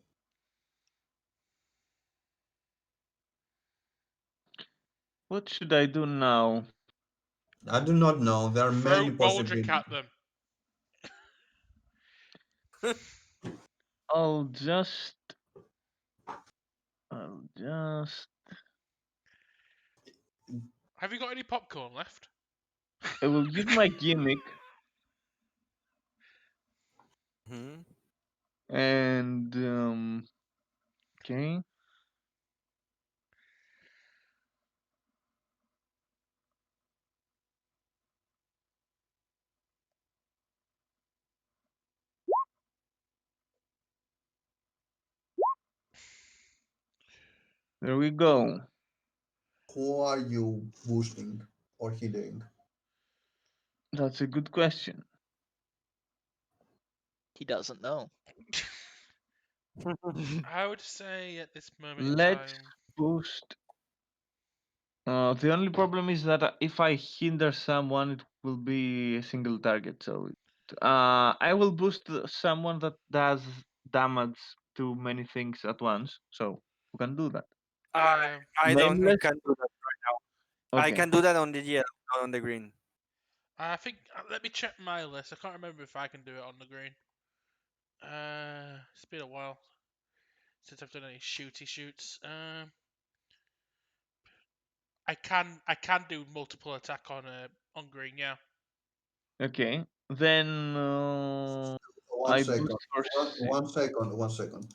S3: What should I do now?
S5: I do not know. There are
S2: Throw
S5: many
S2: Baldric
S5: possibilities.
S2: at them.
S3: I'll just. I'll just.
S2: Have you got any popcorn left?
S3: I will use my gimmick
S1: Hmm.
S3: and okay. There we go.
S5: Who are you boosting or healing?
S3: That's a good question.
S4: He doesn't know.
S2: I would say at this moment in
S3: Let's
S2: time.
S3: boost. The only problem is that if I hinder someone, it will be a single target. So I will boost someone that does damage to many things at once. So we can do that.
S1: I
S2: Yeah,
S1: I don't I
S3: Nameless.
S1: can do that right now. I
S3: Okay.
S1: can do that on the yellow, not on the green.
S2: I think. Let me check my list. I can't remember if I can do it on the green. It's been a while since I've done any shooty shoots. I can do multiple attack on green. Yeah.
S3: Okay. Then
S5: One
S3: I
S5: second.
S3: boost for
S5: One second. 1 second.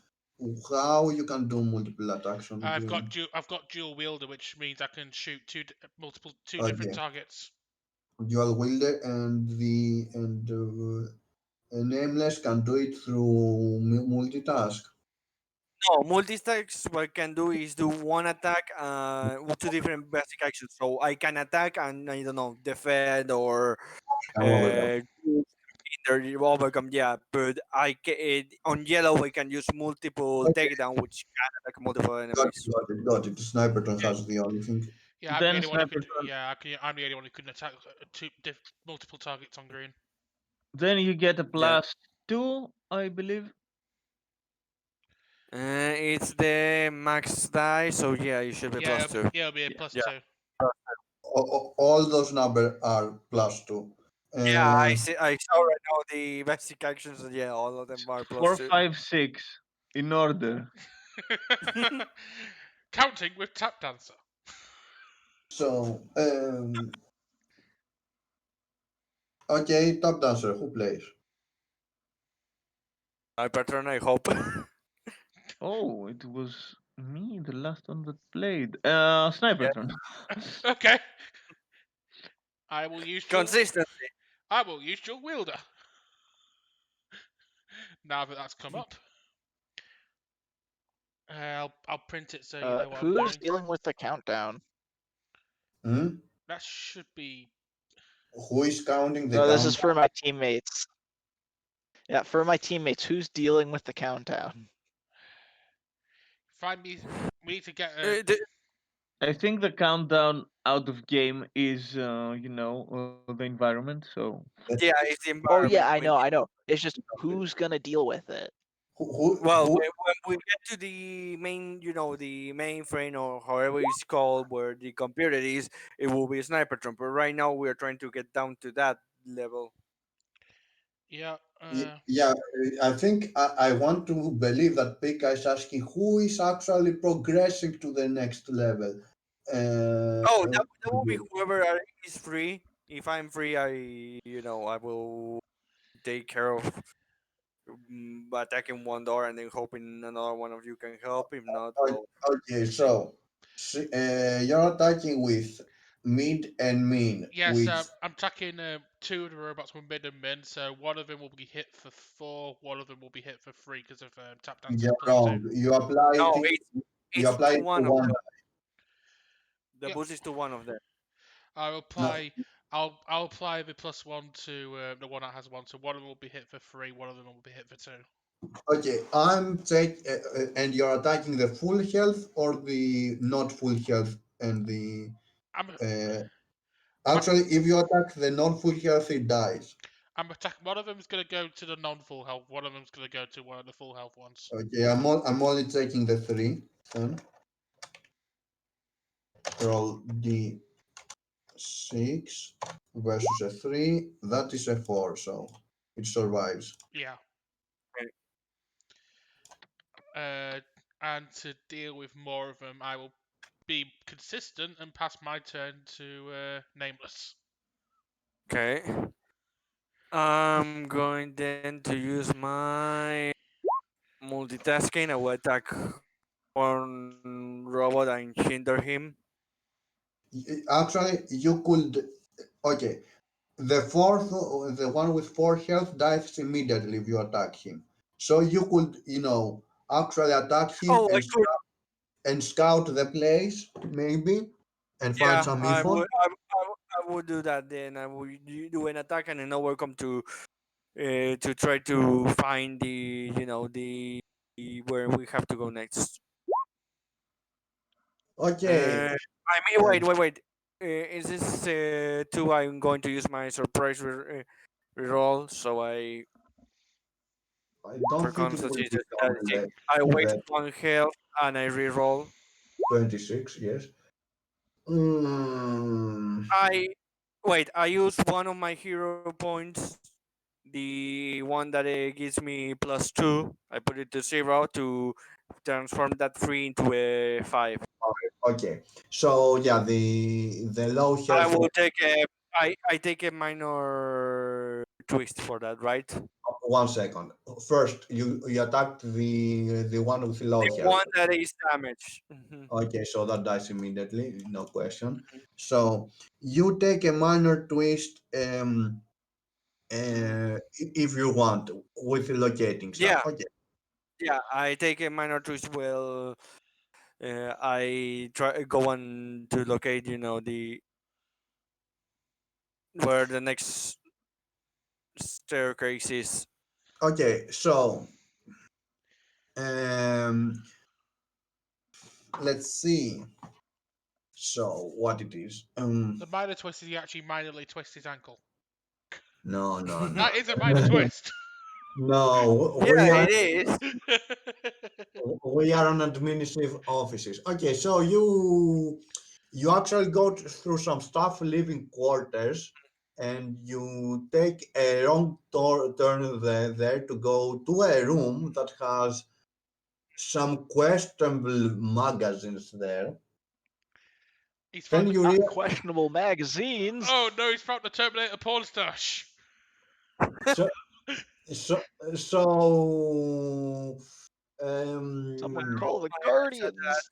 S5: How you can do multiple attacks on
S2: I've got
S5: green?
S2: dual wielder, which means I can shoot two different
S5: Okay.
S2: targets.
S5: Dual wielder and nameless can do it through multitask.
S1: No, multi-stacks, what I can do is do one attack with two different basic actions. So I can attack and, I don't know, defend or
S5: Come over them.
S1: overcome, yeah. But on yellow, I can use multiple
S5: Okay,
S1: takedown, which can attack multiple
S5: got
S1: enemies.
S5: it, got it, got it. Sniperton
S2: Yeah,
S5: has the only thing.
S2: yeah. I'm the
S3: then
S2: only one who
S3: sniper.
S2: could. Yeah, I'm the only one who can attack multiple targets on green.
S3: Then you get a
S1: Yeah.
S3: +2, I believe.
S1: It's the max die, so yeah, it should be
S2: Yeah,
S1: plus two.
S2: it'll be a plus
S1: Yeah.
S2: 2.
S5: All those numbers are +2.
S1: Yeah,
S5: Uh,
S1: I see. I saw right now the basic actions. And yeah, all of them are plus
S3: Four,
S1: two.
S3: five, six, in order.
S2: Counting with tap dancer.
S5: so, okay, top dancer. Who plays?
S1: My patron, I hope.
S3: Oh, it was me, the last one that played.
S1: Yeah.
S3: Sniperton.
S2: Okay. I will use dual.
S1: Consistency.
S2: I will use dual wielder. Now that that's come up, I'll print it so you know what I'm
S4: Who's
S2: doing.
S4: dealing with the countdown?
S5: Hmm?
S2: That should be.
S5: Who is counting the
S4: No, this is
S5: countdown?
S4: for my teammates. Yeah, for my teammates, who's dealing with the countdown?
S2: Find me. We need to get a.
S1: The,
S3: I think the countdown out of game is, the environment. So
S1: yeah, it's the
S4: Oh yeah,
S1: environment.
S4: I know, I know. It's just who's gonna deal with it?
S1: Well,
S5: Who
S1: when we get to the main, the mainframe or however it's called, where the computer is, it will be a sniper trump. But right now, we are trying to get down to that level.
S2: Yeah.
S5: Yeah, I think I want to believe that Pika is asking who is actually progressing to the next level.
S1: Oh, that will be whoever is free. If I'm free, I will take care of attacking one door and then hoping another one of you can help. If not, well,
S5: Okay, so you're attacking with mid and mean,
S2: Yes,
S5: which
S2: I'm attacking two of the robots with mid and min, so one of them will be hit for 4, one of them will be hit for 3 because of tap dancer's
S5: you're
S2: plus 2.
S5: wrong. You apply
S1: no,
S5: it. You
S1: it's
S5: apply
S1: to
S5: it to
S1: one of
S5: one.
S1: them. The
S2: Yep,
S1: boost is to one of them.
S2: I'll
S5: No,
S2: apply. I'll apply the plus 1 to the one that has 1, so one of them will be hit for 3, one of them will be hit for 2.
S5: okay, and you're attacking the full health or the not full health and the.
S2: I'm
S5: Uh,
S2: I'm
S5: Actually, if you attack the non-full health, it dies.
S2: I'm attacking. One of them's gonna go to the non-full health. One of them's gonna go to one of the full health ones.
S5: Okay, I'm only taking the 3. Then roll d6 versus a 3. That is a 4, so it survives.
S2: Yeah. And to deal with more of them, I will be consistent and pass my turn to Nameless.
S1: Okay. I'm going then to use my multitasking. I will attack one robot and hinder him.
S5: Actually, you could. Okay, the fourth, the one with 4 health dies immediately if you attack him. So you could, actually attack him
S1: Oh, I
S5: and
S1: could.
S5: and scout the place, maybe, and find
S1: Yeah,
S5: some
S1: I
S5: info.
S1: would. I would do that. Then I would do an attack and an overcome to try to find the where we have to go next.
S5: Okay.
S1: I mean,
S5: uh,
S1: wait. Is this two? I'm going to use my surprise reroll, so
S5: I don't
S1: for
S5: think it will
S1: constancy
S5: be on
S1: strategy. I wait
S5: the
S1: 1 health and I reroll.
S5: 26. Yes. Mm,
S1: I wait. I use one of my hero points, the one that gives me +2. I put it to 0 to transform that 3 into a 5.
S5: okay. So yeah, the low
S1: I
S5: health
S1: will
S5: of
S1: take I take a minor twist for that, right?
S5: 1 second. First, you attacked the one with low
S1: The
S5: health.
S1: one that is damaged.
S5: Okay, so that dies immediately, no question. So you take a minor twist if you want with locating stuff.
S1: Yeah,
S5: Okay.
S1: yeah. I take a minor twist. Well, I try go on to locate. The where the next staircase is.
S5: Okay, so um let's see. So what it is?
S2: The minor twist is he actually minorly twists his ankle.
S5: No, no, no.
S2: That is a minor twist.
S5: No,
S1: Yeah, it is.
S5: we are on administrative offices. Okay, so you actually go through some staff living quarters, and you take a wrong turn there to go to a room that has some questionable magazines there.
S2: He's found
S5: Then
S2: the.
S5: you
S4: Not
S5: realize
S4: questionable magazines.
S2: Oh no, he's found the Terminator porn stash.
S5: so so so
S4: Someone
S5: um
S4: call the
S1: I said
S4: Guardians.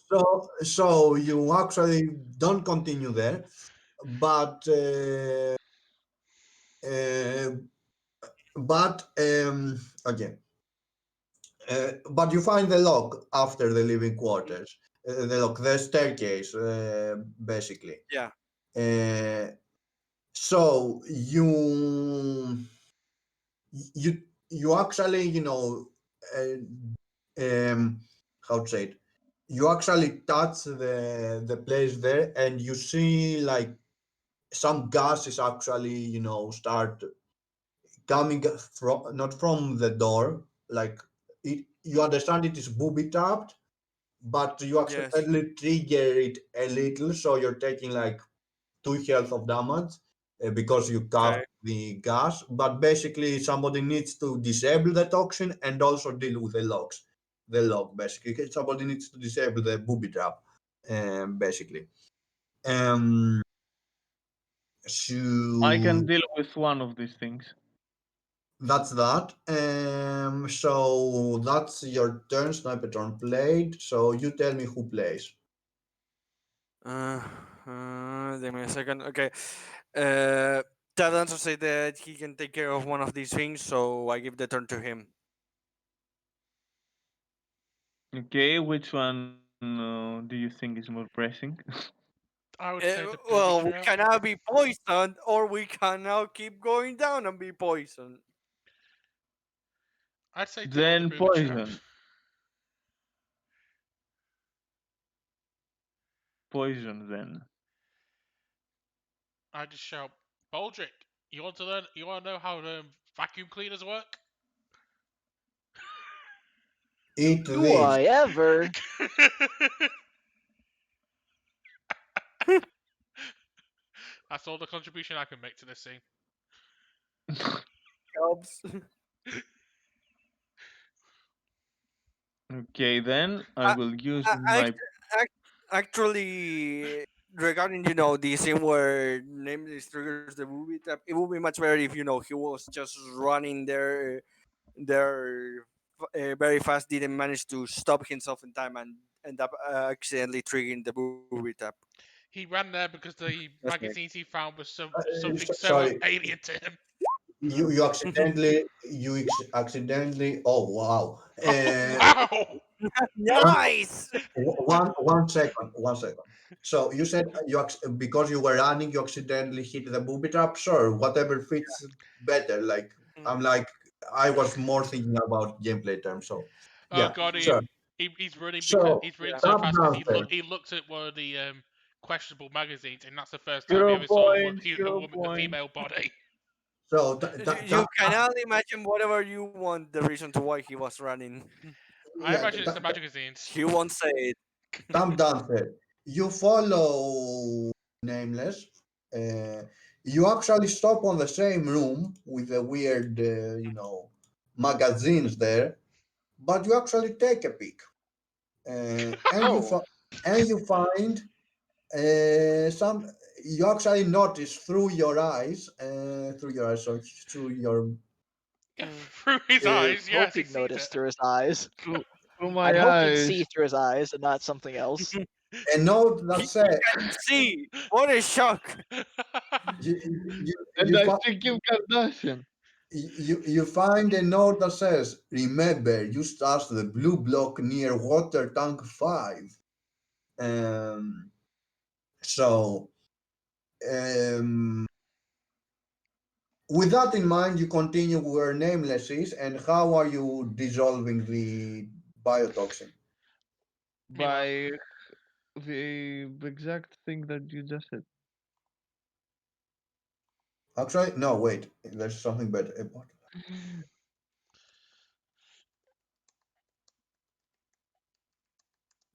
S5: so, so you actually don't continue there, but uh, okay, but you find the lock after the living quarters, the staircase, basically.
S1: yeah.
S5: Uh, so you you actually how to say it, you actually touch the place there, and you see like some gases actually start coming from, not from the door, like you understand it is booby trapped, but you
S1: Yes.
S5: accidentally trigger it a little, so you're taking like 2 health of damage because you
S1: Okay.
S5: capped the gas. But basically, somebody needs to disable the toxin and also deal with the logs. The log, basically. Somebody needs to disable the booby trap, basically. Um,
S3: I
S5: so
S3: can deal with one of these things.
S5: that's that. So that's your turn, Sniper played. So you tell me who plays.
S1: Uh, Give me a second. Okay. Uh, that answer say that he can take care of one of these things, so I give the turn to him.
S3: Okay, which one do you think is more pressing?
S2: I would say the booby
S1: Well, we
S2: trap.
S1: can now be poisoned, or we can now keep going down and be poisoned.
S2: I'd say deal with the
S3: Then
S2: booby trap.
S3: poison. Poison then.
S2: I just shout, Baldric, you want to learn? You want to know how vacuum cleaners work?
S5: Eat
S4: Do
S5: this.
S4: I ever?
S2: That's all the contribution I can make to this scene.
S1: Helps.
S3: Okay, then I
S1: I,
S3: will use
S1: I,
S3: my.
S1: Actually, regarding the scene where Nameless triggers the movie tap, it would be much better if he was just running there very fast, didn't manage to stop himself in time, and end up accidentally triggering the booby tap.
S2: He ran there because the
S1: That's me.
S2: magazines he found was something so
S5: Sorry,
S2: alien to him.
S5: you accidentally. Oh wow!
S2: Wow!
S5: One
S1: Nice.
S5: one second. So you said because you were running, you accidentally hit the booby trap. Sure, whatever fits better. Like I'm like I was more thinking about gameplay terms. So
S2: Oh
S5: yeah,
S2: god,
S5: sure.
S2: he's running because
S5: So
S2: he's running so
S5: top
S2: fast because
S5: dancer.
S2: he looked at one of the questionable magazines, and that's the first time he
S3: 0
S2: ever saw
S3: points, 0
S2: a
S3: points.
S2: female body.
S5: So
S1: You cannot imagine whatever you want the reason to why he was running.
S2: I
S5: yeah,
S2: imagine it's the magazines.
S1: He won't say it.
S5: top dancer. You follow nameless. Uh, you actually stop on the same room with the weird, magazines there, but you actually take a peek,
S1: Oh.
S5: and you find some. You actually notice so through your.
S1: Mm.
S2: Through his
S4: I
S2: eyes,
S4: hope
S2: yes, he
S4: he'd
S2: sees
S4: notice
S2: it.
S4: through his eyes.
S3: Through, through
S4: I'd
S3: my
S4: hope he'd see
S3: eyes.
S4: through his eyes and not something else.
S5: A note that
S1: He
S5: says
S1: can see. What a shock.
S5: you,
S3: And I see Kim Kardashian.
S5: you find a note that says, "Remember, you start the blue block near water tank 5." Um, so, um, with that in mind, you continue where Nameless is, and how are you dissolving the biotoxin?
S2: Meanwhile,
S3: By the exact thing that you just said.
S5: Actually, no, wait, there's something better. What?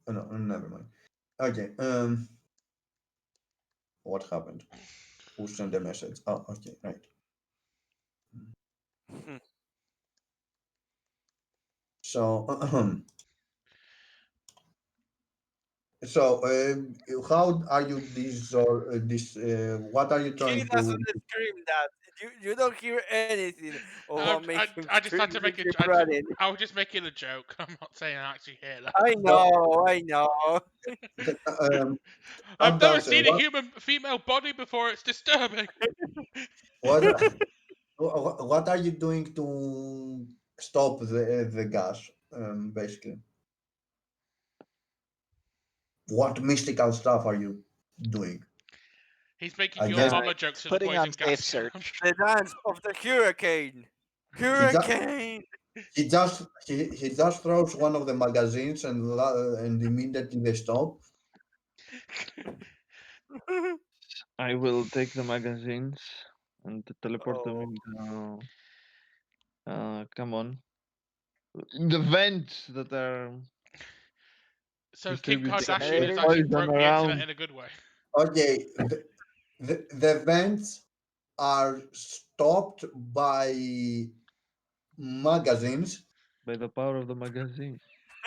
S5: Oh, no, never mind. Okay, what happened? Who sent the message? Oh, okay, right. So, how are you this or this? What are you
S1: He
S5: trying to?
S1: doesn't scream that. You don't hear anything of what makes him
S2: I just
S1: scream.
S2: had to
S1: You
S2: make a.
S1: keep running.
S2: I was just making a joke. I'm not saying I actually hear that.
S1: I know, I know.
S2: I've
S5: Top
S2: never
S5: dancer.
S2: seen a human female body before. It's disturbing.
S5: What, what are you doing to stop the gas? Basically, what mystical stuff are you doing?
S2: He's making
S5: I
S2: your
S5: guess
S2: mama jokes to the
S4: Putting on
S2: poison
S4: safe
S2: gas.
S4: search.
S1: The dance of the hurricane.
S5: he just
S1: Hurricane.
S5: he just throws one of the magazines and immediately they stop.
S3: I will take the magazines and teleport them
S1: Oh.
S3: in come on. The vents that are
S2: So Kim
S3: distributing
S2: Kardashian
S3: the
S2: has
S4: Generators?
S2: actually
S3: poison
S2: broke the internet
S3: around.
S2: in a good way.
S5: Okay, the vents are stopped by magazines.
S3: By the power of the magazine.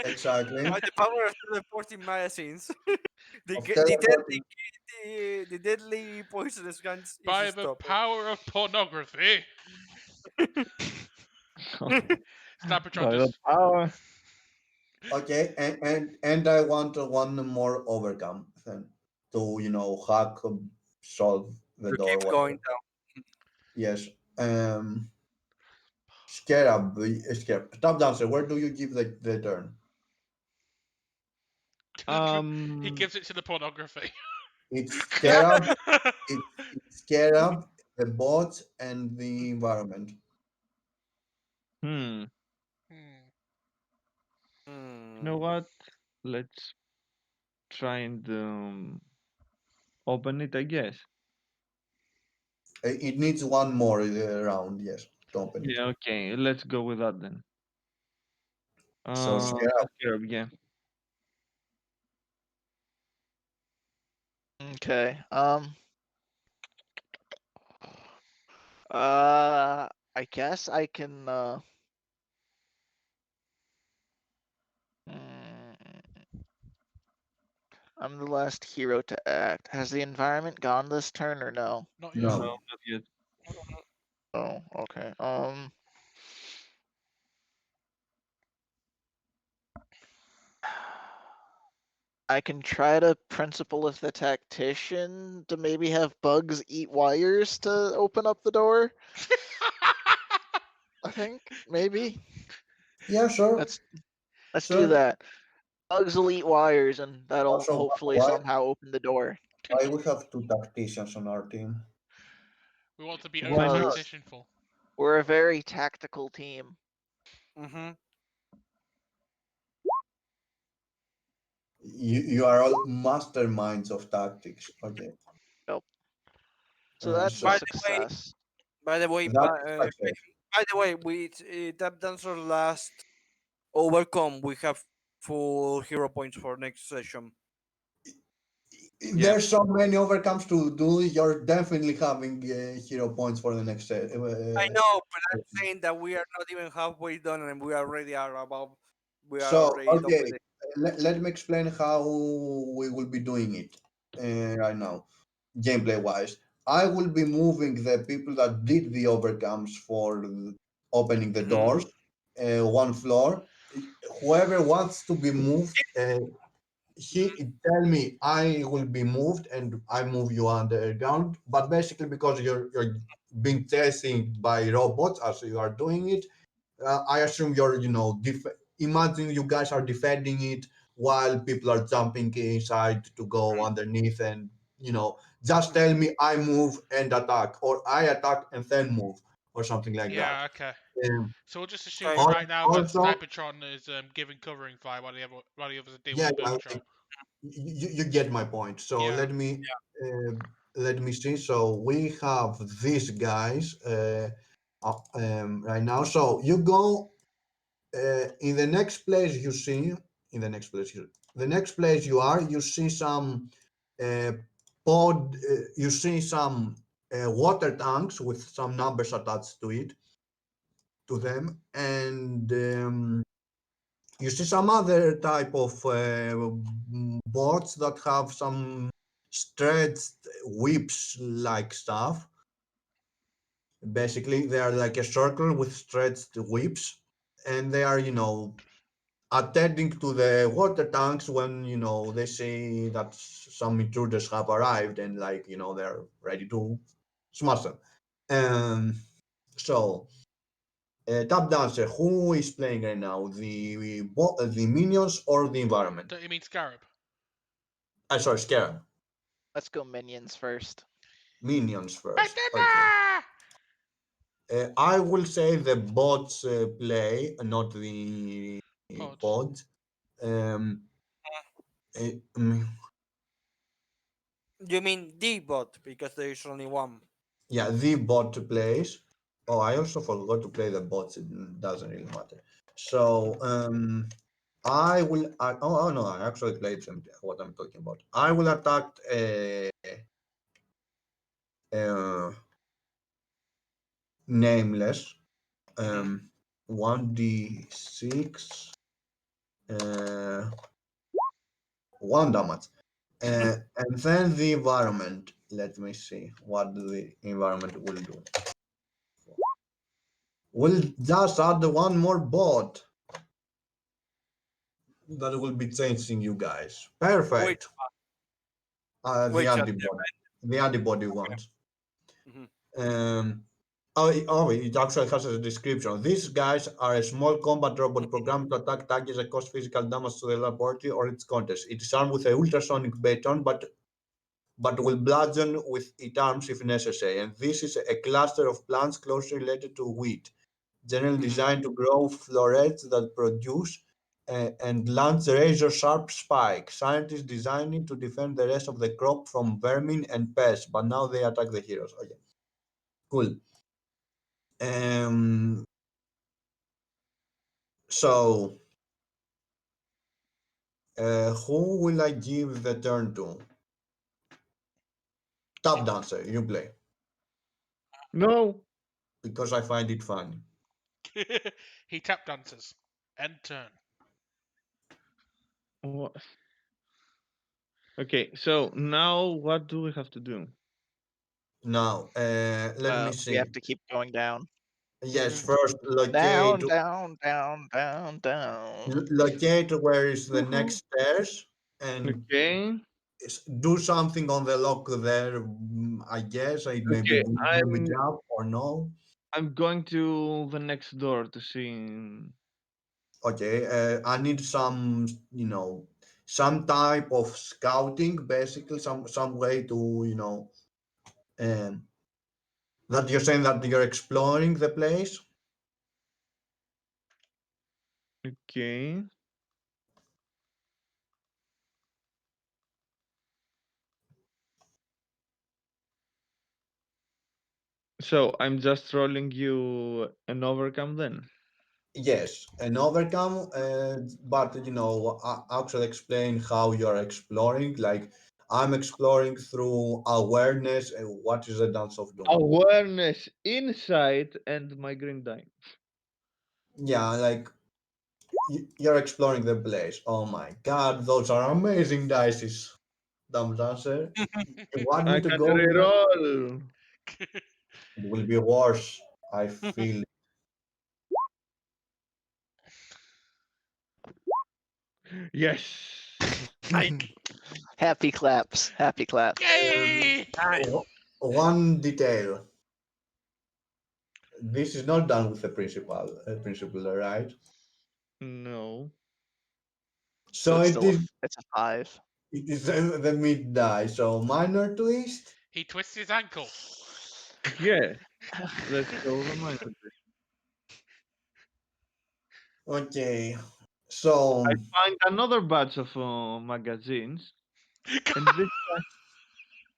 S5: Exactly.
S1: By the power of teleporting magazines.
S5: Of
S1: Deadly,
S5: teleporting.
S1: the deadly poisonous guns is
S2: By the
S1: stopped.
S2: power of pornography, Snappertron
S3: By the
S2: just.
S3: power.
S5: Okay, and I want one more overcome then to hack, solve the
S1: To
S5: door,
S1: keep going
S5: whatever.
S1: down.
S5: Yes. Scarab, scarab. Top dancer. Where do you give the turn?
S2: He
S3: Um
S2: gives it to the pornography.
S5: It's scarab. It's scarab, the bots, and the environment.
S3: hmm.
S2: Hmm.
S3: You know
S1: Hmm.
S3: what? Let's try and open it, I guess.
S5: It needs one more round. Yes, to open it.
S3: Yeah, okay. Let's go with that then.
S5: So scarab.
S3: Scarab, yeah.
S4: Okay. I guess I can. mm, I'm the last hero to act. Has the environment gone this turn or no?
S2: Not yet.
S3: No,
S5: No.
S3: not yet.
S4: Oh, okay. I can try to principle of the tactician to maybe have bugs eat wires to open up the door. I think maybe
S5: Yeah, sure,
S4: let's let's do
S5: sure.
S4: that. Bugs will eat wires, and that'll
S5: Also,
S4: hopefully
S5: why
S4: somehow open the door.
S5: we have two tacticians on our team?
S2: We want to be
S3: Why
S2: only
S3: not?
S4: Because
S2: tacticianful.
S4: we're a very tactical team.
S1: Mm-hmm.
S5: You are all masterminds of tactics. Okay.
S4: Nope. So that's a
S1: By
S5: So
S1: the way,
S4: success.
S1: by the way,
S5: that's
S1: by, uh,
S5: success.
S1: by the way, with Tap Dancer last overcome, we have full hero points for next session. Yeah,
S5: There's so many overcomes to do. You're definitely having hero points for the next set.
S1: I know, but I'm saying that we are not even halfway done, and we already are above. We are
S5: So,
S1: already done
S5: okay,
S1: with it.
S5: let me explain how we will be doing it right now, gameplay wise. I will be moving the people that did the overcomes for opening the
S1: Mm-hmm.
S5: doors, one floor. Whoever wants to be moved, he tell me I will be moved and I move you underground. But basically, because you're being tested by robots as you are doing it, I assume you're, imagine you guys are defending it while people are jumping inside to go underneath, and just tell me I move and attack, or I attack and then move, or something like that.
S2: Yeah, okay.
S5: Um,
S2: So we'll just assume
S1: Okay.
S2: for right now that
S5: Also,
S2: Snipertron is giving covering fire while the others are dealing
S5: yeah,
S2: with Boom
S5: yeah,
S2: Patrol.
S5: you get my point. So
S2: Yeah.
S5: uh, let me see. So we have these guys right now. So you go in the next place you see, in the next place the next place you are, you see some uh, you see some water tanks with some numbers attached to it, to them, and you see some other type of boards that have some stretched whips like stuff. Basically they are like a circle with stretched whips, and they are, attending to the water tanks when they see that some intruders have arrived, and like they're ready to smash them. So tap dancer, who is playing right now, the minions or the environment?
S2: Don't you mean Scarab?
S5: I sorry, Scarab.
S4: Let's go minions first.
S5: Minions first, okay.
S2: Banana!
S5: I will say the bots play, not the
S2: Pods.
S5: pods. um, mm,
S1: You mean the bot because there is only one.
S5: Yeah, the bot plays. Oh, I also forgot to play the bots. It doesn't really matter. So, oh no, I actually played them. What I'm talking about. I will attack uh, nameless.
S1: Mm-hmm.
S5: 1d6, uh, 1 damage. And then the environment. Let me see what the environment will do. We'll just add one more bot that will be changing you guys.
S1: Which
S5: Perfect. The
S1: which are
S5: antibody. The antibody
S1: okay.
S5: ones.
S1: Mm-hmm.
S5: It actually has a description. These guys are a small combat robot programmed to attack targets and cause physical damage to the laboratory or its contents. It is armed with a ultrasonic baton, but will bludgeon with its arms if necessary. And this is a cluster of plants closely related to wheat, generally
S1: Mm-hmm.
S5: designed to grow florets that produce and launch razor-sharp spikes. Scientists designed it to defend the rest of the crop from vermin and pests, but now they attack the heroes. Okay, cool. Um, so, who will I give the turn to? Tap dancer, you play,
S3: No.
S5: because I find it funny.
S2: He tap dances. End turn.
S3: Wha- Okay, so now what do we have to do?
S5: Now, let me
S4: We
S5: see.
S4: have to keep going down.
S5: Yes,
S2: Mm-hmm.
S5: first
S4: Down, down, down, down, down.
S5: locate where is the
S4: Woohoo.
S5: next stairs, and
S3: Okay.
S5: do something on the lock there. I guess it maybe
S3: Okay,
S5: boom it
S3: I'm
S5: up or no.
S3: I'm going to the next door to see.
S5: Okay, I need some, some type of scouting, basically, some way to, um, that you're saying that you're exploring the place.
S3: Okay. So I'm just rolling you an overcome then.
S5: Yes, and overcome, but actually explain how you're exploring. Like I'm exploring through awareness. And what is the dance of doom?
S3: Awareness, insight, and my green die.
S5: Yeah, like you're exploring the place. Oh my God, those are amazing dices, dumb dancer. You want me
S3: I
S5: to
S3: can
S5: go with that?
S3: reroll.
S5: It will be worse. I feel.
S3: Yes.
S4: Happy claps. Happy claps.
S2: Yay!
S5: One detail. This is not done with the principal, right?
S3: No.
S4: So
S5: So
S4: it's
S5: it
S4: still
S5: is.
S4: it's a 5.
S5: It is the mid die. So minor twist.
S2: He twists his ankle.
S3: Yes. Let's go the minor.
S5: Okay. So
S3: I find another batch of magazines, and this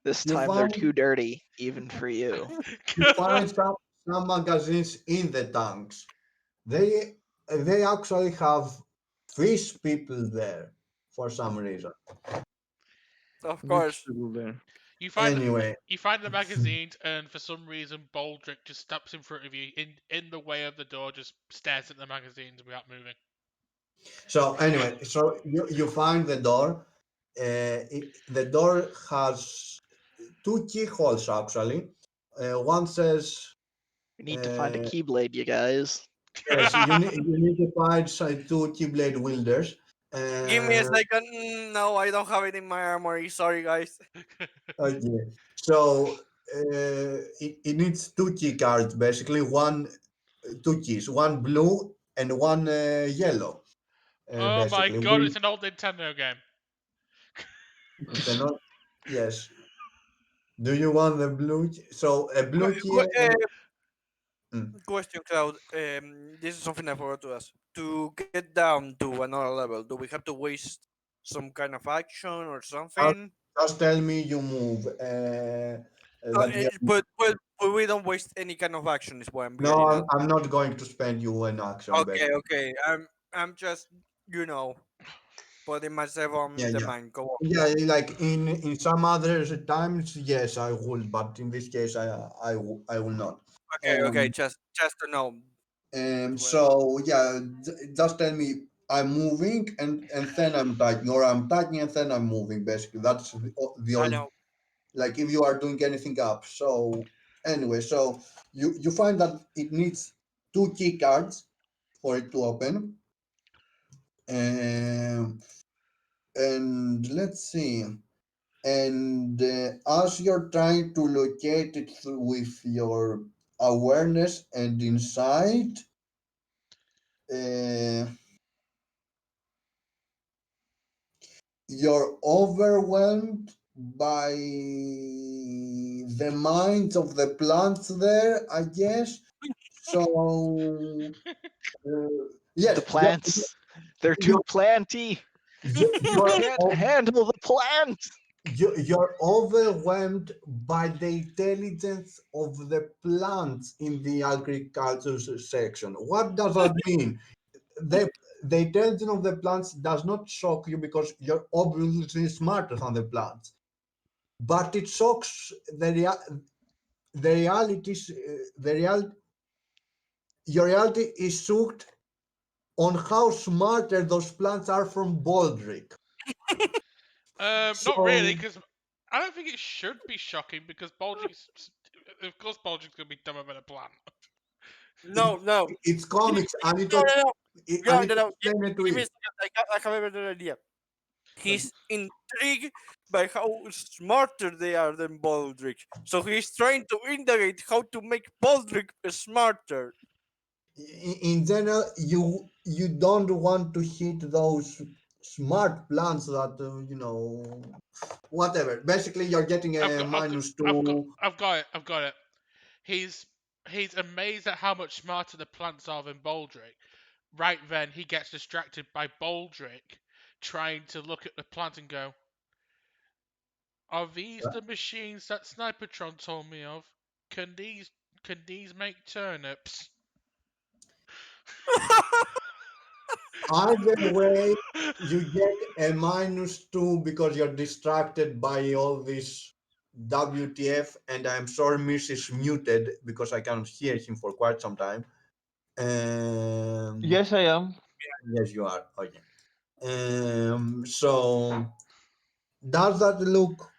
S4: This
S5: you
S4: time they're
S5: find
S4: too dirty, even for you.
S5: you find some magazines in the tanks. They actually have fish people there for some reason.
S1: Of
S3: which
S1: course.
S3: people there?
S2: You find
S5: Anyway,
S2: you find the magazines, and for some reason, Baldric just stops in front of you, in the way of the door, just stares at the magazines without moving.
S5: so you find the door. The door has two keyholes actually. One says,
S4: We need to find a
S5: uh,
S4: keyblade, you guys.
S5: yes, you need to find two keyblade wielders.
S1: Give me a
S5: Uh,
S1: second. No, I don't have it in my armory. Sorry, guys.
S5: okay, so it needs two key cards basically. Two keys, one blue and one yellow.
S2: Oh my
S5: Basically,
S2: god, it's an old Nintendo game.
S5: it's a not. Yes. Do you want the blue? So a blue key. Mm.
S1: Question, Cloud. This is something I forgot to ask. To get down to another level, do we have to waste some kind of action or
S5: Just,
S1: something?
S5: just tell me you move. That you
S1: But we don't waste any kind of action. Is what I'm
S5: No,
S1: getting
S5: I'm,
S1: at.
S5: I'm not going to spend you an action,
S1: Okay,
S5: basically.
S1: okay. I'm just you know putting myself
S5: Yeah,
S1: on the
S5: yeah.
S1: mind. Go on.
S5: Yeah, like in some other times, yes, I would, but in this case, I will not.
S1: Okay, okay.
S5: Um,
S1: Just to know. Well,
S5: so yeah, just tell me I'm moving and then I'm typing, or I'm typing and then I'm moving. Basically, that's the
S1: I
S5: old
S1: know.
S5: like if you are doing anything up. So anyway, so you find that it needs two key cards for it to open. Um, and let's see. And as you're trying to locate it with your awareness and insight, uh, you're overwhelmed by the minds of the plants there, I guess. So,
S4: The
S5: yes,
S4: plants, they're too
S5: you're,
S4: planty. You
S5: you're,
S4: can't handle the plant.
S5: you're overwhelmed by the intelligence of the plants in the agriculture section. What does that mean? The, the intelligence of the plants does not shock you because you're obviously smarter than the plants, but it shocks the realities. Your reality is shocked on how smarter those plants are from Baldric.
S2: Not really,
S5: So
S2: because I don't think it should be shocking because Baldric's, of course, Baldric's gonna be dumber than a plant.
S1: No, no,
S5: it's comics. I need
S1: no,
S5: to
S1: no, no.
S5: I
S1: No,
S5: need
S1: no,
S5: to
S1: no.
S5: explain it to
S1: Give me a
S5: you.
S1: second. I have a better idea. he's intrigued by how smarter they are than Baldric. So he's trying to indicate how to make Baldric smarter.
S5: In general, you don't want to hit those smart plans that whatever. Basically, you're getting
S2: I've
S5: a
S2: got, I've got,
S5: minus
S2: I've got,
S5: two.
S2: I've got it. I've got it. He's amazed at how much smarter the plants are than Baldric. Right then, he gets distracted by Baldric trying to look at the plant and go, "Are these the machines that Snipertron told me of? Can these make turnips?"
S5: Either way, you get a minus two because you're distracted by all this WTF, and I'm sure Miss is muted because I can't hear him for quite some time.
S3: Yes, I am.
S5: Yes, you are. Okay. So does that look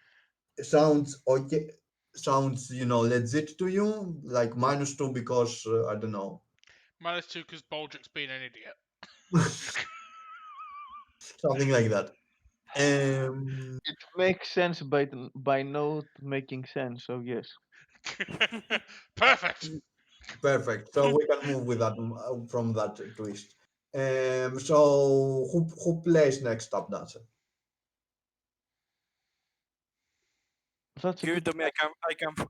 S5: sounds okay? Sounds legit to you? Like minus two because I don't know.
S2: -2 because Baldric's being an idiot.
S5: Something like that. Um,
S3: It makes sense by not making sense. So yes.
S2: Perfect.
S5: Perfect. So we can move with that from that twist. So who plays next up dancer?
S3: That's a
S1: Give it
S3: good.
S1: to me.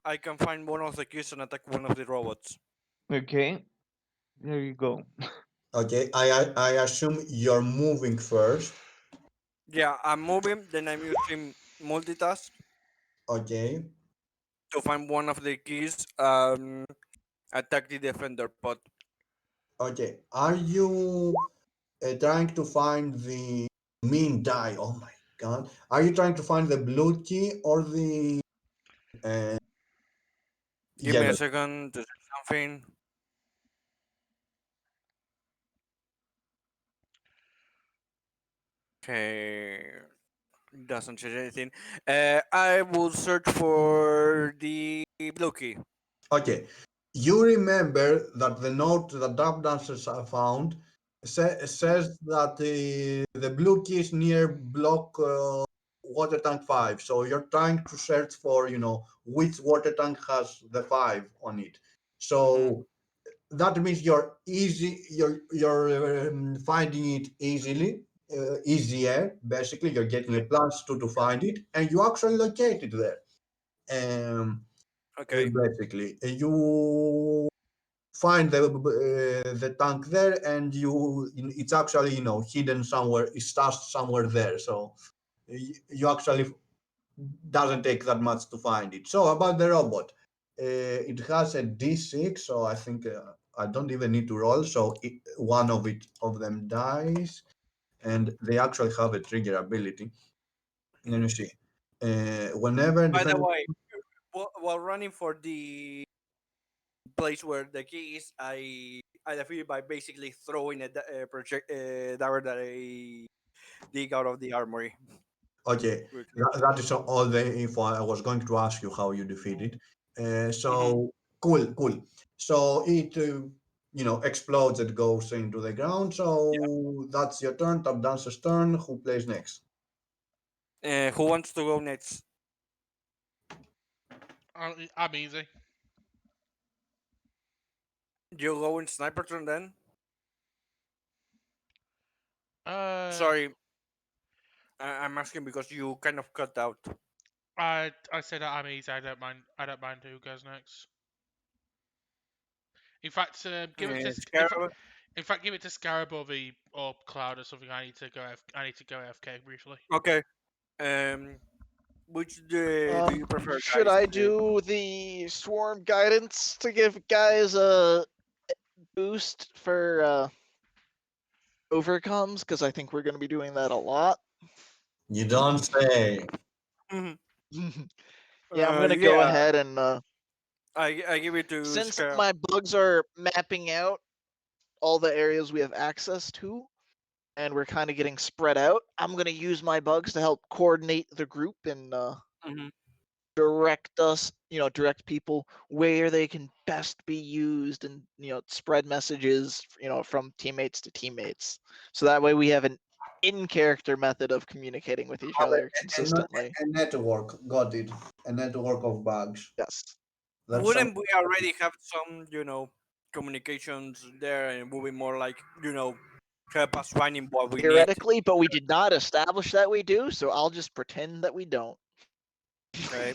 S1: I can find one of the keys and attack one of the robots.
S3: Okay. There you go.
S5: Okay, I assume you're moving first.
S1: Yeah, I'm moving. Then I'm using multitask
S5: Okay,
S1: to find one of the keys. Attack the defender pod.
S5: okay. Are you trying to find the mean die? Oh my god. Are you trying to find the blue key or the uh,
S1: Give me a
S5: yellow?
S1: second to say something. Okay, doesn't change anything. I will search for the blue key.
S5: Okay. You remember that the note that tap dancers have found says that the blue key is near block water tank 5. So you're trying to search for, which water tank has the 5 on it. So that means you're finding it easier. Basically, you're getting a plus 2 to find it, and you actually locate it there. Um,
S1: Okay.
S5: Basically, you find the tank there, and it's actually hidden somewhere, it's stashed somewhere there. So you actually doesn't take that much to find it. So about the robot, it has a D6, so I think I don't even need to roll. So one of them dies, and they actually have a trigger ability. Let me see. Whenever
S1: By the
S5: defending.
S1: way, while running for the place where the key is, I defeat by basically throwing a project dagger that I dig out of the armory.
S5: Okay,
S1: Quickly.
S5: that is all the info. I was going to ask you how you defeat it.
S1: Mhm.
S5: So cool. So it explodes and goes into the ground.
S1: Yeah.
S5: So that's your turn. Top dancer's turn. Who plays next?
S1: Who wants to go next?
S2: I'm easy.
S1: You go in sniper turn then?
S2: Uh,
S1: Sorry, I'm asking because you kind of cut out.
S2: I said that I'm easy. I don't mind. I don't mind who goes next. In fact, give it to
S1: Scarab.
S2: in fact give it to Scarab or Cloud or something. I need to go AFK briefly.
S1: Okay. Um, which do you prefer,
S4: Should
S1: guys?
S4: I do the swarm guidance to give guys a boost for overcomes? Because I think we're going to be doing that a lot.
S5: You don't say.
S1: Mhm.
S4: Yeah, I'm going to go
S1: Yeah,
S4: ahead and
S1: I give it to
S4: since
S1: Scarab.
S4: my bugs are mapping out all the areas we have access to, and we're kind of getting spread out, I'm going to use my bugs to help coordinate the group and
S1: Mhm.
S4: direct us, direct people where they can best be used and, spread messages, from teammates to teammates. So that way we have an in-character method of communicating with each other consistently.
S5: A network, got it. A network of bugs.
S4: Yes.
S5: That's
S1: Wouldn't we already have some, communications there, and would be more like, help us finding what we need?
S4: Theoretically, but we did not establish that we do, so I'll just pretend that we don't.
S1: Okay.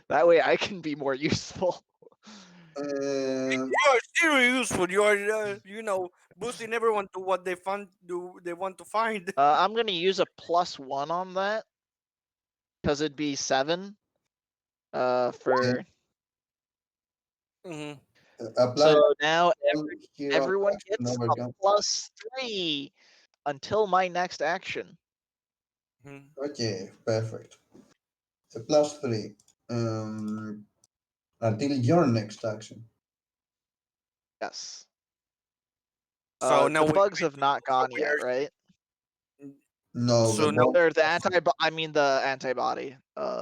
S4: That way I can be more useful.
S5: uh,
S1: You are still useful. You are, boosting everyone to what they want to find.
S4: I'm gonna use a +1 on that because it'd be 7. For
S1: Mhm.
S5: apply
S4: so now
S5: hero
S4: everyone
S5: action
S4: gets a
S5: overcome.
S4: +3 until my next action.
S1: Mhm.
S5: Okay, perfect. A +3. Um, until your next action.
S4: Yes.
S1: So now
S4: The
S1: we
S4: bugs have not
S1: so
S4: gone
S1: we
S4: yet, right?
S5: No,
S1: So
S5: the
S1: now
S5: bug.
S4: Or the antibody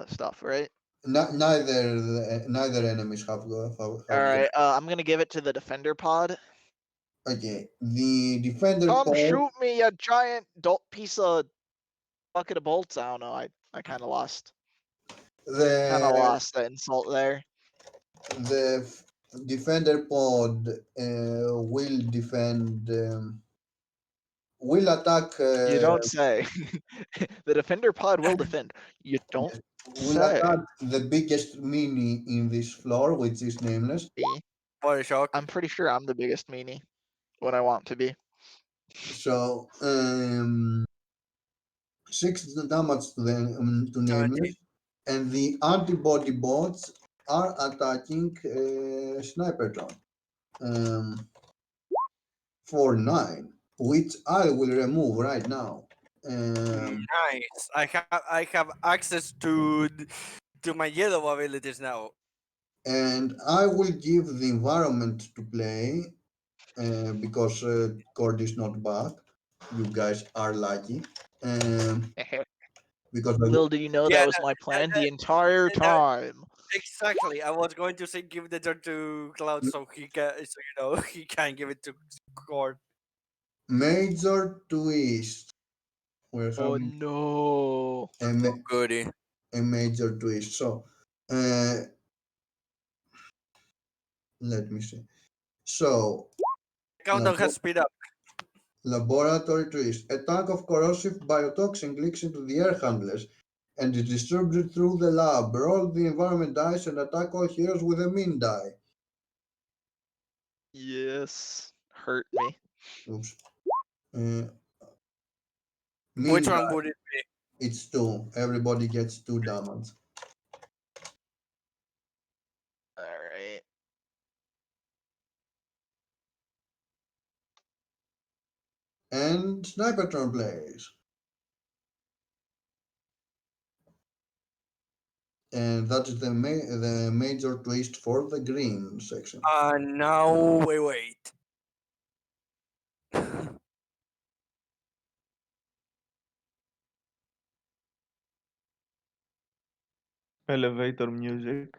S4: stuff, right?
S5: Neither enemies have
S4: All
S5: gone.
S4: right. I'm gonna give it to the defender pod.
S5: Okay, the defender
S4: Come
S5: pod.
S4: shoot me, you giant piece of bucket of bolts. I don't know. I kind of lost
S5: The
S4: the insult there.
S5: the defender pod will defend. Will attack.
S4: You don't say. The defender pod will defend. You don't
S5: Will
S4: say.
S5: attack the biggest mini in this floor, which is nameless.
S4: Me?
S1: what a shock.
S4: I'm pretty sure I'm the biggest meanie when I want to be.
S5: So 6 damage to the to
S1: 17.
S5: nameless, and the antibody bots are attacking Snipertron for 9, which I will remove right now.
S1: Nice. I have access to my yellow abilities now.
S5: And I will give the environment to play because Cord is not back. You guys are lucky. Because I,
S4: Little do you know
S1: Yeah,
S4: that was my
S1: that,
S4: plan
S1: that,
S4: the entire
S1: that-
S4: time.
S1: exactly. I was going to say give the turn to Cloud so he can give it to Cord.
S5: major twist. We're
S4: Oh
S5: having
S4: no.
S5: a, ma-
S1: Goody.
S5: a major twist. So uh, let me see. So
S1: Countdown has speed up.
S5: laboratory twist. A tank of corrosive biotoxin leaks into the air handlers and is distributed through the lab. Roll the environment dice and attack all heroes with a min die.
S4: Yes. Hurt me.
S5: Oops. Uh, min
S1: Which one
S5: die.
S1: would it be?
S5: It's 2. Everybody gets 2 damage.
S4: Alright.
S5: And Snipertron plays. And that is the major twist for the green section.
S1: Now wait.
S3: Elevator music.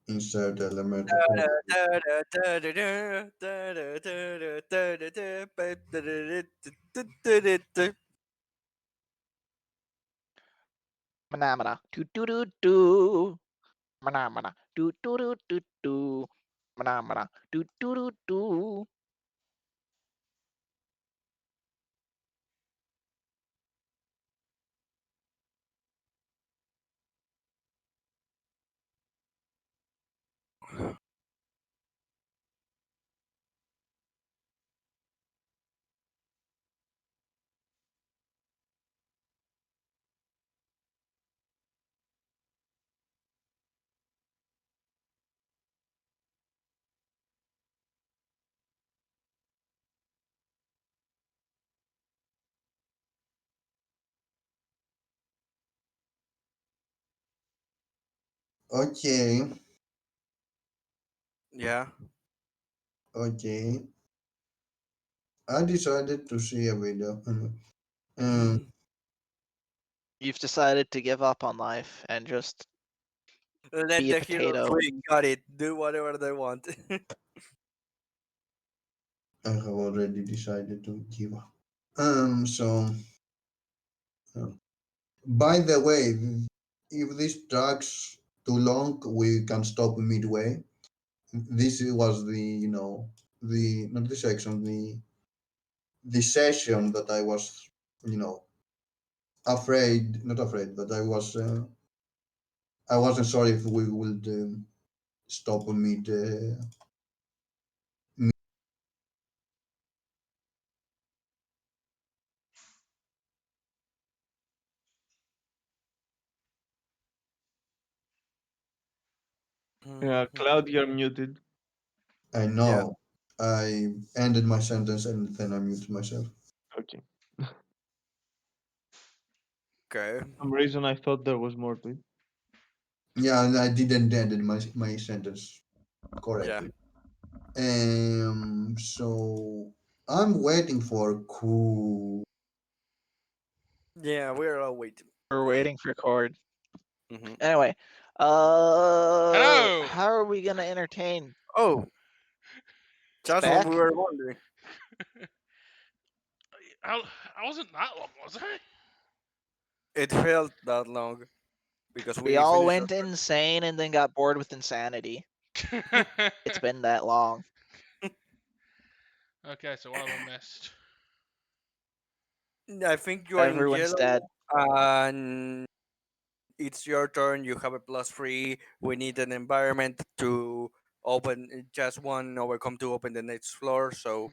S5: Insert element.
S4: Manamana. Do do do do. Manamana. Do do do do do. Manamana. Do do do do.
S5: Okay.
S1: Yeah.
S5: Okay. I decided to see a video. Um,
S4: You've decided to give up on life and just
S1: Let
S4: be a
S1: the heroes
S4: potato.
S1: win. Got it. Do whatever they want.
S5: I have already decided to give up. So, uh, by the way, if this drags too long, we can stop midway. This was the, the not the section, the session that I was, you know, afraid, not afraid, but I wasn't sure if we would stop mid.
S3: Yeah, Cloud, you're muted.
S5: I
S1: Yeah.
S5: know. I ended my sentence and then I muted myself.
S3: Okay.
S1: Okay.
S3: For some reason I thought there was more to it.
S5: Yeah, and I didn't end my sentence
S1: Yeah.
S5: correctly. So I'm waiting for cool.
S1: Yeah, we're all waiting.
S4: We're waiting for Cord.
S1: Hmm.
S4: Anyway,
S2: Hello.
S4: how are we gonna entertain?
S1: Oh,
S4: It's
S1: that's what we
S4: back.
S1: were wondering.
S2: I, I wasn't that long, was I?
S1: It felt that long because
S4: We
S1: we
S4: all
S1: finished.
S4: went insane and then got bored with insanity. It's been that long.
S2: Okay, so what have I missed?
S1: I think you are in
S4: Everyone's dead.
S1: yellow, and it's your turn. You have a +3. We need an environment to open just one overcome to open the next floor. So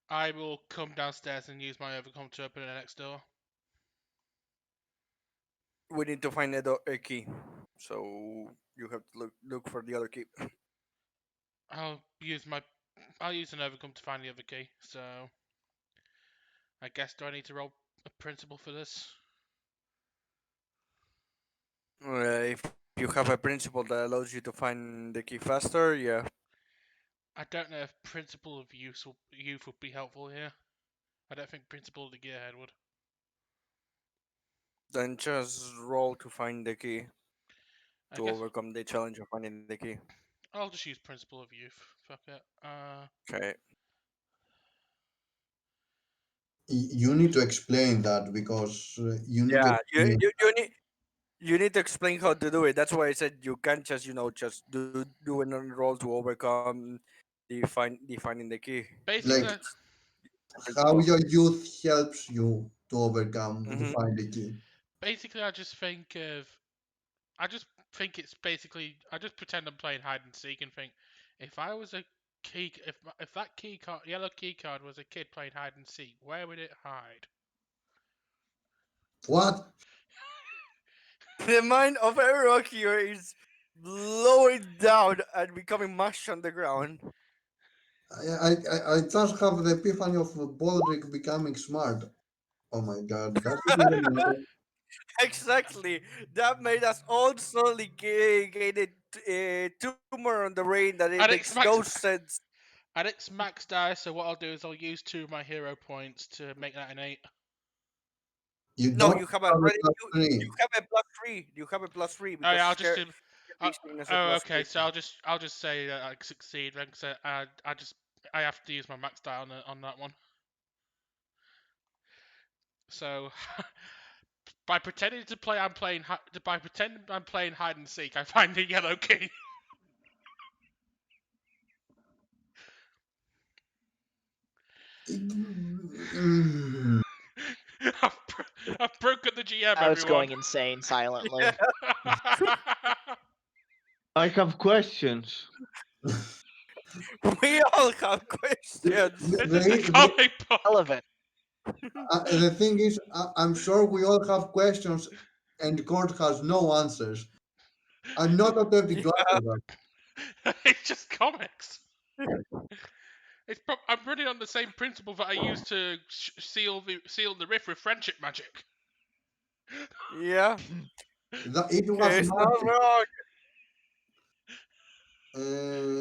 S2: I will come downstairs and use my overcome to open the next door.
S1: we need to find a key. So you have to look for the other key.
S2: I'll use my. I'll use an overcome to find the other key. So I guess do I need to roll a principle for this?
S1: If you have a principle that allows you to find the key faster, yeah,
S2: I don't know if principle of youth would be helpful here. I don't think principle of the gearhead would.
S1: then just roll to find the key
S2: I
S1: to
S2: guess
S1: overcome the challenge of finding the key.
S2: I'll just use principle of youth. Fuck it.
S1: Okay.
S5: You need to explain that because you need to
S1: Yeah,
S5: explain.
S1: you need to explain how to do it. That's why I said you can't just just do an roll to overcome the finding the key. You need
S5: Like
S2: Basically,
S5: how
S1: principle.
S5: your youth helps you to overcome to
S1: Hmm.
S5: find the key.
S2: basically, I just think of. I just think it's basically. I just pretend I'm playing hide and seek and think, if I was a key, if that key card, yellow key card was a kid playing hide and seek, where would it hide?
S5: What?
S1: The mind of everyone here is blowing down and becoming mush on the ground.
S5: I just have the epiphany of Baldric becoming smart. Oh my god, does it even know?
S1: Exactly. That made us all suddenly gain a tumor on the brain that it
S2: And
S1: makes
S2: it's
S1: no
S2: max.
S1: sense.
S2: And it's max die. So what I'll do is I'll use 2 of my hero points to make that an 8.
S5: You
S1: No,
S5: don't
S1: you have
S5: have a
S1: already
S5: plus
S1: you
S5: three.
S1: have a +3. You have a +3
S2: Oh
S1: because
S2: yeah, I'll just
S1: scare
S2: do.
S1: be seen as a
S2: Oh,
S1: +3.
S2: okay. So I'll just say that I succeed. Then, so I have to use my max die on that one. So by pretending to play, by pretending I'm playing hide and seek, I find the yellow key.
S5: Mm.
S2: I've broken the GM,
S4: Now it's
S2: everyone.
S4: going insane silently.
S3: I have questions.
S1: We all have
S5: The,
S1: questions.
S2: This is a
S5: the,
S2: comic book.
S4: Relevant.
S5: the thing is, I'm sure we all have questions, and Court has no answers. I'm not attempting to
S1: Yeah.
S5: answer that.
S2: It's just comics. I'm running on the same principle that I used to seal the rift with friendship magic.
S1: Yeah.
S5: It was
S1: It's not
S5: magic.
S1: wrong.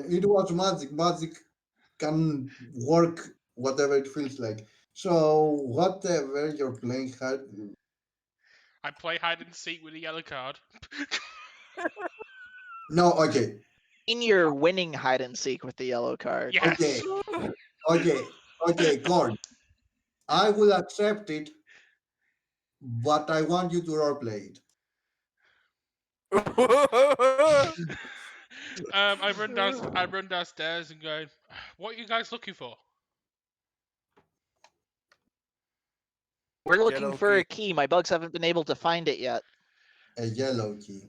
S5: It was magic. Magic can work whatever it feels like. So whatever you're playing hard.
S2: I play hide and seek with a yellow card.
S5: No, okay,
S4: In your winning hide and seek with the yellow card.
S5: okay,
S2: Yes.
S5: okay, okay, Cord. I will accept it, but I want you to roleplay it.
S2: I run downstairs and go, "What are you guys looking for?"
S4: We're looking
S1: Yellow
S4: for
S1: key.
S4: a key. My bugs haven't been able to find it yet.
S5: A yellow key.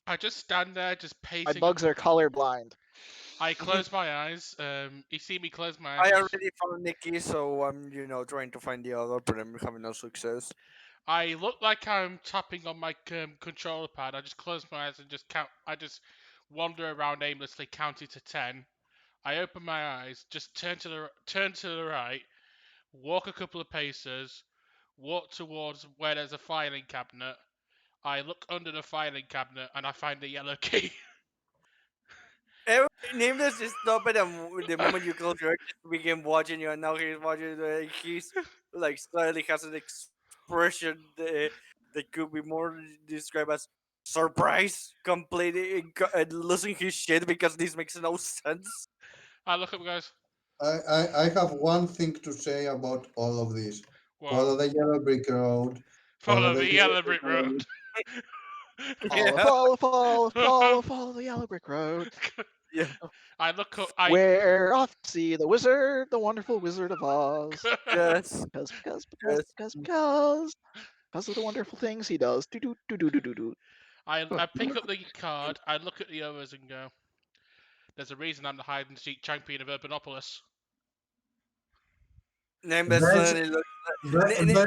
S2: I just stand there, just
S4: My
S2: pacing.
S4: bugs are colorblind.
S2: I close my eyes. You see me close my eyes.
S1: I
S2: and
S1: already found the key, so I'm, trying to find the other, but I'm having no success.
S2: I look like I'm tapping on my controller pad. I just close my eyes and just count. I just wander around aimlessly, counting to 10. I open my eyes, just turn to the right, walk a couple of paces, walk towards where there's a filing cabinet. I look under the filing cabinet and I find the yellow key.
S1: Every Nameless just stop it, and the moment you close your eyes, just begin watching you, and now he's watching. He's like slightly has an expression that could be more described as surprise, completely losing his shit because this makes no sense.
S2: I look up, guys.
S5: I have one thing to say about all of this.
S2: What?
S5: Follow the yellow brick road. Follow
S2: Follow
S5: the
S2: the
S5: yellow
S2: yellow
S5: brick
S2: brick
S5: road.
S2: road.
S4: Follow,
S1: Yeah,
S4: follow the yellow brick road.
S1: yeah,
S2: I look up.
S4: We're off to see the wizard, the wonderful Wizard of Oz.
S1: yes, yes.
S4: Because of the wonderful things he does. Do do do do do do do.
S2: I pick up the card. I look at the others and go, "There's a reason I'm the hide and seek champion of Urbanopolis."
S1: Nameless
S5: There's,
S1: suddenly look.
S5: there, there,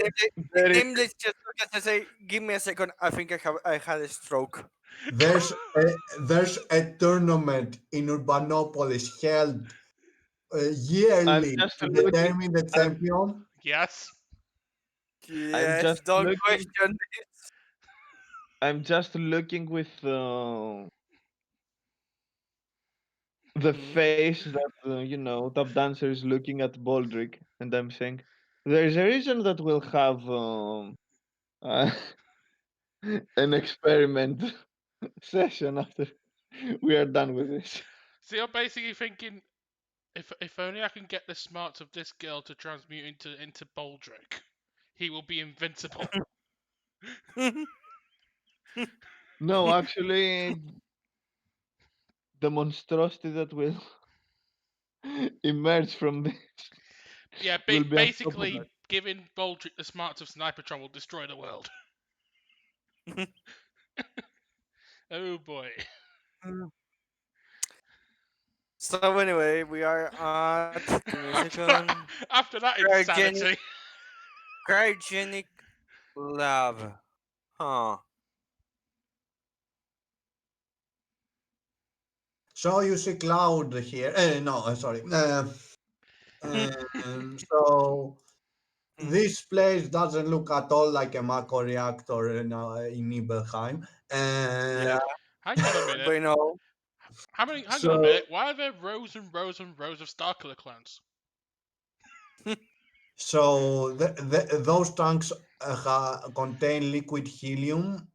S5: there is,
S1: Nameless just look and say, "Give me a second. I think I had a stroke."
S5: there's a tournament in Urbanopolis held
S3: I'm
S5: yearly
S3: just
S5: to
S3: looking.
S5: determine the champion.
S2: Yes.
S3: I'm
S1: Yes,
S3: just
S1: don't
S3: looking.
S1: question.
S3: I'm just looking with the
S1: Mhm.
S3: face that Top Dancer is looking at Baldric, and I'm saying, there is a reason that we'll have uh, an experiment session after we are done with this.
S2: So you're basically thinking, if only I can get the smarts of this girl to transmute into Baldric, he will be invincible.
S3: No, actually, the monstrosity that will emerge from this
S2: Yeah,
S3: will be
S2: basically,
S3: unstoppable.
S2: giving Baldric the smarts of Snipertron will destroy the world. Oh boy.
S1: So anyway, we are at. Give me a second.
S2: After that
S1: Cryogenic,
S2: insanity.
S1: cryogenic lab. Huh.
S5: So you see Cloud here. No, sorry. So this place doesn't look at all like a Mako reactor in Nibelheim.
S1: Yeah,
S2: Hang on a minute.
S1: but
S2: Hang on a
S5: So
S2: minute. Why are there rows and rows and rows of Starkiller clans?
S5: So those tanks contain liquid helium.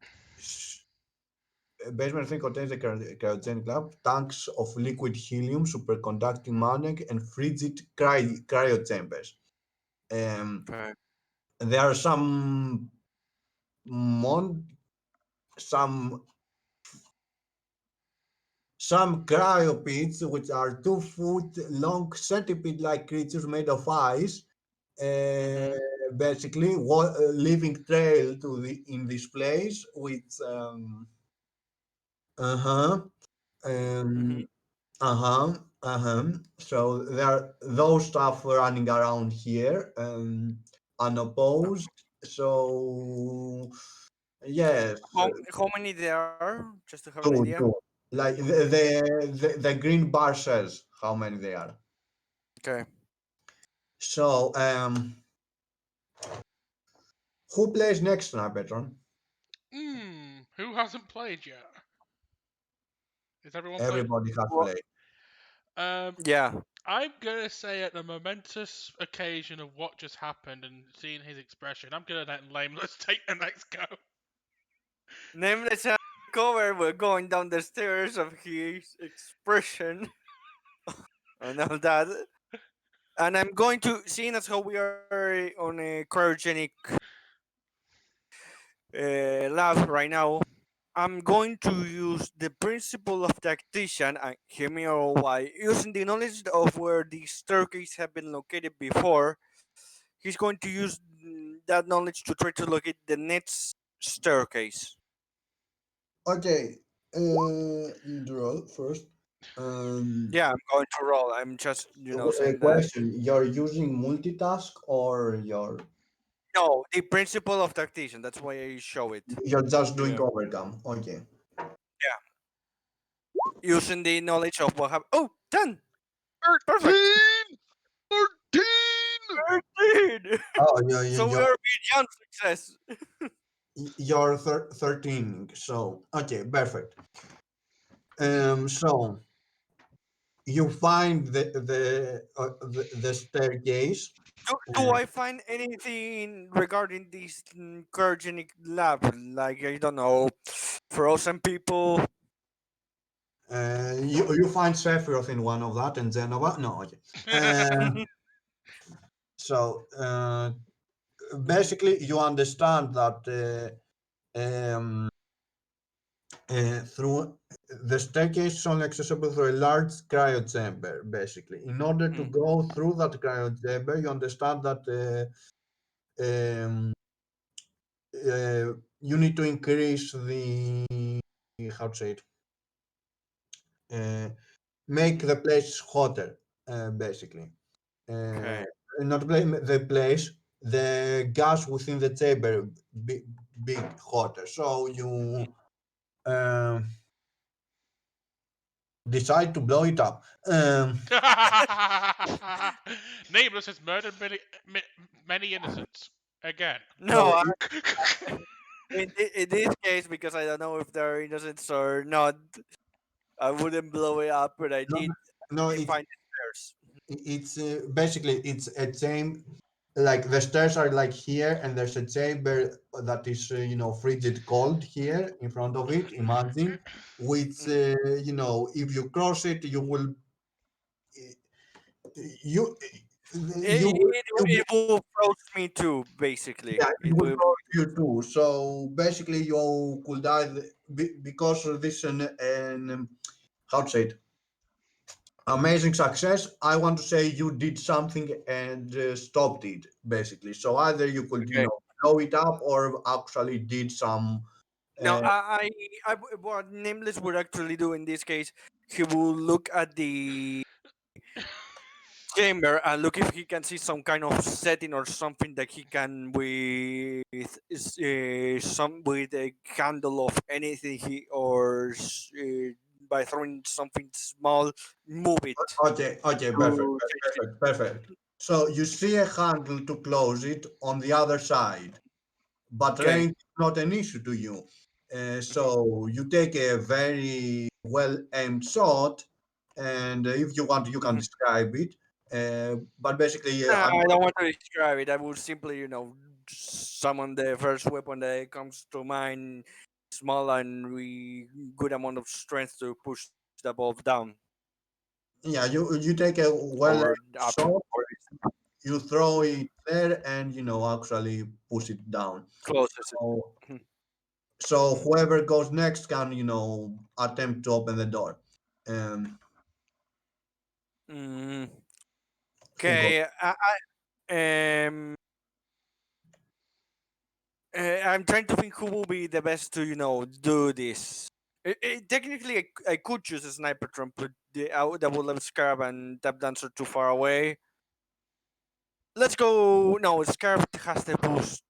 S5: Basement thing contains the cryogenic lab, tanks of liquid helium, superconducting magnet, and frigid cryo chambers.
S1: okay.
S5: There are mon- some some cryopits, which are 2 foot long centipede-like creatures made of ice, uh,
S1: Mhm.
S5: basically leaving trail to in this place with uh-huh
S1: Mhm.
S5: um uh-huh so there are those stuff running around here unopposed. So yes,
S1: How many there are? Just to have an
S5: two,
S1: idea.
S5: two. Like the green bar says how many they are.
S1: Okay.
S5: So who plays next now, Petron?
S2: Who hasn't played yet? Is everyone played?
S5: Everybody has
S1: Well,
S5: played.
S2: Um,
S1: yeah.
S2: I'm gonna say at the momentous occasion of what just happened and seeing his expression, I'm gonna let Lameless take the next go.
S1: Nameless and cover. We're going down the stairs of his expression and all that. And I'm going to, seeing as how we are on a cryogenic lab right now, I'm going to use the principle of tactician and hear me out why using the knowledge of where the staircase have been located before. He's going to use that knowledge to try to locate the next staircase.
S5: Okay, you draw first. Um,
S1: Yeah, I'm going to roll. I'm just saying that.
S5: Question: you're using multitask or
S1: No, the principle of tactician. That's why I show it.
S5: you're just doing
S1: Yeah.
S5: overcome? Okay.
S1: Yeah. Using the knowledge of what happened. Oh, 10. Perfect.
S3: 13! 13!
S1: 13.
S5: Oh,
S1: So we are beyond success.
S5: you're 13. So okay, perfect. So you find the staircase.
S1: Do I find anything regarding this cryogenic lab? Like, I don't know, frozen people?
S5: You find Sephiroth in one of that and Zenova. No, okay. So basically, you understand that through the staircase is only accessible through a large cryo chamber. Basically, in order to
S1: Hmm.
S5: go through that cryo chamber, you understand that you need to increase the how to say it. Uh, make the place hotter, basically. Uh,
S1: Okay.
S5: not the place, the gas within the chamber be, big hotter. So you um, decide to blow it up.
S2: Nameless has murdered many innocents. Again.
S1: No,
S5: So
S1: in this case, because I don't know if they're innocent or not, I wouldn't blow it up, but I
S5: no,
S1: did
S5: no,
S1: find the stairs.
S5: it's basically it's a chamber. Like the stairs are like here, and there's a chamber that is frigid cold here in front of it. Imagine, which
S1: Mhm.
S5: if you cross it, you you
S1: It,
S5: will
S1: it,
S5: you
S1: it will froze me too, basically.
S5: Yeah, it
S1: It
S5: will
S1: will.
S5: cost you too. So basically, you could either because of this how to say it, amazing success. I want to say you did something and stopped it basically. So either you could
S1: Okay.
S5: blow it up or actually did some.
S1: No,
S5: Uh,
S1: what Nameless would actually do in this case, he will look at the chamber and look if he can see some kind of setting or something that he can some with a candle of anything he by throwing something small, move it
S5: okay, okay, perfect,
S1: to change it.
S5: perfect, perfect. So you see a handle to close it on the other side, but
S1: Okay.
S5: range is not an issue to you.
S1: Mhm.
S5: So you take a very well aimed shot, and if you want, you can
S1: Mhm.
S5: describe it. But basically,
S1: Nah, I don't want to describe it. I will simply, summon the first weapon that comes to mind, small and we good amount of strength to push the ball down
S5: yeah, you take a well
S1: or
S5: aimed
S1: up
S5: shot,
S1: or
S5: you throw it there, and actually push it down.
S1: closest.
S5: So,
S1: Mhm.
S5: so whoever goes next can attempt to open the door.
S1: Mm,
S5: Who goes?
S1: okay, um, I'm trying to think who will be the best to do this. Technically, I could choose a sniper trump, but that will leave Scarab and Tap Dancer too far away. Let's go. No, Scarab has the boost,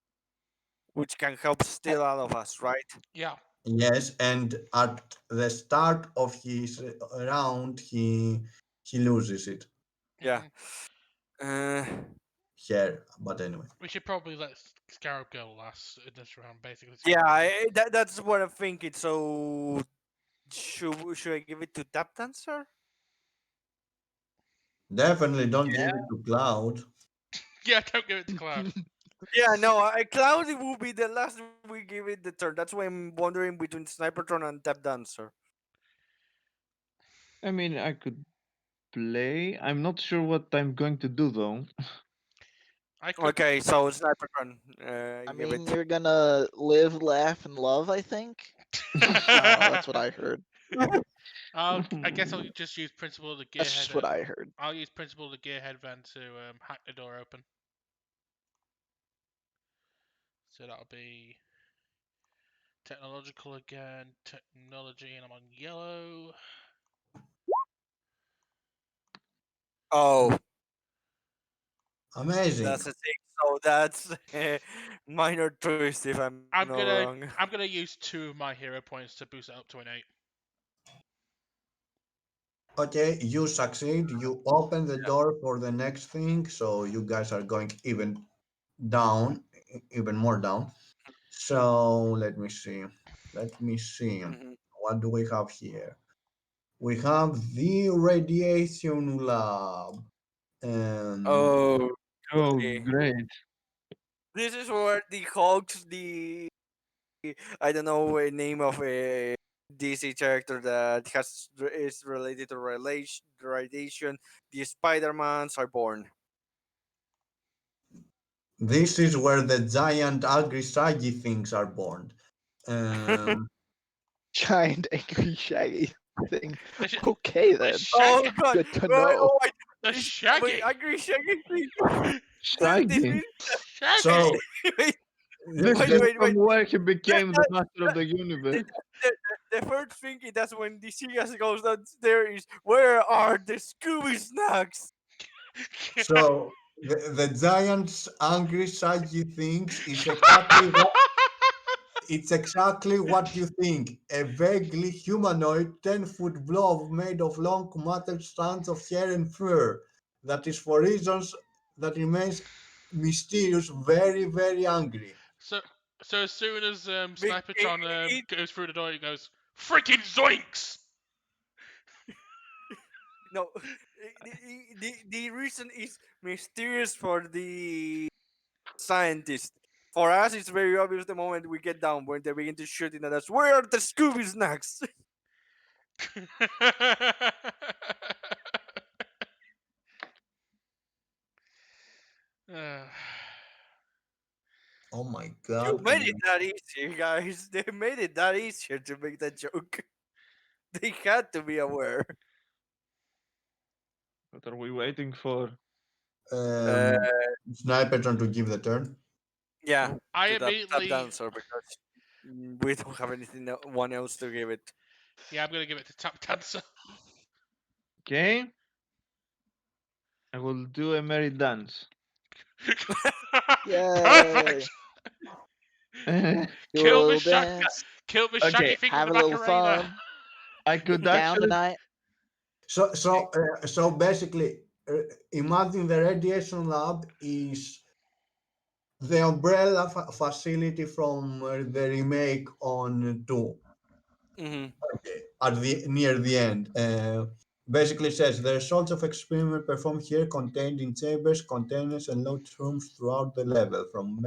S1: which can help steal all of us, right?
S2: Yeah.
S5: Yes, and at the start of his round, he loses it
S1: Yeah.
S2: hmm
S1: Uh,
S5: here. But anyway,
S2: We should probably let Scarab go last in this round, basically.
S1: yeah, that's what I'm thinking. So should I give it to Tap Dancer?
S5: definitely don't give
S1: Yeah.
S5: it to Cloud.
S2: Yeah, don't give it to Cloud.
S1: Yeah, no, Cloudy will be the last we give it the turn. That's why I'm wondering between Snipertron and Tap Dancer.
S3: I mean, I could. play. I'm not sure what I'm going to do though.
S2: I could.
S1: Okay, so sniper gun.
S4: I
S1: Give
S4: mean,
S1: it.
S4: you're gonna live, laugh, and love. I think. I don't know. That's what I heard.
S2: I guess I'll just use principle of the
S4: That's
S2: gearhead.
S4: just what I heard.
S2: I'll use principle of the gearhead then to hack the door open. So that'll be technological again, technology, and I'm on yellow.
S1: Oh,
S5: Amazing.
S1: that's a thing. So that's a minor twist if I'm not wrong.
S2: I'm gonna use 2 of my hero points to boost it up to an 8.
S5: Okay, you succeed. You open the door for the next thing, so you guys are going even down, even more down. So let me see. Let me see.
S1: Mhm.
S5: What do we have here? We have the radiation lab. Um,
S1: Oh,
S3: Oh,
S1: goody.
S3: great.
S1: This is where the Hulk's the I don't know a name of a DC character that has is related to radiation. The Spider-Mans are born.
S5: this is where the giant agri saggy things are born. Um,
S4: Giant angry shaggy thing.
S2: The, sh-
S4: Okay
S2: the
S4: then.
S1: Oh
S2: shag,
S1: god!
S4: Good to
S1: Right,
S4: know.
S1: oh my!
S2: the
S1: Wait,
S2: shaggy,
S1: I agree, Shaggy. This
S3: Shaggy.
S1: means
S2: shaggy.
S5: so
S1: wait,
S3: This
S1: wait,
S3: is
S5: the,
S1: wait,
S3: from
S1: wait.
S3: where he became the
S1: That,
S3: master of the
S1: the,
S3: universe.
S1: the first thing that's when the Sigas goes down there is where are the Scooby snacks?
S5: so the giant's angry saggy things is exactly what it's exactly what you think. A vaguely humanoid 10-foot blob made of long matted strands of hair and fur that is for reasons that remains mysterious, very, very angry.
S2: so so as soon as
S1: Be- it,
S2: Snipertron
S1: it,
S2: goes through the door, he goes freaking zoinks.
S1: no, the reason is mysterious for the scientist. For us, it's very obvious the moment we get down when they begin to shoot at us. Where are the Scooby snacks?
S2: Uh,
S5: Oh my
S1: You
S5: god.
S1: made it that easy, guys. They made it that easier to make that joke. They had to be aware.
S3: What are we waiting for?
S1: Uh,
S5: Um, Sniper trying to give the turn.
S1: yeah,
S2: I
S1: to that
S2: immediately,
S1: dancer because we don't have anything one else to give it.
S2: yeah, I'm gonna give it to Tap Dancer.
S3: Okay. I will do a merry dance.
S4: Yay!
S2: Perfect.
S3: I
S4: Do a
S2: Kill
S4: little
S2: the shag,
S4: dance.
S2: kill the shaggy
S3: Okay.
S2: thing with
S4: Have
S2: the
S4: a little
S2: Macarena.
S4: fun.
S3: could
S4: Down
S3: actually.
S4: tonight.
S5: So basically, imagine the radiation lab is the umbrella facility from the remake on 2.
S1: Hmm.
S5: At the near the end. Basically says the results of experiment performed here contained in chambers, containers, and load rooms throughout the level, from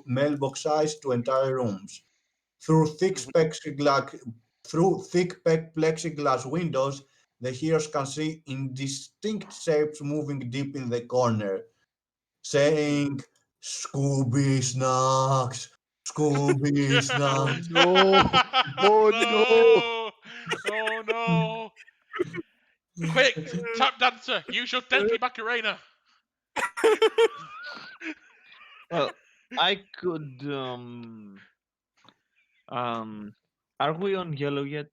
S5: mailbox size to entire rooms. Through thick
S1: Hmm.
S5: plexiglass, plexiglass windows, the heroes can see indistinct shapes moving deep in the corner, saying, "Scooby snacks, Scooby
S4: Oh
S5: snacks."
S4: no! Oh no!
S2: No! Oh no! Quick, Tap Dancer, use your deadly Macarena.
S3: Well, I could. Are we on yellow yet?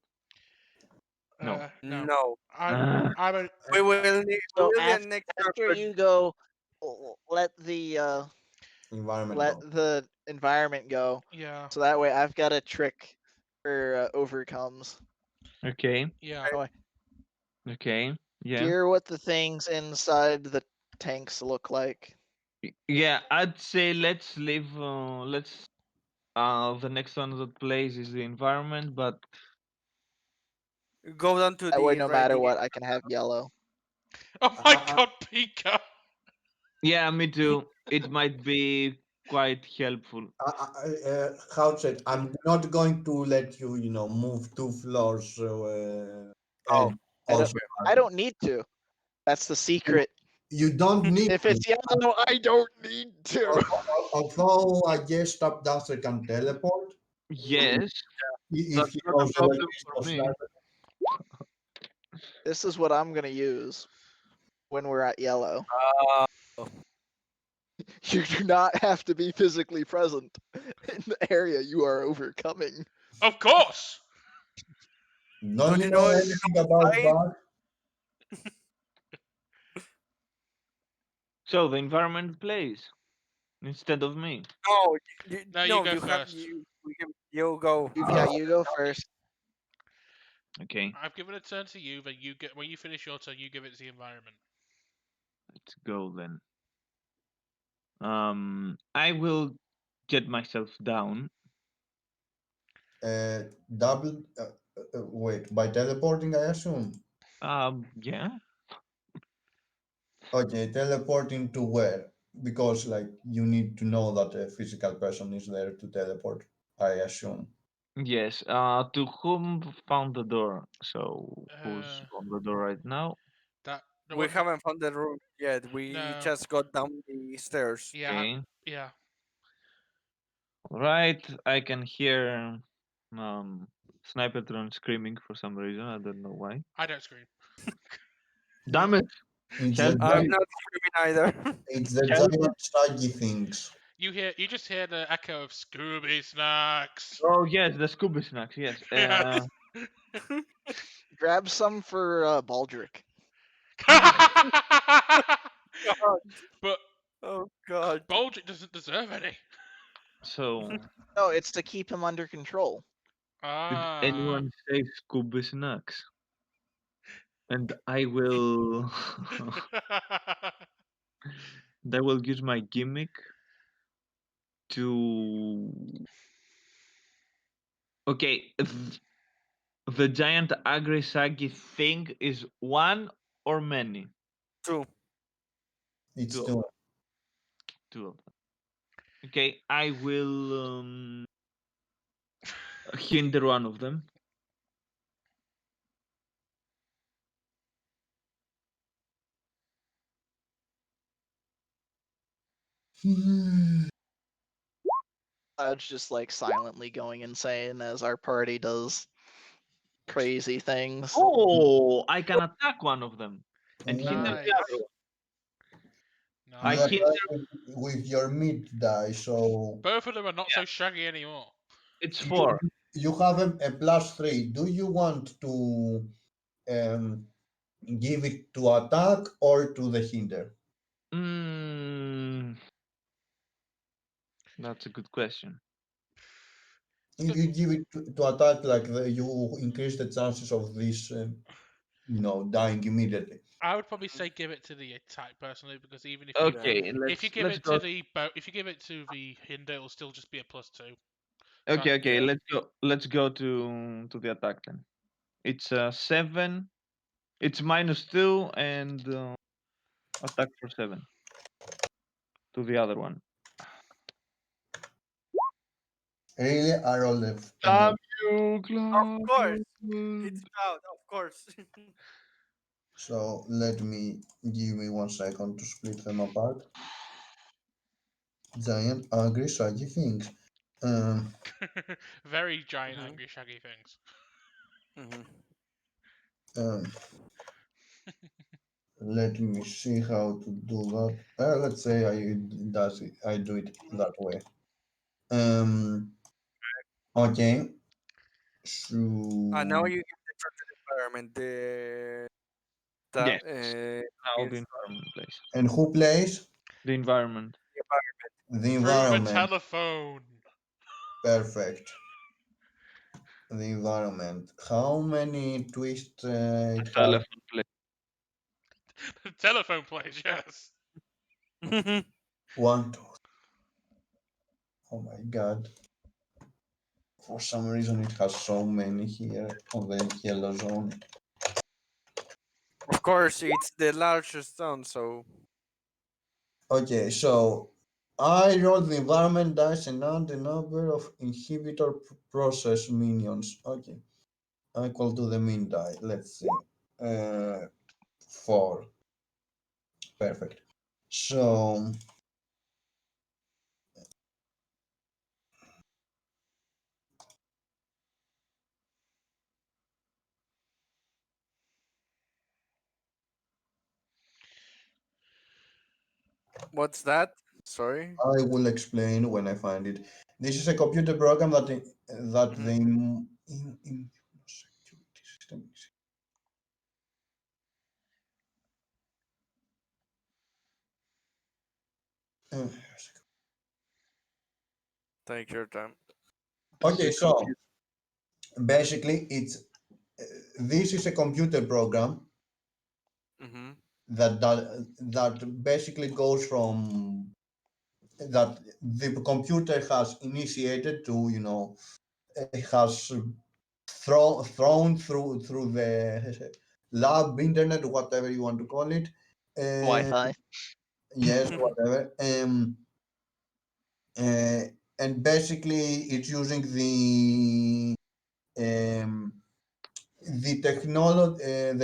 S3: No.
S2: No.
S1: No,
S2: I'm
S3: Ah,
S2: I'm a
S1: we
S4: So
S1: will need
S4: after
S1: next turn.
S4: after
S1: But
S4: you go, let
S5: Environment
S4: let
S5: go.
S4: the environment go.
S2: yeah,
S4: So that way I've got a trick for overcomes.
S3: okay.
S2: yeah.
S4: Oh,
S3: Okay. Yeah.
S4: hear what the things inside the tanks look like.
S3: Yeah. I'd say let's leave. Let's. The next one that plays is the environment, but
S1: go down to
S4: That way,
S1: the
S4: no matter
S1: ready.
S4: what, I can have yellow.
S2: Oh
S5: I,
S2: my
S5: I,
S2: God, Pika!
S3: yeah, me too. It might be quite helpful.
S5: how to say it, I'm not going to let you, move 2 floors
S1: Oh,
S5: and
S4: I don't.
S5: also.
S4: I don't need to. That's the secret.
S5: You don't need
S4: If
S5: to.
S4: it's yellow, I don't need to.
S5: Although I guess Top Dancer can teleport
S3: Yes,
S5: if
S3: that's
S5: he
S3: not a
S5: knows the
S3: problem
S5: location
S3: for
S5: of
S3: me.
S5: Sniper.
S4: This is what I'm gonna use when we're at yellow.
S1: Oh.
S4: You do not have to be physically present in the area you are overcoming.
S2: Of course.
S5: Don't
S1: Don't
S5: you
S1: you
S5: know
S1: know
S5: anything about
S1: flying?
S5: that?
S3: So the environment plays instead of me.
S1: No,
S2: No, you
S1: no,
S2: go
S1: you have
S2: first.
S1: you go.
S4: Yeah, you go first.
S3: Okay,
S2: I've given a turn to you, then you get when you finish your turn, you give it to the environment.
S3: let's go then. I will get myself down.
S5: Double. Wait, by teleporting, I assume.
S3: Yeah.
S5: Okay, teleporting to where? Because like you need to know that a physical person is there to teleport. I assume.
S3: Yes. To whom found the door? So who's
S2: Uh,
S3: on the door right now?
S2: that the
S1: We
S2: one that
S1: haven't found the room yet. We
S2: no,
S1: just got down the stairs.
S2: yeah,
S3: Okay.
S2: yeah.
S3: Right. I can hear Snipertron screaming for some reason. I don't know why.
S2: I don't scream.
S3: Damn it!
S5: It's the
S3: Help
S1: I'm
S3: me!
S5: giant,
S1: not screaming either.
S5: it's the
S3: Help me!
S5: giant saggy things.
S2: You just hear the echo of Scooby Snacks.
S3: Oh yes, the Scooby snacks. Yes.
S2: Yes.
S4: Grab some for Baldric.
S1: God.
S2: But
S1: Oh God.
S2: Baldric doesn't deserve any.
S3: So
S4: No, it's to keep him under control.
S3: did
S2: Ah.
S3: anyone say Scooby snacks? And I will. And I will use my gimmick to. Okay, the giant agri saggy thing is one or many?
S1: True.
S5: It's
S3: Two of
S5: too.
S3: them. Two of them. Okay, I will hinder one of them.
S4: Cloud's just like silently going insane as our party does crazy things.
S3: Oh, I can attack one of them and hinder
S2: Nice.
S3: the other one. I
S5: You are
S2: Nice.
S3: hinder.
S5: with your mid die, so
S2: Both of them are not
S3: Yeah.
S2: so shaggy anymore.
S3: It's
S5: you,
S3: 4.
S5: you have a +3. Do you want to um, give it to attack or to the hinder?
S3: Mm, that's a good question.
S5: If you give it to attack, like you increase the chances of this, dying immediately.
S2: I would probably say give it to the attack personally because even if
S3: Okay,
S2: you give
S3: let's
S2: it to
S3: go.
S2: the if you give it to the hinder, it'll still just be a +2. So
S3: Okay,
S1: Yeah.
S3: let's go to the attack then. It's 7. It's -2 and attack for 7 to the other one.
S5: Really, I roll
S3: Damn you,
S1: Of course.
S3: Cloud.
S1: It's Cloud. Of course.
S5: So let me give me 1 second to split them apart. Giant, angry, saggy things. Um,
S2: very giant,
S1: Mhm.
S2: angry, shaggy things.
S1: Mhm.
S5: um, Let me see how to do that. Let's say I do it that way. Um, okay. So
S1: Now you get the trusted environment.
S3: Yes, now the
S1: Is
S3: environment place.
S5: and who plays
S3: The environment.
S1: the environment.
S5: the
S2: Through the
S5: environment?
S2: telephone.
S5: Perfect. The environment. How many twists it has?
S3: Telephone place.
S2: The telephone plays, yes.
S5: One, two. Oh my god. For some reason, it has so many here on the yellow zone.
S1: Of course, it's the largest zone, so
S5: Okay, so I rolled the environment dice and add the number of inhibitor process minions. Okay, equal to the min die. Let's see. 4. Perfect. So
S1: What's that? Sorry.
S5: I will explain when I find it. This is a computer program that
S1: Mhm.
S5: they in security system. Uh,
S1: Take your time.
S5: okay, so basically, this is a computer program
S1: Mm-hmm.
S5: that basically goes from that the computer has initiated to has thrown through the lab internet, whatever you want to call it. Uh,
S4: Wi-Fi.
S5: yes, whatever. Uh, and basically, it's using um, the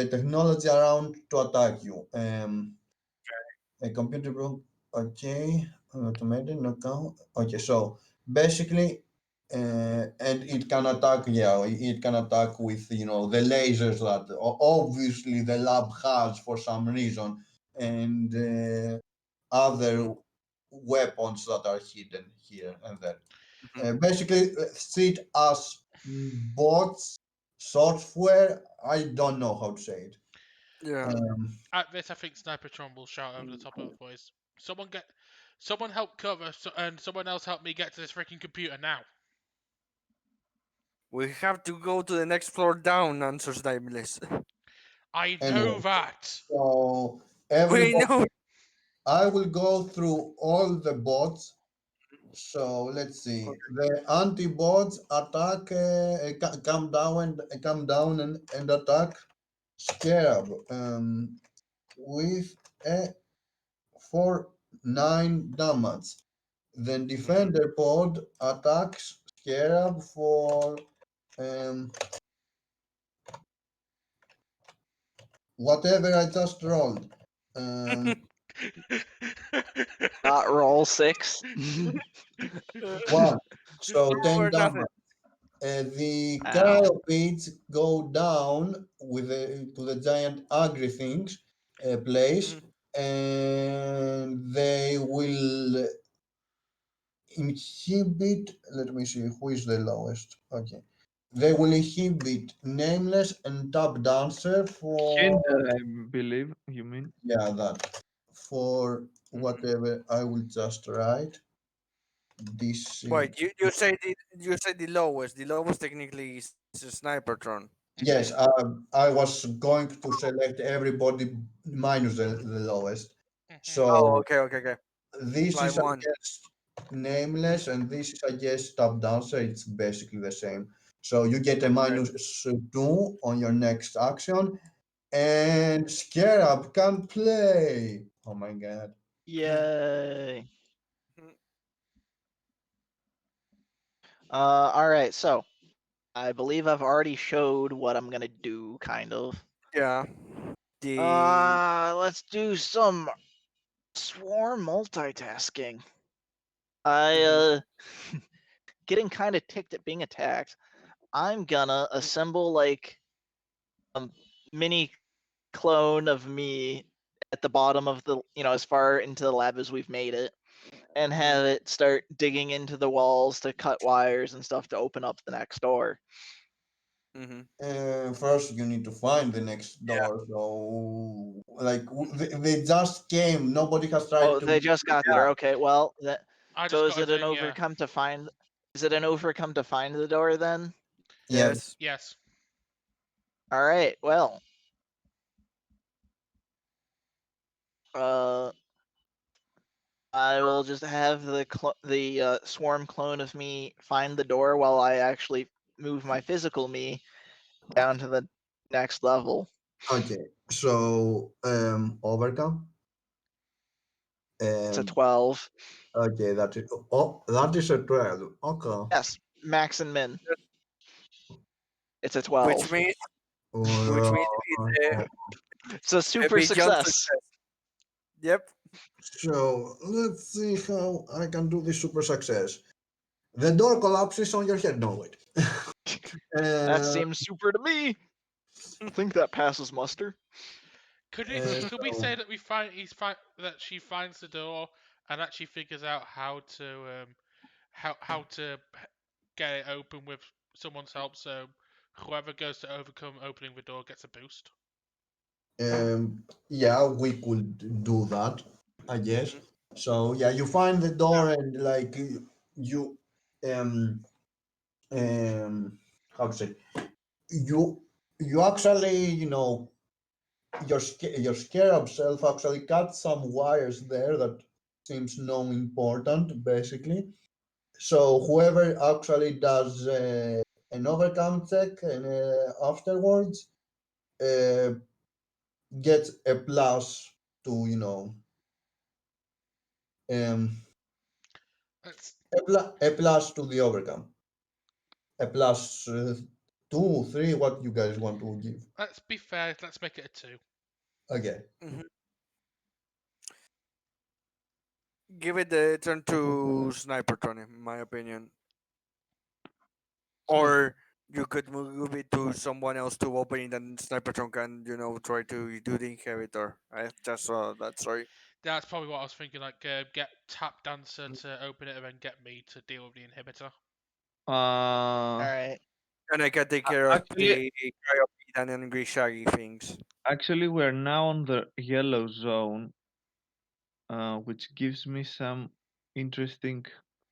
S5: technology around to attack you. A computer program. Okay, automated knockout. Okay, so basically, and it can attack. Yeah, it can attack with the lasers that obviously the lab has for some reason, and other weapons that are hidden here and there.
S1: Mm-hmm.
S5: Basically, see it as bots, software. I don't know how to say it.
S1: Yeah.
S5: Um,
S2: At this, I think Snipertron will shout over the top of the voice. Someone help cover, and someone else help me get to this freaking computer now.
S1: We have to go to the next floor down, answers Nameless.
S2: I know
S5: anyway,
S2: that.
S5: so
S1: We
S5: everybody,
S1: know.
S5: I will go through all the bots. So let's see. The anti-bots attack, come down and attack Scarab with a 4-9 damage. Then Defender Pod attacks Scarab for um, whatever I just rolled. Um,
S4: Not roll 6.
S5: one. So 10
S1: Or nothing.
S5: damage. The
S4: Ow.
S5: cryo pits go down with to the giant agri things place,
S1: Mhm.
S5: and they will inhibit. Let me see who is the lowest. Okay, they will inhibit nameless and top dancer for
S3: Kinder, I believe you mean.
S5: yeah that for
S1: Mhm.
S5: whatever I will just write. This
S1: Wait, you say the lowest. The lowest technically is a Snipertron.
S5: yes, I was going to select everybody minus the lowest.
S1: Oh,
S5: So
S1: okay, okay, okay.
S5: this
S1: Fly
S5: is, I
S1: one.
S5: guess, nameless, and this is, I guess, top down. So it's basically the same. So you get a -2 on your next action, and Scarab can play. Oh my god.
S4: Yay. Alright, so I believe I've already showed what I'm gonna do, kind of.
S1: Yeah. The
S4: Let's do some swarm multitasking. I
S1: Mhm.
S4: getting kind of ticked at being attacked. I'm gonna assemble like a mini clone of me at the bottom of the, as far into the lab as we've made it, and have it start digging into the walls to cut wires and stuff to open up the next door.
S1: Mhm.
S5: First, you need to find the next
S1: Yeah.
S5: door. So, like, they just came. Nobody has tried
S4: Oh,
S5: to.
S4: they just got
S5: Yeah.
S4: there. Okay, well,
S2: I
S4: so
S2: just
S4: is
S2: got a
S4: it an
S2: thing, yeah.
S4: overcome to find? Is it an overcome to find the door then?
S5: Yes.
S1: Yes.
S2: Yes.
S4: All right. Well, uh, I will just have the swarm clone of me find the door while I actually move my physical me down to the next level.
S5: Okay. So, overcome.
S4: It's a
S5: Um,
S4: 12.
S5: okay, that is. Oh, that is a 12. Okay.
S4: Yes, max and min. It's a
S1: Which
S4: 12.
S1: means which
S5: Uh,
S1: means it's
S4: It's a
S1: a
S4: super
S1: beyond
S4: success.
S1: success. Yep.
S5: So let's see how I can do this super success. The door collapses on your head. No, wait.
S4: That
S5: Uh,
S4: seems super to me. I think that passes muster.
S2: Could we
S5: so,
S2: say that that she finds the door and actually figures out how to get it open with someone's help, so whoever goes to overcome opening the door gets a boost?
S5: yeah, we could do that, I guess.
S1: Mhm.
S5: So yeah, you find the door and like you um how to say, you you actually, your scarab self actually cut some wires there that seems no important basically. So whoever actually does an overcome check and afterwards uh, gets a plus to um,
S2: Let's
S5: a plus to the overcome, a plus 2 3, what you guys want to give.
S2: let's be fair. Let's make it a 2.
S5: Okay.
S1: Mhm. Give it the turn to Sniper Tony, in my opinion.
S2: So
S1: Or you could move it to someone else to open it, and Snipertron can, try to do the inhibitor. I just saw that. Sorry.
S2: that's probably what I was thinking. Like, get Tap Dancer to open it, and then get me to deal with the inhibitor.
S3: Uh,
S4: Alright.
S1: And I can take care of
S3: actually,
S1: the cryopid and angry shaggy things.
S3: actually, we're now on the yellow zone, which gives me some interesting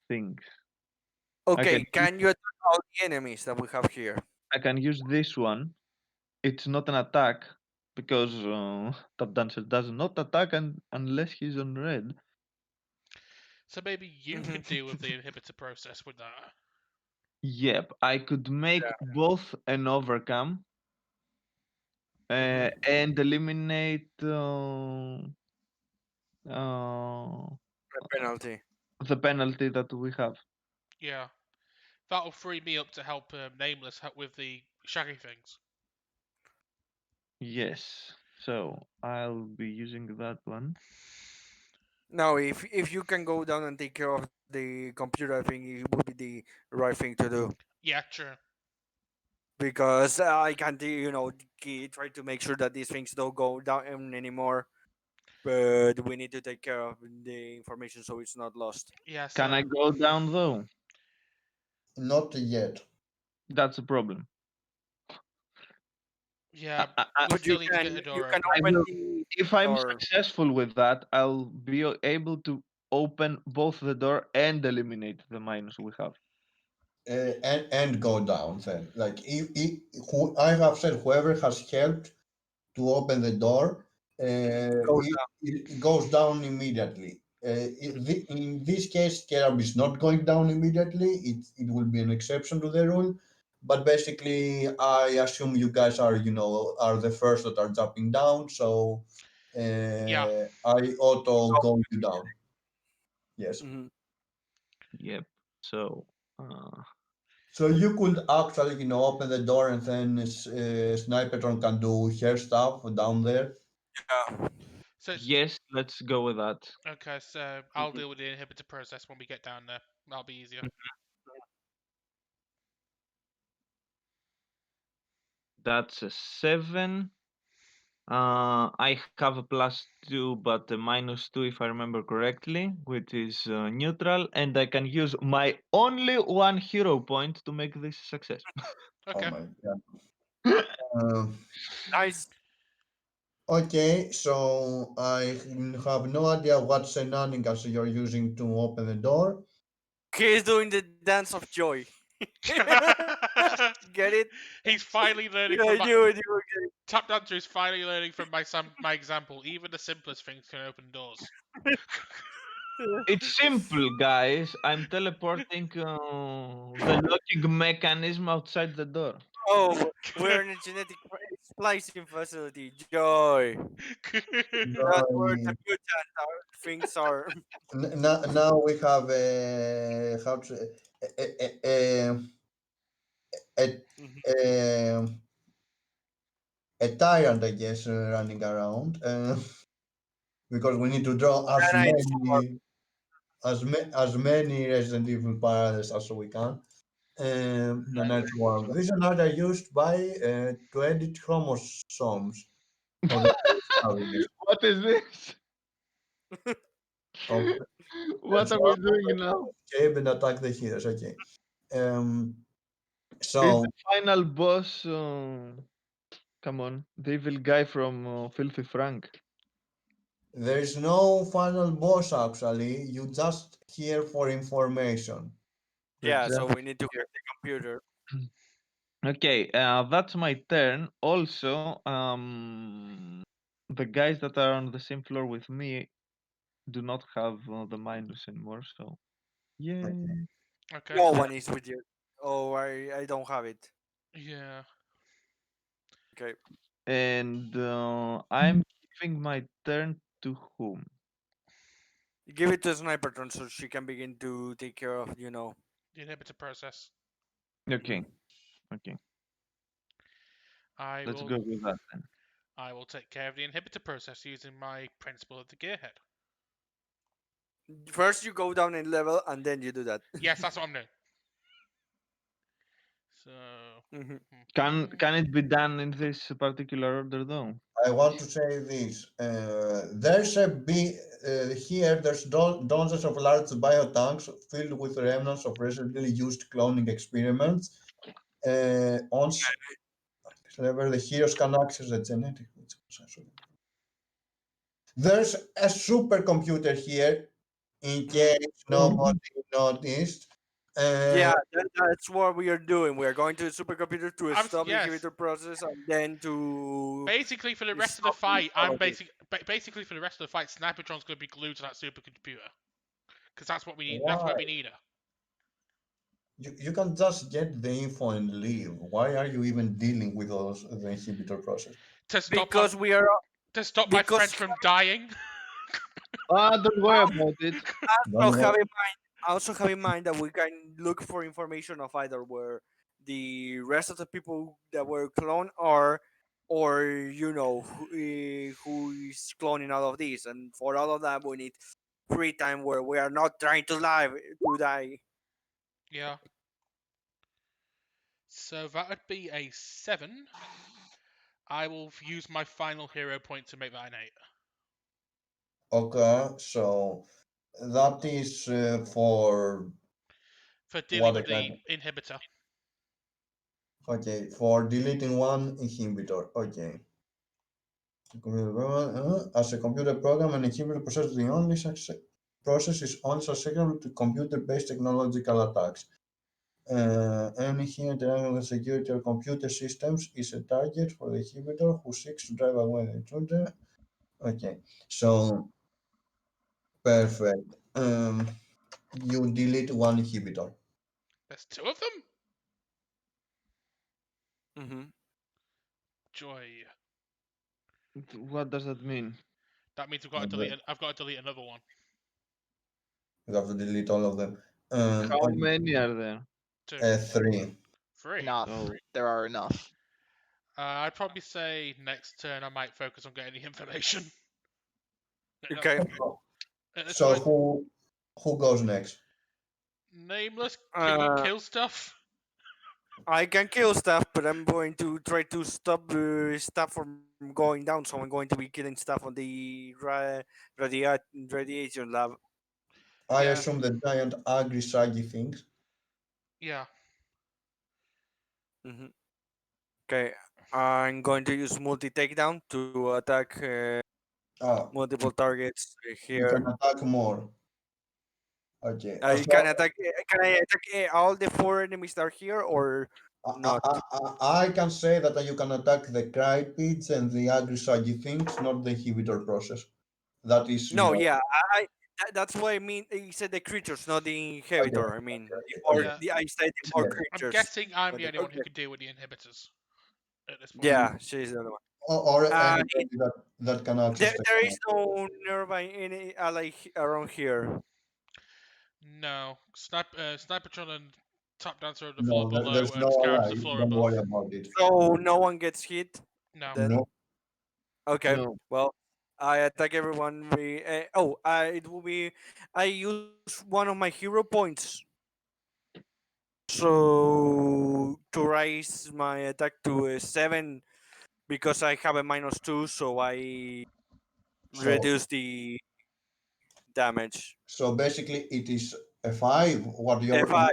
S3: things. I can
S1: Okay,
S3: use,
S1: can you attack all the enemies that we have here?
S3: I can use this one. It's not an attack because Top Dancer does not attack unless he's on red.
S2: So maybe you
S1: Hmm.
S2: could deal with the inhibitor process with that.
S3: Yep, I could make both an overcome
S1: Hmm.
S3: and eliminate uh,
S1: A penalty.
S3: the penalty that we have.
S2: Yeah, that'll free me up to help Nameless help with the shaggy things.
S3: Yes, so I'll be using that one.
S1: Now, if you can go down and take care of the computer, I think it would be the right thing to do.
S2: Yeah, true.
S1: Because I can't, try to make sure that these things don't go down anymore. But we need to take care of the information so it's not lost.
S2: Yeah,
S3: Can I
S2: so
S3: go down though?
S5: Not yet.
S3: That's a problem.
S2: yeah, we
S1: But you
S2: still need to
S1: can
S2: get a
S1: you
S2: door
S1: can
S2: open.
S3: I
S1: open
S3: will,
S1: the
S3: if I'm
S1: door.
S3: successful with that, I'll be able to open both the door and eliminate the minus we have.
S5: And go down then. Like who I have said, whoever has helped to open the door,
S1: Goes
S5: it goes down immediately. In this case, Kerab is not going down immediately. It will be an exception to the rule. But basically, I assume you guys are the first that are jumping down. So
S2: Yeah,
S5: I auto go you down. Yes.
S1: down.
S3: Yep. So, uh,
S5: So you could actually, open the door and then Snipertron can do her stuff down there.
S1: Yeah.
S2: so it's
S3: yes, let's go with that.
S2: okay. So I'll deal with the inhibitor process when we get down there. That'll be easier.
S3: That's a 7. I have a +2, but a -2 if I remember correctly, which is neutral, and I can use my only one hero point to make this a success.
S5: Oh
S2: Okay.
S5: my god. Um,
S1: Nice.
S5: okay, so I have no idea what shenanigans you're using to open the door.
S1: He's doing the dance of joy. Get it?
S2: He's finally learning
S1: Yeah,
S2: from
S1: I
S2: my
S1: knew it. You were getting
S2: Tap Dancer is finally learning from my example. Even the simplest things can open doors.
S3: It's simple, guys. I'm teleporting the locking mechanism outside the door.
S1: Oh, we're in a genetic splicing facility. Joy. That's where the
S5: Right.
S1: mutant things are.
S5: Now we have a, a,
S1: Mhm.
S5: a, a tyrant, I guess, running around. because we need to draw as
S1: And it's
S5: as many Resident Evil parallels as we can. Nanite Worm. These are used by to edit chromosomes of the protagonist.
S3: What is this?
S5: Of
S3: What are we doing now?
S5: escape and attack the heroes. Okay.
S3: Is
S5: So
S3: the final boss? Come on, the evil guy from Filthy Frank.
S5: there is no final boss actually. You just here for information.
S1: yeah. So
S3: Just
S1: we need to hack the computer.
S3: okay. That's my turn. Also, the guys that are on the same floor with me do not have the minus anymore. So yeah.
S2: Okay.
S1: No one is with you. Oh, I don't have it.
S2: Yeah.
S1: Okay.
S3: And I'm giving my turn to whom?
S1: Give it to Snipertron so she can begin to take care of,
S2: The inhibitor process.
S3: Okay. Okay.
S2: I
S3: Let's
S2: will.
S3: go with that then.
S2: I will take care of the inhibitor process using my principle of the gearhead.
S1: First you go down in level and then you do that.
S2: Yes, that's what I'm doing. So.
S1: Mhm.
S3: Can it be done in this particular order though?
S5: I want to say this. There's a big here. There's dozens of large biotanks filled with remnants of recently used cloning experiments. Whenever the heroes can access the genetic. There's a supercomputer here, in case nobody noticed.
S1: Yeah, that's what we are doing. We are going to the supercomputer to stop the
S2: Yes.
S1: inhibitor process and then to
S2: Basically, for the rest of the
S1: stop
S2: fight, I'm
S1: quality.
S2: basically for the rest of the fight, Snipertron's going to be glued to that supercomputer because that's what we need. That's
S5: Why?
S2: where we need her.
S5: You can just get the info and leave. Why are you even dealing with the inhibitor process?
S2: To stop
S1: Because we are
S2: my friend
S1: because
S2: from dying.
S3: Don't worry about it.
S5: Don't worry.
S1: also have in mind that we can look for information of either where the rest of the people that were cloned are, or who is cloning all of these, and for all of that we need free time where we are not trying to die.
S2: Yeah. So that would be a 7. I will use my final hero point to make that an 8.
S5: Okay, so that is for
S2: For dealing
S5: what
S2: with
S5: again?
S2: the inhibitor.
S5: Okay, for deleting one inhibitor. Okay. As a computer program, an inhibitor process is only susceptible to computer-based technological attacks. Anything interacting with security or computer systems is a target for the inhibitor who seeks to drive away the intruder. Okay, so perfect. You delete one inhibitor.
S2: There's 2 of them?
S1: Mm-hmm.
S2: Joy.
S3: What does that mean?
S2: That means I've got to delete another one.
S5: You have to delete all of them.
S3: How
S5: Okay,
S3: many are there?
S2: 2.
S5: 3.
S2: 3.
S4: Enough.
S3: Oh.
S4: There are enough.
S2: I'd probably say next turn I might focus on getting the information.
S1: Okay.
S2: At this
S5: So
S2: point,
S5: who goes next?
S2: Nameless, can you kill stuff?
S1: I can kill stuff, but I'm going to try to stop stuff from going down. So I'm going to be killing stuff on the radiation lab.
S5: I
S2: Yeah.
S5: assume the giant ugly saggy things.
S2: Yeah.
S1: Hmm. Okay, I'm going to use multi takedown to attack
S5: Ah,
S1: multiple targets
S5: you
S1: here.
S5: can attack more. Okay.
S1: I can attack. Can I attack all the 4 enemies that are here or
S5: I,
S1: not?
S5: I can say that you can attack the crypids and the ugly saggy things, not the inhibitor process. That is
S1: No,
S5: your.
S1: yeah, that's what I mean. You said the creatures, not the
S5: Okay,
S1: inhibitor. I mean,
S5: okay.
S2: Yeah.
S1: I said the more
S5: Yes.
S2: I'm
S1: creatures.
S2: guessing I'm the only one who
S1: Okay.
S2: can deal with the inhibitors at this point.
S1: Yeah, she's the other one.
S5: Or
S1: Uh,
S5: anybody that can access
S1: there is
S5: technology.
S1: no nearby any ally around here.
S2: No. Snipertron and Top Dancer on the floor
S5: No,
S2: below
S5: there's
S2: and
S5: no
S2: Scarab's the
S5: allies.
S2: floor
S5: Don't
S2: above.
S5: worry about it.
S1: So no one gets hit.
S2: No.
S1: Then
S5: No.
S1: okay.
S3: No.
S1: Well, I attack everyone. It will be. I use one of my hero points, so to raise my attack to a 7 because I have a -2, so I
S5: So
S1: reduce the damage.
S5: so basically it is a 5 what you're
S1: F5,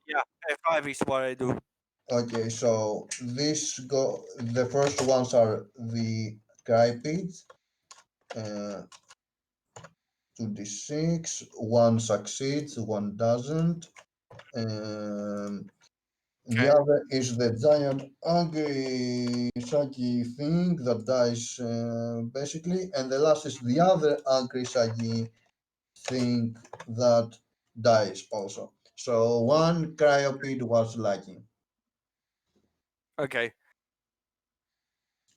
S1: yeah, F5 is what I do.
S5: okay, so the first ones are the Crypids, 2d6, one succeeds, one doesn't. Um, the
S1: Okay,
S5: other is the giant ugly shaggy thing that dies basically, and the last is the other ugly shaggy thing that dies also. So one cryopid was lucky,
S1: okay.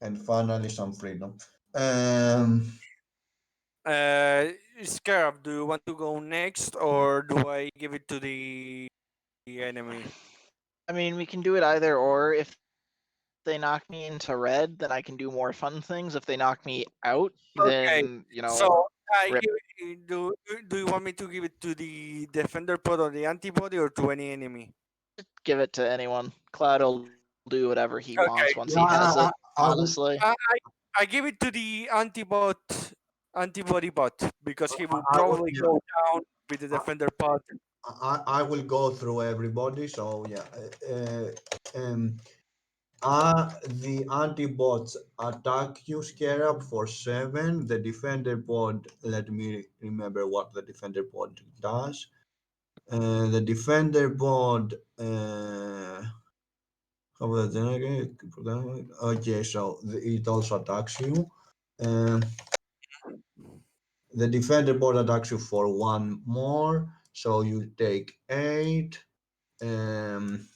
S5: and finally some freedom. Um,
S1: Uh, Scarab, do you want to go next, or do I give it to the enemy?
S4: I mean, we can do it either or. If they knock me into red, then I can do more fun things. If they knock me out, then
S1: Okay, so
S4: rip.
S1: do you want me to give it to the defender pod or the antibody or to any enemy?
S4: Give it to anyone. Cloud will do whatever he wants once he has
S1: Okay,
S4: it.
S5: yeah, I would.
S4: Honestly,
S1: I give it to the antibody bot because he will
S5: I would.
S1: probably
S5: Yeah.
S1: go down with the
S5: I,
S1: defender pod.
S5: I will go through everybody. So yeah. The anti-bots attack you, Scarab, for 7. The defender pod. Let me remember what the defender pod does. The defender pod. How about that? Okay, so it also attacks you. Um, the defender pod attacks you for 1 more, so you take 8. Um,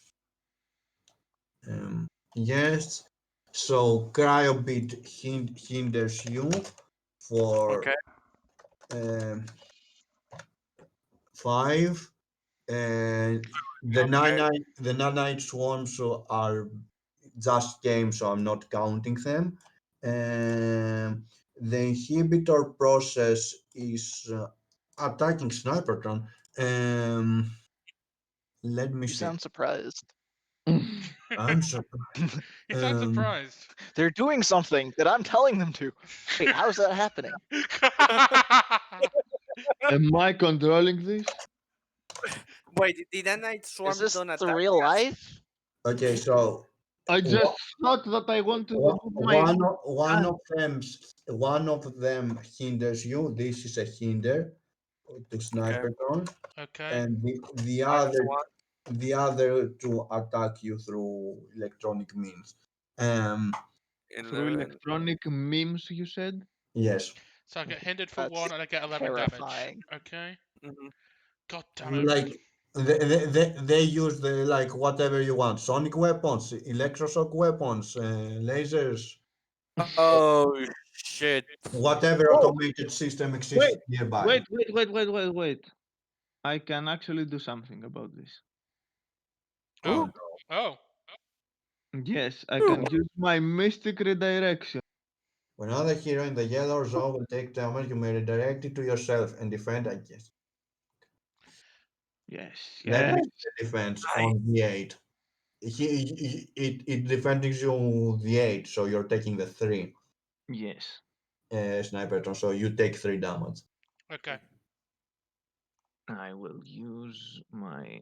S5: yes. So cryobit hinders you for
S1: Okay,
S5: um, 5. And
S1: okay,
S5: the nanite swarms are just games, so I'm not counting them. The inhibitor process is attacking Snipertron. Um, let me
S4: you
S5: see.
S4: sound surprised.
S5: I'm so.
S2: He sounds
S5: Um,
S2: surprised.
S4: They're doing something that I'm telling them to. Wait, how's that happening?
S3: Am I controlling this?
S1: wait, did that night
S4: Is
S1: swarm
S4: this
S1: don't
S4: the
S1: attack
S4: real
S1: us?
S4: life?
S5: okay, so
S3: I just thought that I want to do my.
S5: one of them hinders you. This is a hinder to
S1: Okay,
S5: Snipertron,
S2: Okay.
S5: and
S1: -1.
S5: the other to attack you through electronic means. Um,
S3: Through
S1: 11.
S3: electronic memes, you said?
S5: yes,
S2: So I get hindered for
S4: That's
S2: 1 and I get 11 damage.
S4: terrifying.
S2: Okay.
S1: Mhm.
S2: God damn it.
S5: like they use the like whatever you want: sonic weapons, electroshock weapons, lasers,
S1: Oh shit!
S5: whatever
S3: Oh,
S5: automated system exists
S3: wait,
S5: nearby.
S3: wait. I can actually do something about this.
S2: Oh.
S5: Oh,
S2: Oh.
S3: Yes, I
S1: Ooh.
S3: can use my mystic redirection.
S5: when another hero in the yellow zone will take damage, you may redirect it to yourself and defend against.
S3: Yes,
S5: Let me
S3: yes,
S5: see the defense
S1: I,
S5: on the 8. It defending you the 8, so you're taking the 3
S3: yes.
S5: sniper, so you take 3 damage.
S2: Okay.
S3: I will use my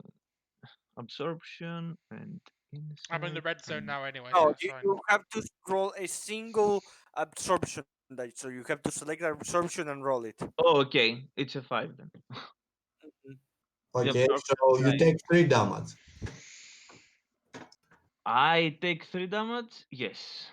S3: absorption and
S2: I'm in the
S3: insight.
S2: red zone
S3: And...
S2: now anyway, so
S1: no,
S2: it's fine.
S1: you have to roll a single absorption die. So you have to select the absorption and roll it.
S3: Oh, okay. It's a 5 then.
S1: Mhm.
S3: The
S5: Okay,
S3: absorption
S5: so you
S3: die.
S5: take 3 damage.
S3: I take 3 damage? Yes.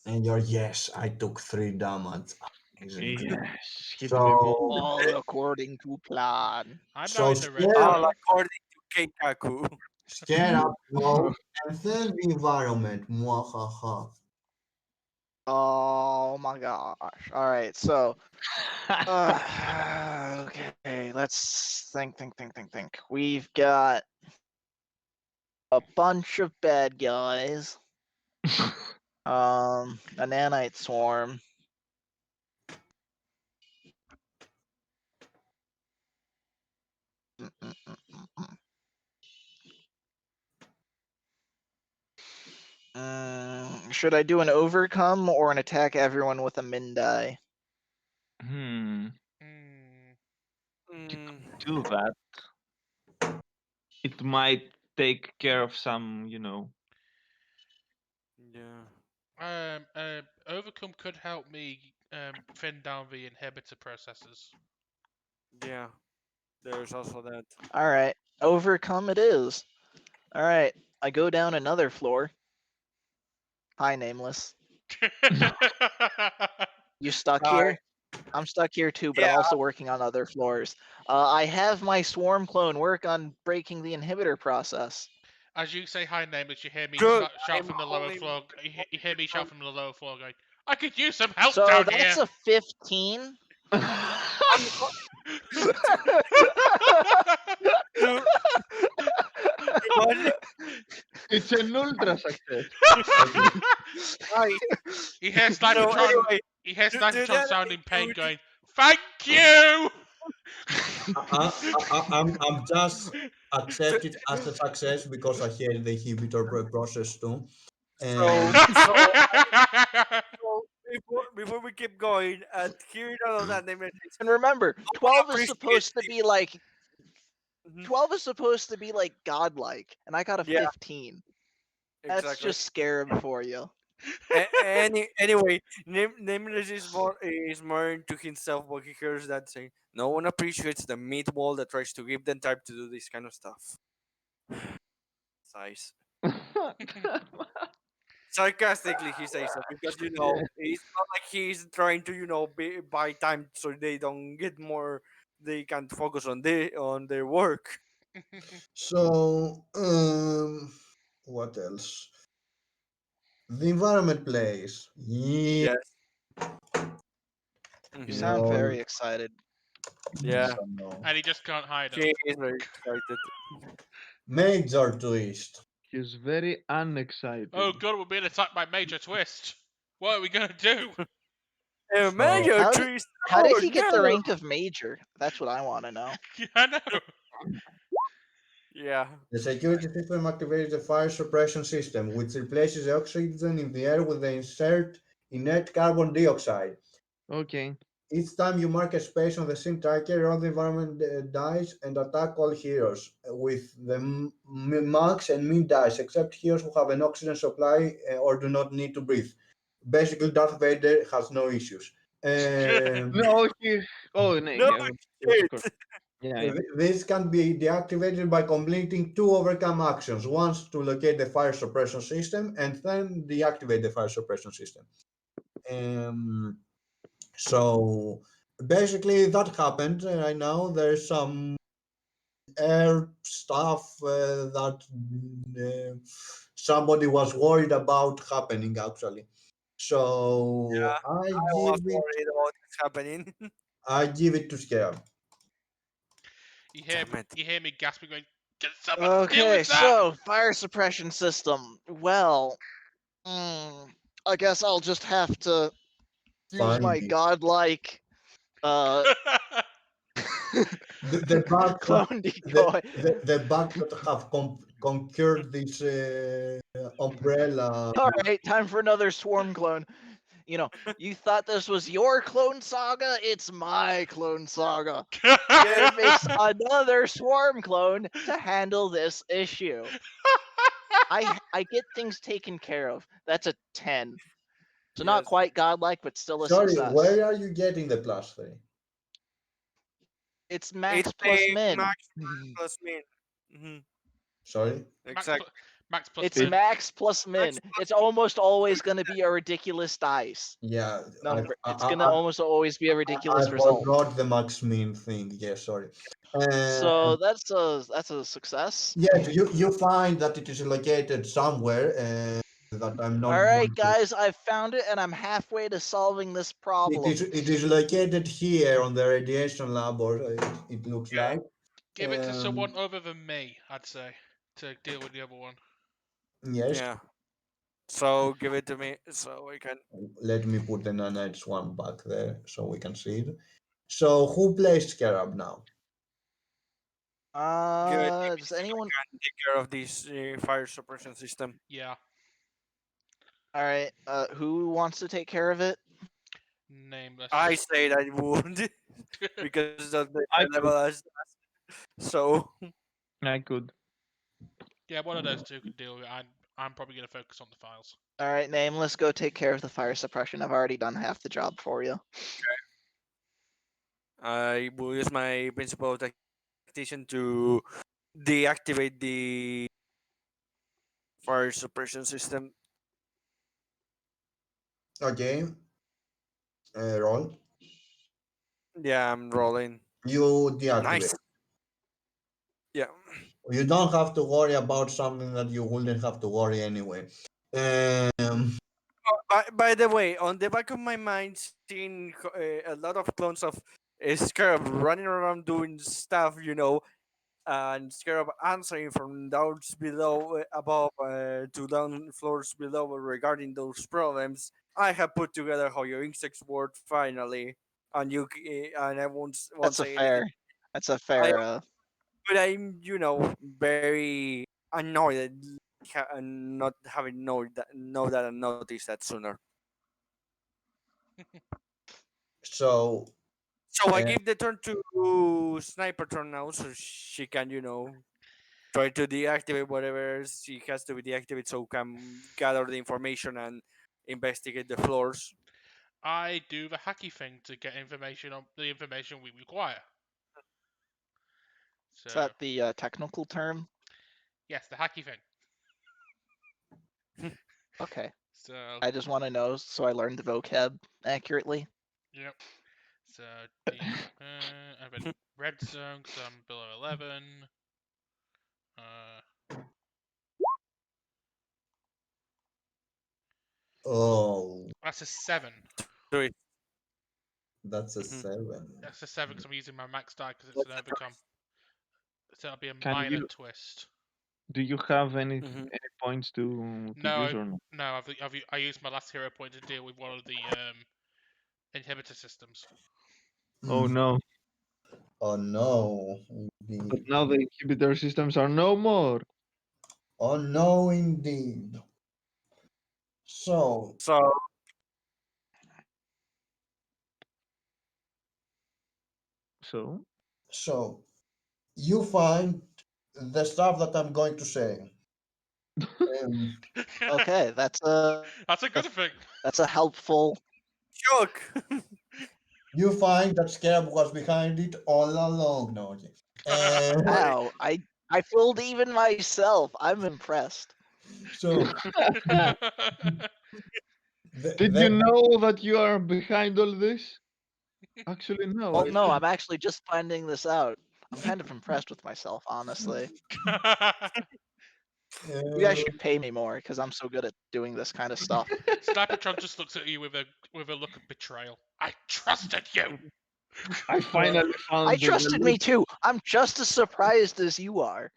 S5: And you're, yes, I took 3 damage. Amazing.
S3: Yes. Give me more.
S5: So,
S4: All according to plan.
S2: I'm now
S5: so
S2: in the red
S1: All
S2: zone.
S1: according to Keikaku.
S5: scare up, go, and then the environment. Mwahaha.
S4: Oh my gosh. All right, so okay, let's think. We've got a bunch of bad guys. A nanite swarm. Mm, mm, mm, mm, mm. Should I do an overcome or an attack everyone with a min die?
S3: Hmm.
S2: Hmm.
S3: You
S1: Mm,
S3: could do that. It might take care of some,
S1: yeah.
S2: Overcome could help me thin down the inhibitor processors.
S1: Yeah. There's also that.
S4: All right, overcome it is. All right, I go down another floor. Hi, nameless. You stuck
S1: Hi.
S4: here? I'm stuck here too, but I'm
S1: Yeah.
S4: also working on other floors. I have my swarm clone work on breaking the inhibitor process.
S2: As you say hi, nameless, you hear me
S1: Good.
S2: shout
S1: I'm
S2: from the lower
S1: only.
S2: floor. You hear me shout from the lower floor, going, "I could use some help
S4: So
S2: down
S4: that's
S2: here."
S4: a 15.
S1: I'm to imagine.
S3: It's an ultra success.
S1: Nice.
S2: he hears
S1: So
S2: Snipertron.
S1: anyway,
S2: He hears
S1: to
S2: Snipertron
S1: that
S2: sounding pain,
S1: attitude,
S2: going, "Thank you."
S5: I'm just
S1: to,
S5: accept it as a success because I hate the inhibitor process too.
S1: so
S5: And
S1: so so before we keep going and hearing all of that, name it,
S4: And remember,
S1: I would
S4: 12 is
S1: appreciate
S4: supposed to
S1: if,
S4: be like
S1: Mhm.
S4: 12 is supposed to be like godlike, and I got a
S1: Yeah,
S4: 15. That's
S1: exactly.
S4: just scarab for you.
S1: Anyway, Nameless is more into himself, but he hears that saying, "No one appreciates the meat wall that tries to give them time to do this kind of stuff." Size. Sarcastically, he says so because
S3: Yeah.
S1: it's not like he's trying to buy time so they don't get more. They can focus on their work.
S5: so, what else? The environment plays. Yeah.
S1: Yes.
S4: You
S1: Hmm.
S4: sound very
S5: Lol.
S4: excited.
S1: Yeah.
S5: So no.
S2: And he just can't hide it.
S1: He is very excited.
S5: Major twist.
S3: He's very
S2: Oh
S3: unexcited.
S2: god, we're being attacked by Major Twist. What are we gonna do?
S5: So
S1: Major
S4: How did
S1: trees.
S4: how did
S1: Oh
S4: he get the
S1: no.
S4: rank of major? That's what I want to know.
S2: I know.
S1: Yeah.
S5: the security system activates the fire suppression system, which replaces the oxygen in the air with the insert inert carbon dioxide.
S3: Okay.
S5: Each time you mark a space on the scene tracker, all the environment dies and attack all heroes with the max and min dice, except heroes who have an oxygen supply or do not need to breathe. Basically, Darth Vader has no issues.
S3: No, he. Oh, no,
S1: No
S3: yeah, of
S1: shit.
S3: course. Yeah, yeah.
S5: This can be deactivated by completing two overcome actions. Once to locate the fire suppression system, and then deactivate the fire suppression system. Um, so basically, that happened right now. There's some air stuff that somebody was worried about happening actually. So
S1: I was worried about this happening.
S5: I give it to Scare.
S2: you hear
S1: Damn it.
S2: you hear me gasping, going, "Can someone deal
S4: Okay,
S2: with that?"
S4: so fire suppression system. Well, I guess I'll just have to use
S5: Find
S4: my
S5: it.
S4: godlike uh
S5: The bugs that
S4: clone decoy.
S5: the bugs that have conquered this umbrella.
S4: All right, time for another swarm clone. You thought this was your clone saga? It's my clone saga. It makes another swarm clone to handle this issue. I get things taken care of. That's a 10. So not
S1: Yes.
S4: quite godlike, but still a
S5: Sorry,
S4: success.
S5: where are you getting the +3?
S4: It's
S1: It's
S4: max
S1: a
S4: plus min.
S1: max plus min. Hmm.
S5: Sorry.
S2: Max,
S1: Exactly.
S2: Max plus
S4: It's
S2: min.
S4: max plus min.
S1: Max
S4: It's almost always going to be a ridiculous dice
S5: Yeah,
S4: number.
S5: I,
S4: It's
S5: I,
S4: going to
S5: I,
S4: almost always be a
S5: I
S4: ridiculous result.
S5: forgot the max mean thing. Yeah, sorry.
S4: So that's a success.
S5: Yes, you find that it is located somewhere that I'm not
S4: All right,
S5: going to.
S4: guys, I found it, and I'm halfway to solving this problem.
S5: It is located here on the radiation lab, or it looks
S1: Yeah.
S5: like.
S2: Give it to someone
S5: Um,
S2: other than me, I'd say, to deal with the other one.
S5: yes.
S1: Yeah. So give it to me so we can.
S5: Let me put the nanites one back there so we can see it. So who plays Scarab now?
S1: Good.
S4: Does anyone?
S1: Can take care of this fire suppression system.
S2: Yeah,
S4: All right. Who wants to take care of it?
S2: nameless.
S1: I said I would because of the
S3: I
S1: level
S3: could.
S1: as so.
S3: I could.
S2: Yeah, one of those two can deal with it. I'm probably gonna focus on the files.
S4: All right, Nameless, go take care of the fire suppression. I've already done half the job for you.
S1: I will use my principal tactician to deactivate the fire suppression system.
S5: Okay. Roll.
S1: Yeah, I'm rolling.
S5: You
S1: Nice.
S5: deactivate.
S1: Yeah.
S5: You don't have to worry about something that you wouldn't have to worry anyway. Um,
S1: By the way, on the back of my mind, seeing a lot of clones of Scarab running around doing stuff, and Scarab answering from down below, above to down floors below regarding those problems. I have put together how your insects work finally, and and I won't
S4: That's a
S1: say anything.
S4: fair. That's a
S1: I
S4: fair.
S1: but I'm very annoyed at not having know that and noticed that sooner.
S5: so,
S1: So I
S5: uh,
S1: give the turn to Sniper turn now, so she can try to deactivate whatever she has to be deactivated, so can gather the information and investigate the floors.
S2: I do the hacky thing to get information on the information we require. So
S4: Is that the technical term?
S2: yes, the hacky thing.
S4: Okay.
S2: So
S4: I just want to know so I learn the vocab accurately.
S2: yep. So I've a red zone because I'm below 11. Uh,
S5: oh,
S2: that's a 7.
S1: Three.
S5: that's a
S1: Mhm.
S5: 7.
S2: That's a 7 because I'm using my max die because it's
S1: That's
S2: an
S1: a
S2: overcome. So it'll be a
S3: Can
S2: minor
S3: you?
S2: twist.
S3: Do you have
S1: Mhm.
S3: any points to
S2: No,
S3: use or no?
S2: no, I used my last hero point to deal with one of the inhibitor systems.
S3: Oh
S5: Mm.
S3: no!
S5: Oh no,
S3: But
S5: indeed.
S3: now the inhibitor systems are no more.
S5: Oh no, indeed. So,
S1: So
S3: So
S5: so you find the stuff that I'm going to say. Um,
S4: Okay,
S2: That's a good thing.
S4: that's a helpful.
S1: shock.
S5: you find that Scarab was behind it all along. No, okay.
S1: Wait,
S4: Wow, I fooled even myself. I'm impressed.
S5: So the,
S3: did you
S5: the
S3: know that you are behind all this? Actually,
S4: Well,
S3: no.
S4: no, I'm actually just finding this out. I'm kind of impressed with myself, honestly. You guys
S5: uh,
S4: should pay me more because I'm so good at doing this kind of stuff.
S2: Snipertron just looks at you with a look of betrayal. I trusted you.
S3: I finally
S4: I
S3: found
S4: trusted me too. I'm just as surprised as you are.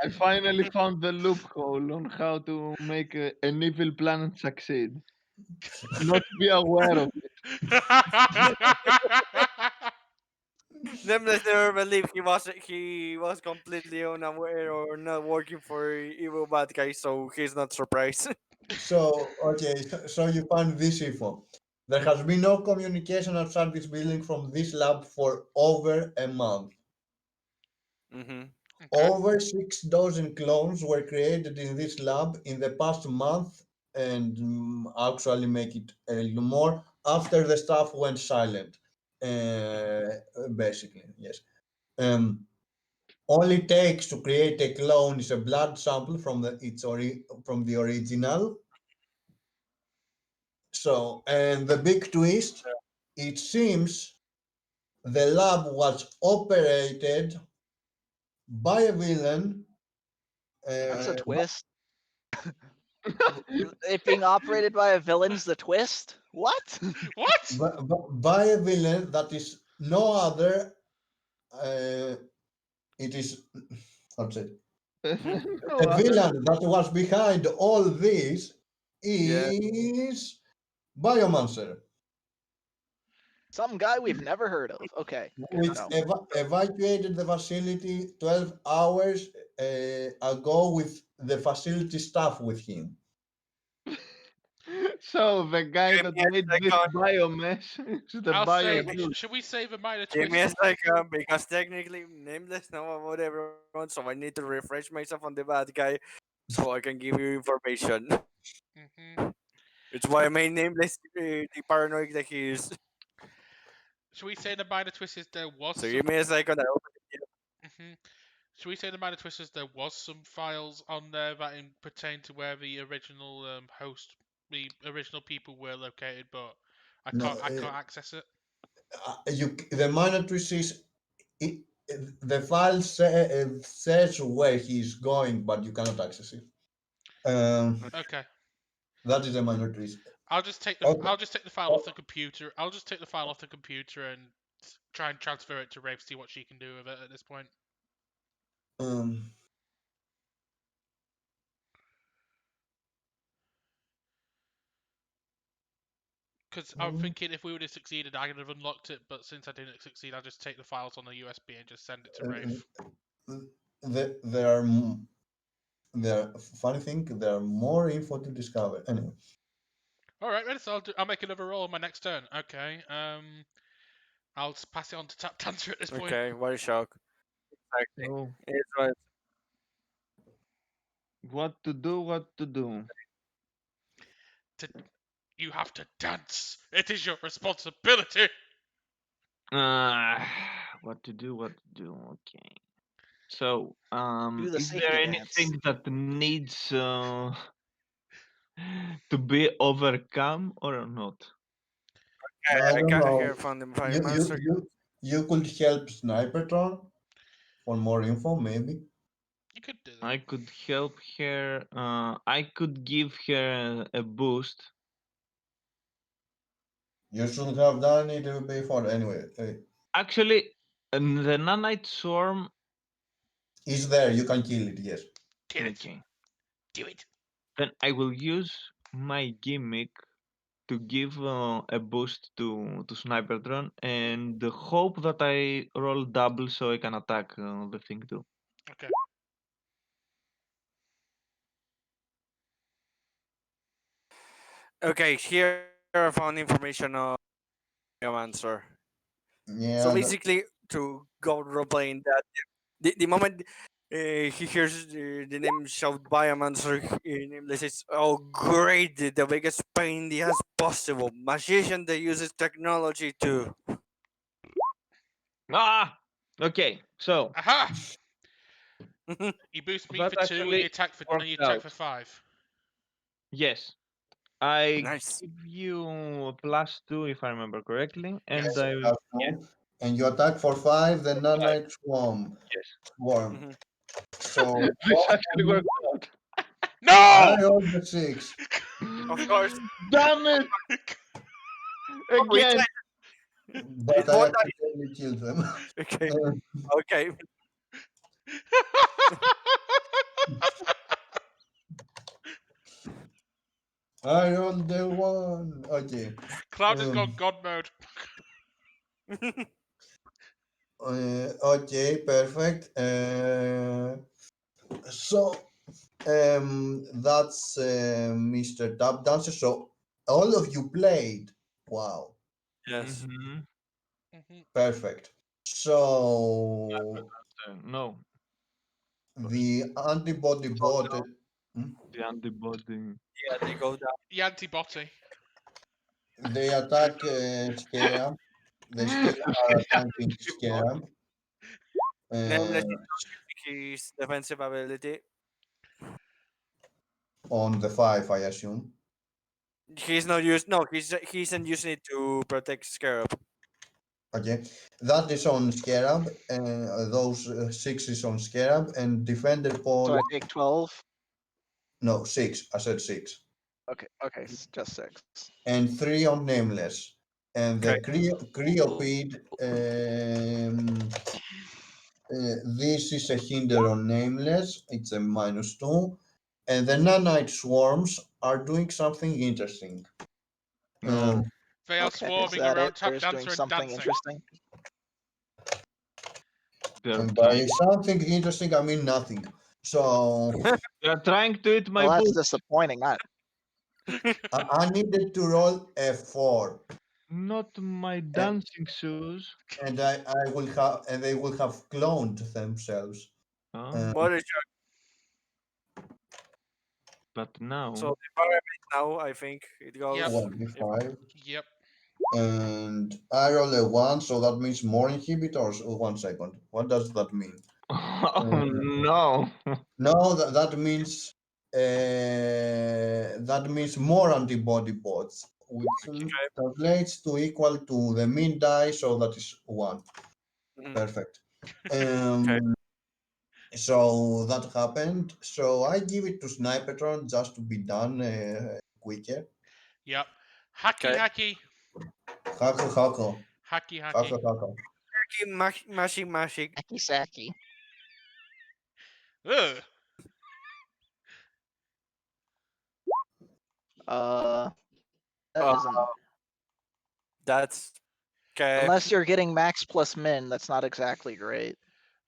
S3: I finally found the loophole on how to make an evil plan succeed. Not be aware of it.
S1: Nevertheless, never believe he was completely unaware or not working for evil bad guys, so he's not surprised.
S5: so okay, so you find this info. There has been no communication outside this building from this lab for over a month.
S1: Mm-hmm.
S2: Okay.
S5: Over 6 dozen clones were created in this lab in the past month, and actually make it a little more after the staff went silent. Basically, yes. Um, all it takes to create a clone is a blood sample from from the original. So, and the big twist, it seems the lab was operated by a villain.
S4: That's a
S5: Uh,
S4: twist. It being operated by a villain's the twist? What?
S2: What?
S5: by a villain that is no other. Uh, it is what's it?
S3: No
S5: The
S3: other.
S5: villain that was behind all this
S1: Yeah.
S5: is Biomancer.
S4: Some guy we've never heard of. Okay, good
S5: Which
S4: to know.
S5: evacuated the facility 12 hours ago with the facility staff with him.
S3: So the guy
S1: Give
S3: that
S1: me a
S3: made this
S1: second.
S3: biomass is the
S2: I'll say,
S3: bio.
S2: should we save a minor
S1: Give me a
S2: twist?
S1: second, because technically nameless know about everyone, so I need to refresh myself on the bad guy so I can give you information.
S2: Hmm.
S1: It's why I made nameless the paranoid that he is.
S2: Should we say the minor twist is there was
S1: So
S2: some?
S1: give me a second. I open it.
S2: Hmm. Should we say the minor twist is there was some files on there that pertain to where the original host, the original people were located, but
S5: No,
S2: I can't access it.
S5: the minor twist is it, the file says where he's going, but you cannot access it.
S2: Okay.
S5: That is a minor twist.
S2: I'll just take
S5: Okay.
S2: the file off the computer. I'll just take the file off the computer and try and transfer it to Rafe, see what she can do with it at this point.
S5: Um,
S2: Because I'm thinking if we would have succeeded, I could have unlocked it. But since I didn't succeed, I'll just take the files on the USB and just send it to Rafe.
S5: there funny thing, there are more info to discover. Anyway,
S2: All right, ready? So I'll make another roll on my next turn. Okay. I'll just pass it on to Tap Dancer at this point.
S1: Okay, what a shock. Exactly.
S3: So
S1: It's what
S3: what to do? What to do?
S2: You have to dance. It is your responsibility.
S3: Uh, what to do? What to do? Okay. So,
S4: Do the
S3: is there
S4: safety dance.
S3: anything that needs to be overcome or not?
S1: okay.
S5: I don't
S1: I
S5: know.
S1: hear from the fire
S5: You you
S1: monster.
S5: you could help Snipertron for more info, maybe.
S2: You could do that.
S3: I could help her. I could give her a boost.
S5: You should have done it before. Anyway,
S3: Actually, the nanite swarm.
S5: it's there. You can kill it. Yes.
S2: Kill it.
S3: Okay.
S2: Do it.
S3: Then I will use my gimmick to give a boost to Snipertron and hope that I roll double so I can attack the thing too.
S2: Okay.
S1: Okay, here I found information on your answer. So
S5: Yeah.
S1: basically, to go role playing that, the moment he hears the name shout by a monster, nameless, it's oh great, the biggest pain in the ass possible. Magician that uses technology to.
S3: Ah! Okay, so
S2: Aha! You boost me
S3: that
S2: for 2 and
S3: actually
S2: you attack for
S3: worked
S2: 5.
S3: yes, I
S1: Nice.
S3: give you a +2 if I remember correctly, and
S2: Yes.
S3: I
S5: Have
S3: yeah,
S5: to. And you attack for 5, the nanite swarm.
S3: yes.
S5: Swarm.
S1: Mhm.
S5: So
S3: This actually worked out.
S5: I
S2: No!
S5: rolled the 6.
S1: Of course.
S3: Damn it!
S1: Oh, it's,
S3: Again.
S5: But
S1: it's
S5: I
S1: more than
S5: accidentally killed them.
S1: okay.
S5: Uh,
S1: Okay.
S5: I rolled the 1. Okay.
S2: Cloud has
S5: Um,
S2: gone God mode.
S5: okay, perfect. So that's Mr. Tap Dancer. So all of you played. Wow,
S1: Yes.
S3: Mm-hmm.
S2: Mhm.
S5: perfect. So
S3: No,
S5: the antibody
S1: Go
S5: bot.
S1: down.
S5: Hmm?
S3: the antibody.
S1: Yeah, they go down.
S2: The antibody.
S5: They attack Scaram. They are attacking Scaram.
S1: Nameless
S5: Uh,
S1: is not using his defensive ability.
S5: on the 5, I assume.
S1: He's not used. No, he isn't using it to protect Scarab.
S5: Okay, that is on Scarab, and those 6 is on Scarab, and Defender Paul.
S4: So I take 12.
S5: No, 6. I said 6.
S4: Okay, just 6.
S5: And 3 on Nameless. And the
S1: Okay.
S5: Creopid, this is a hinder on Nameless. It's a -2. And the Nanite Swarms are doing something interesting.
S3: No.
S2: They are
S4: Okay, is
S2: swarming
S4: that
S2: around
S4: it?
S2: Tap
S4: They're just doing
S2: Dancer and
S4: something
S2: dancing.
S4: interesting.
S3: They're
S5: And by
S3: trying,
S5: something interesting, I mean nothing. So
S3: they're trying to eat my
S4: Well, that's
S3: boot.
S4: disappointing.
S5: I needed to roll a 4,
S3: Not my dancing shoes.
S5: and I will have, and they will have cloned themselves.
S3: Oh,
S1: What is
S3: but now.
S1: so the environment now? I think it goes.
S2: Yep.
S5: 1d5.
S2: Yep.
S5: And I roll a 1, so that means more inhibitors. Oh, 1 second. What does that mean?
S3: Oh no.
S5: No, that means more antibody bots, which translates to equal to the mean die, so that is 1.
S1: Mhm.
S5: Perfect.
S1: Okay.
S5: So that happened. So I give it to Snipertron just to be done quicker.
S2: Yep. Hacky
S1: Okay.
S2: hacky.
S5: Hako hako.
S2: Hacky hacky.
S5: Hako hako.
S1: Mashing.
S4: Hacky sacky.
S2: Ugh.
S4: That
S1: Uh,
S4: isn't.
S1: That's okay.
S4: Unless you're getting max plus min, that's not exactly great.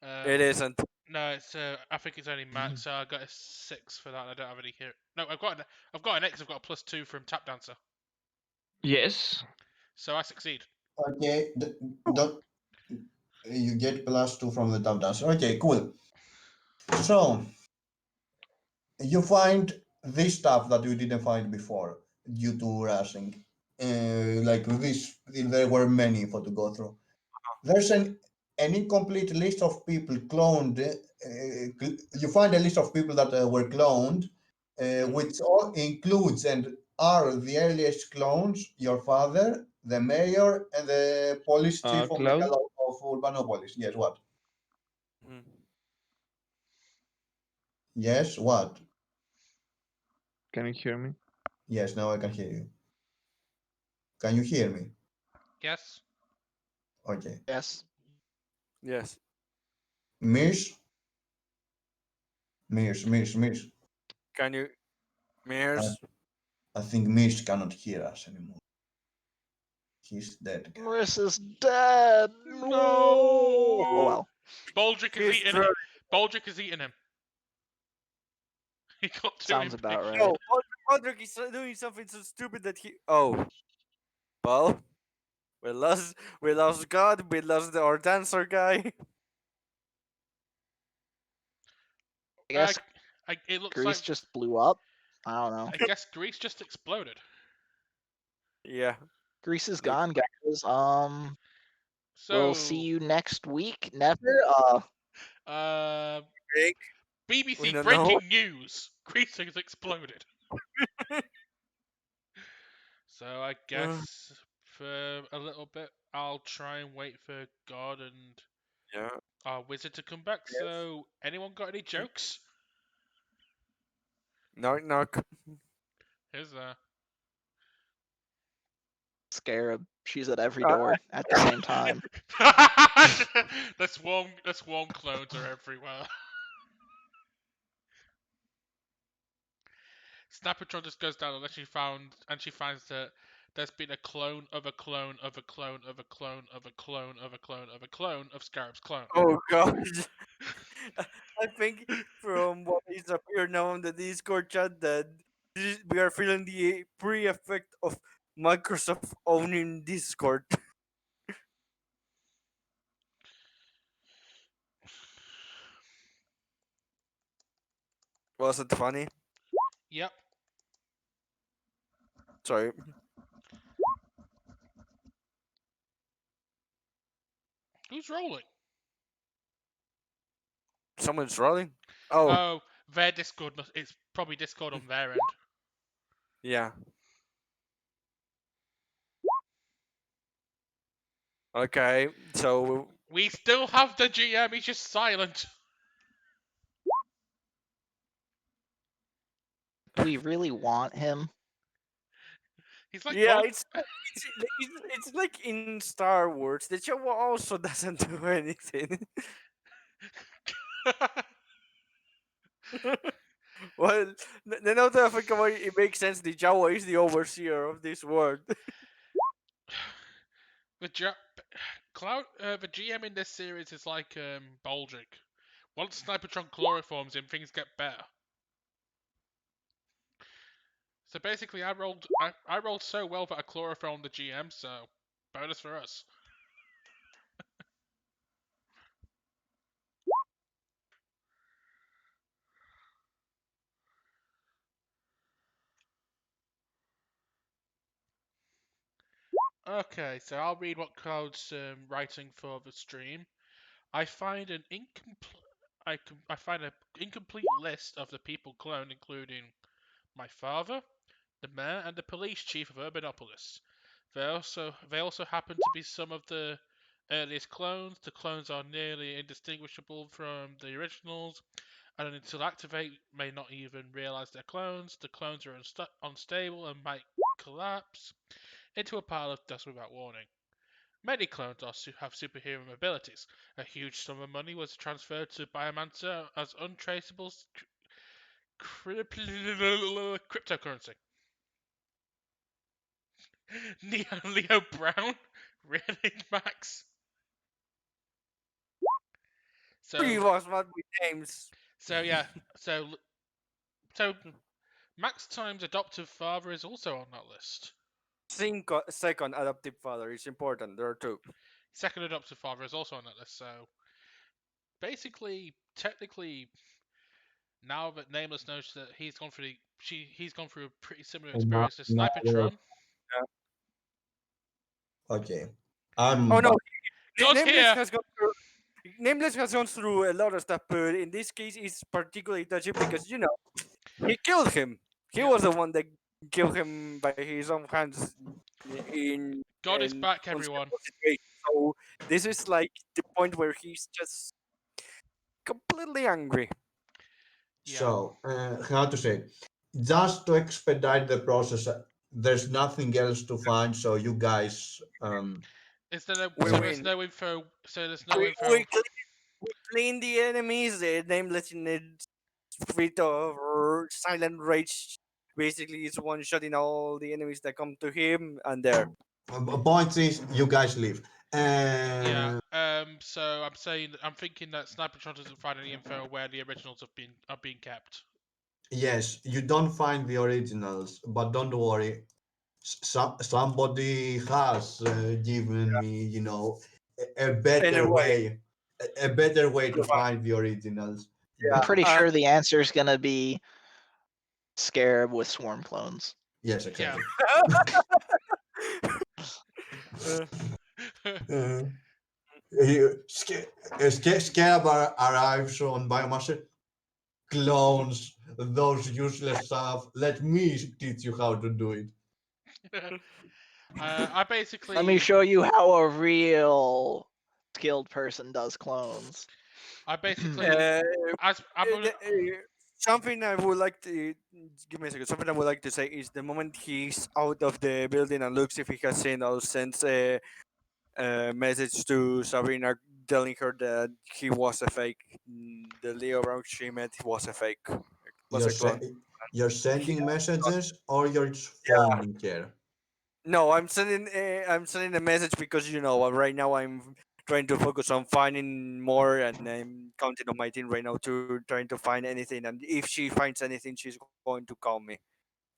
S1: It isn't.
S2: No, it's I think it's only max. So I got a 6 for that. I don't have any here. No, I've got an X. I've got a +2 from Tap Dancer.
S3: Yes.
S2: So I succeed.
S5: Okay, don't you get +2 from the top dancer. Okay, cool. So you find this stuff that you didn't find before due to rushing. Like this, there were many for to go through. There's an incomplete list of people cloned. You find a list of people that were cloned, which all includes and are the earliest clones: your father, the mayor, and the police chief of the
S3: Cloud?
S5: of Urbanopolis. Yes, what?
S1: Mhm.
S5: Yes, what?
S3: Can you hear me?
S5: Yes, now I can hear you. Can you hear me?
S2: Yes.
S5: Okay.
S4: Yes.
S1: Yes.
S5: Miss, Miss.
S1: Can you mirrors?
S5: I think Miss cannot hear us anymore. He's dead. Guys.
S4: Marissa's dead.
S2: No.
S4: Oh well.
S2: Baldric is
S1: He's
S2: eating.
S1: very-
S2: Baldric is eating him. He got too
S4: Sounds about
S2: impatient.
S4: right.
S1: No, Podrick is doing something so stupid that he. Oh, well, we lost God, we lost our dancer guy.
S4: I guess
S2: It looks
S4: Greece
S2: like.
S4: just blew up. I don't know.
S2: I guess Greece just exploded.
S1: Yeah.
S4: Greece is
S1: Look.
S4: gone, guys.
S2: So.
S4: We'll see you next week. Never.
S1: Big. We
S2: BBC
S1: don't
S2: breaking
S1: know.
S2: news: Greece has exploded. So I guess for a little bit, I'll try and wait for God and
S1: Yeah.
S2: our wizard to come back.
S1: Yes.
S2: So, anyone got any jokes?
S1: Knock knock.
S2: Here's
S4: Scarab. She's at every door at the same time.
S2: the swarm clones are everywhere. Snappertron just goes down unless she finds that there's been a clone of a clone of a clone of a clone of a clone of a clone of a clone of Scarab's clone.
S1: Oh god. I think from what is appeared now on the Discord chat that we are feeling the pre-effect of Microsoft owning Discord. Was it funny?
S2: Yep.
S1: Sorry.
S2: Who's rolling?
S1: Someone's rolling. Oh,
S2: Oh, their Discord. It's probably Discord on their end.
S1: yeah. Okay, so
S2: We still have the GM. He's just silent.
S4: Do we really want him?
S2: He's like,
S1: yeah,
S2: Bold-
S1: it's like in Star Wars. The show also doesn't do anything. Well, now that I think about it, it makes sense. The Jawa is the overseer of this world.
S2: The the GM in this series is like Baldric. Once Snipertron chloroforms him, things get better. So basically, I rolled so well that I chloroformed the GM. So bonus for us. Okay, so I'll read what Cloud's writing for the stream. I find an incomplete list of the people cloned, including my father, the mayor, and the police chief of Urbanopolis. They also happen to be some of the earliest clones. The clones are nearly indistinguishable from the originals, and until activate may not even realize they're clones. The clones are unstable and might collapse into a pile of dust without warning. Many clones have superhuman abilities. A huge sum of money was transferred to Biomancer as untraceable cryptocurrency. Leo Brown? Really, Max?
S1: He
S2: So,
S1: was bad with names.
S2: yeah, so, so Max Time's adoptive father is also on that list.
S1: Second adoptive father is important. There are two.
S2: Second adoptive father is also on that list. So, basically, technically, now that Nameless knows that he's gone through a pretty similar experience to Snipertron.
S5: Okay.
S1: Oh no,
S2: God's
S1: Nameless
S2: here.
S1: has gone through. Nameless has gone through a lot of stuff, but in this case, it's particularly touchy because he killed him. He
S2: Yeah.
S1: was the one that killed him by his own hands in
S2: God is
S1: an
S2: back, everyone.
S1: unstable situation. So this is like the point where he's just completely angry.
S2: Yeah.
S5: So, how to say? Just to expedite the process, there's nothing else to find. So you guys,
S1: We
S2: So
S1: win.
S2: there's no info. So there's no
S1: We,
S2: info.
S1: we, clean, we clean the enemies. The Nameless in a fit of silent rage. Basically, it's one shotting all the enemies that come to him, and there.
S5: point is, you guys leave.
S2: Yeah. So I'm thinking that Snipertron doesn't find any info where the originals are being kept.
S5: Yes, you don't find the originals, but don't worry. Somebody has given me, a better
S1: Anyway,
S5: way, a better way to
S1: to find-
S5: find the originals.
S4: I'm
S1: yeah.
S4: pretty sure the answer is gonna be Scarab with swarm clones.
S5: Yes, exactly.
S1: Uh,
S5: Uh, Scarab arrives on Biomaster, clones those useless stuff. Let me teach you how to do it.
S2: I basically.
S4: Let me show you how a real skilled person does clones.
S2: I basically.
S1: uh,
S2: As I'm gonna,
S1: something I would like to give me a second. Something I would like to say is the moment he's out of the building and looks if he has seen or sends a message to Sabrina telling her that he was a fake. The Leo Brown she met was a fake. Was
S5: You're
S1: a clone.
S5: se- you're
S1: He
S5: sending
S1: does
S5: messages or you're just
S1: yeah.
S5: phoning here.
S1: No, I'm sending a message because right now I'm trying to focus on finding more, and I'm counting on my team right now to trying to find anything. And if she finds anything, she's going to call me.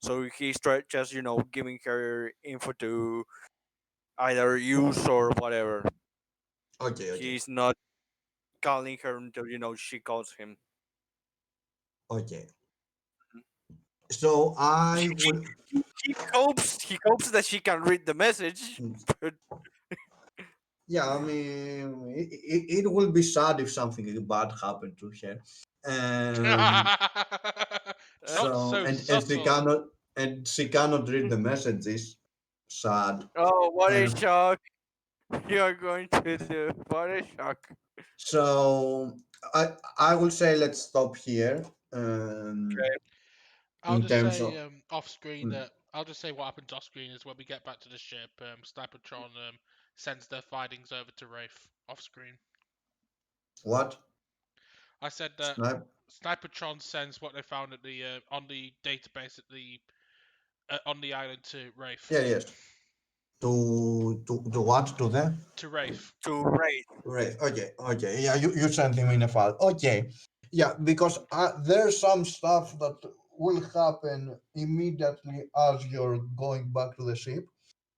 S1: So he's just giving her info to either use or whatever.
S5: Okay, okay,
S1: He's not calling her until she calls him.
S5: okay. So I will.
S1: He hopes that she can read the message, but
S5: Yeah, I mean, it will be sad if something bad happened to her. Um,
S2: not
S5: so
S2: so
S5: and
S2: subtle.
S5: she cannot read the messages. Sad.
S1: oh, what a
S5: Uh,
S1: shock you're going to do! What a shock!
S5: so I will say let's stop here.
S1: Okay.
S2: I'll
S5: In
S2: just
S5: terms
S2: say
S5: of
S2: off screen
S5: mm,
S2: that I'll just say what happens off screen is when we get back to the ship. Snipertron sends their findings over to Rafe off screen.
S5: what
S2: I said that
S5: snipe.
S2: Snipertron sends what they found at the on the database at the on the island to Rafe.
S5: Yeah, yes. To what? To the
S2: To Rafe.
S1: To Wraith.
S5: right. Okay. Yeah, you sent him in a file. Okay. Yeah, because there's some stuff that will happen immediately as you're going back to the ship.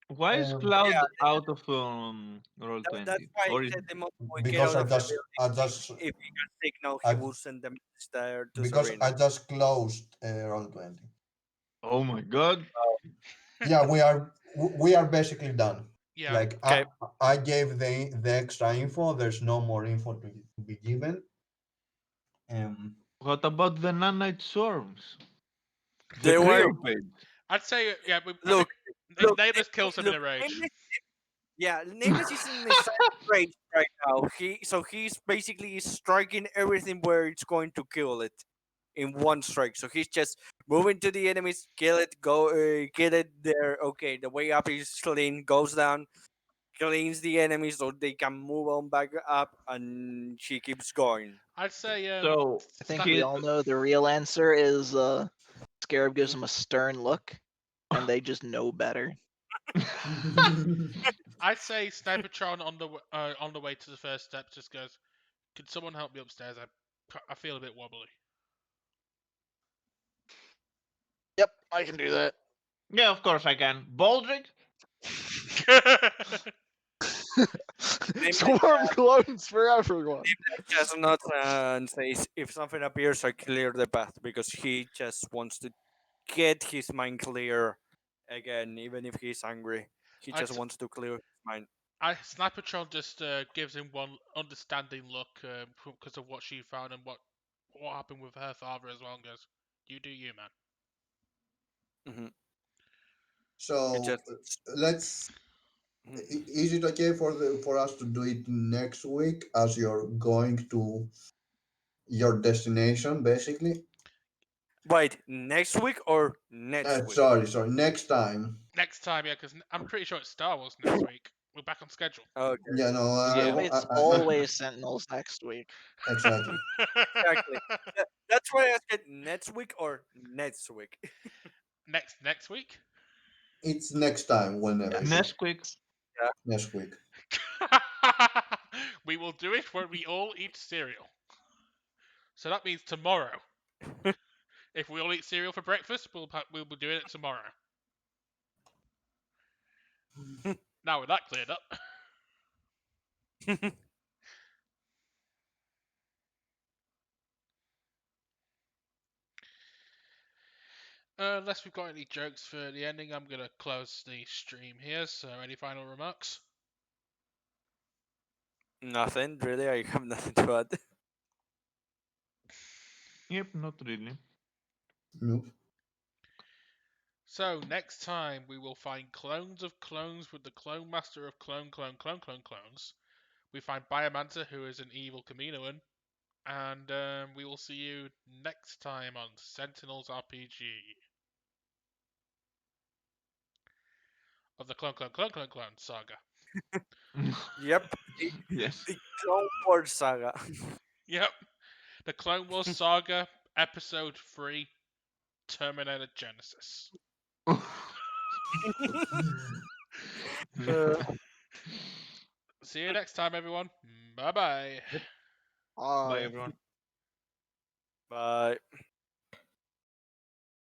S3: Why is
S5: Um,
S3: Cloud
S1: Yeah,
S3: out of roll
S1: that's
S3: 20?
S1: why I
S3: Or is
S1: said the moment we get
S5: because
S1: out of the building,
S5: I just
S1: if he can signal, he
S5: I
S1: will send them there to
S5: because I
S1: Serena.
S5: just closed roll 20.
S3: oh my god.
S5: Yeah, we are basically done.
S2: Yeah.
S5: Like
S1: Okay,
S5: I gave the extra info. There's no more info to be given. Um,
S3: What about the nanite swarms? The
S1: they were
S3: cryopage.
S2: I'd say yeah.
S1: look, look.
S2: Nameless kills him in
S1: Look,
S2: a rage.
S1: yeah, Nameless is in the silent rage right now. He's basically striking everything where it's going to kill it in one strike. So he's just moving to the enemies, kill it, kill it there. Okay, the way up is clean, goes down, cleans the enemies so they can move on back up, and she keeps going.
S2: I'd say
S3: So
S4: I think
S2: Snipe-
S4: we
S3: he
S4: all know the real answer is Scarab gives him a stern look, and they just know better.
S2: I'd say Snipertron on the way to the first step just goes. Could someone help me upstairs? I feel a bit wobbly.
S4: Yep, I can do that.
S3: yeah, of course I can. Baldric?
S4: Swarm clones for everyone.
S1: Just not says if something appears, I clear the path because he just wants to get his mind clear again, even if he's angry. He
S2: I
S1: just
S2: t-
S1: wants to clear his mind.
S2: Snipertron just gives him one understanding look because of what she found and what happened with her father as well. And goes, "You do you, man."
S1: Hmm He
S5: so
S1: just.
S5: let's.
S1: Mhm.
S5: Is it okay for us to do it next week as you're going to your destination, basically?
S1: Wait, next week or next week?
S5: Sorry. Next time.
S2: Next time, yeah, because I'm pretty sure it's Star Wars next week. We're back on schedule.
S1: Okay,
S5: Yeah, no,
S3: Yeah.
S4: It's always Sentinels next week.
S5: exactly.
S1: exactly. That's why I said next week or next week.
S2: next week.
S5: It's next time, whenever it is.
S3: Nesquik.
S5: Next week.
S2: We will do it when we all eat cereal. So that means tomorrow. If we all eat cereal for breakfast, we'll be doing it tomorrow. Now with that cleared up. Unless we've got any jokes for the ending, I'm gonna close the stream here. So, any final remarks?
S1: Nothing really. I have nothing to add.
S3: Yep, not really.
S5: Nope.
S2: So, next time we will find clones of clones with the clone master of clones. We find Biomancer, who is an evil Kaminoan. And we will see you next time on Sentinels RPG of the Clone saga.
S1: Yep,
S3: yes.
S1: the Clone Wars saga.
S2: Yep, the Clone Wars saga, episode 3, Terminator Genesis.
S1: Uh,
S2: See you next time, everyone. Bye bye.
S3: Bye,
S4: Bye.
S3: everyone.
S1: Bye.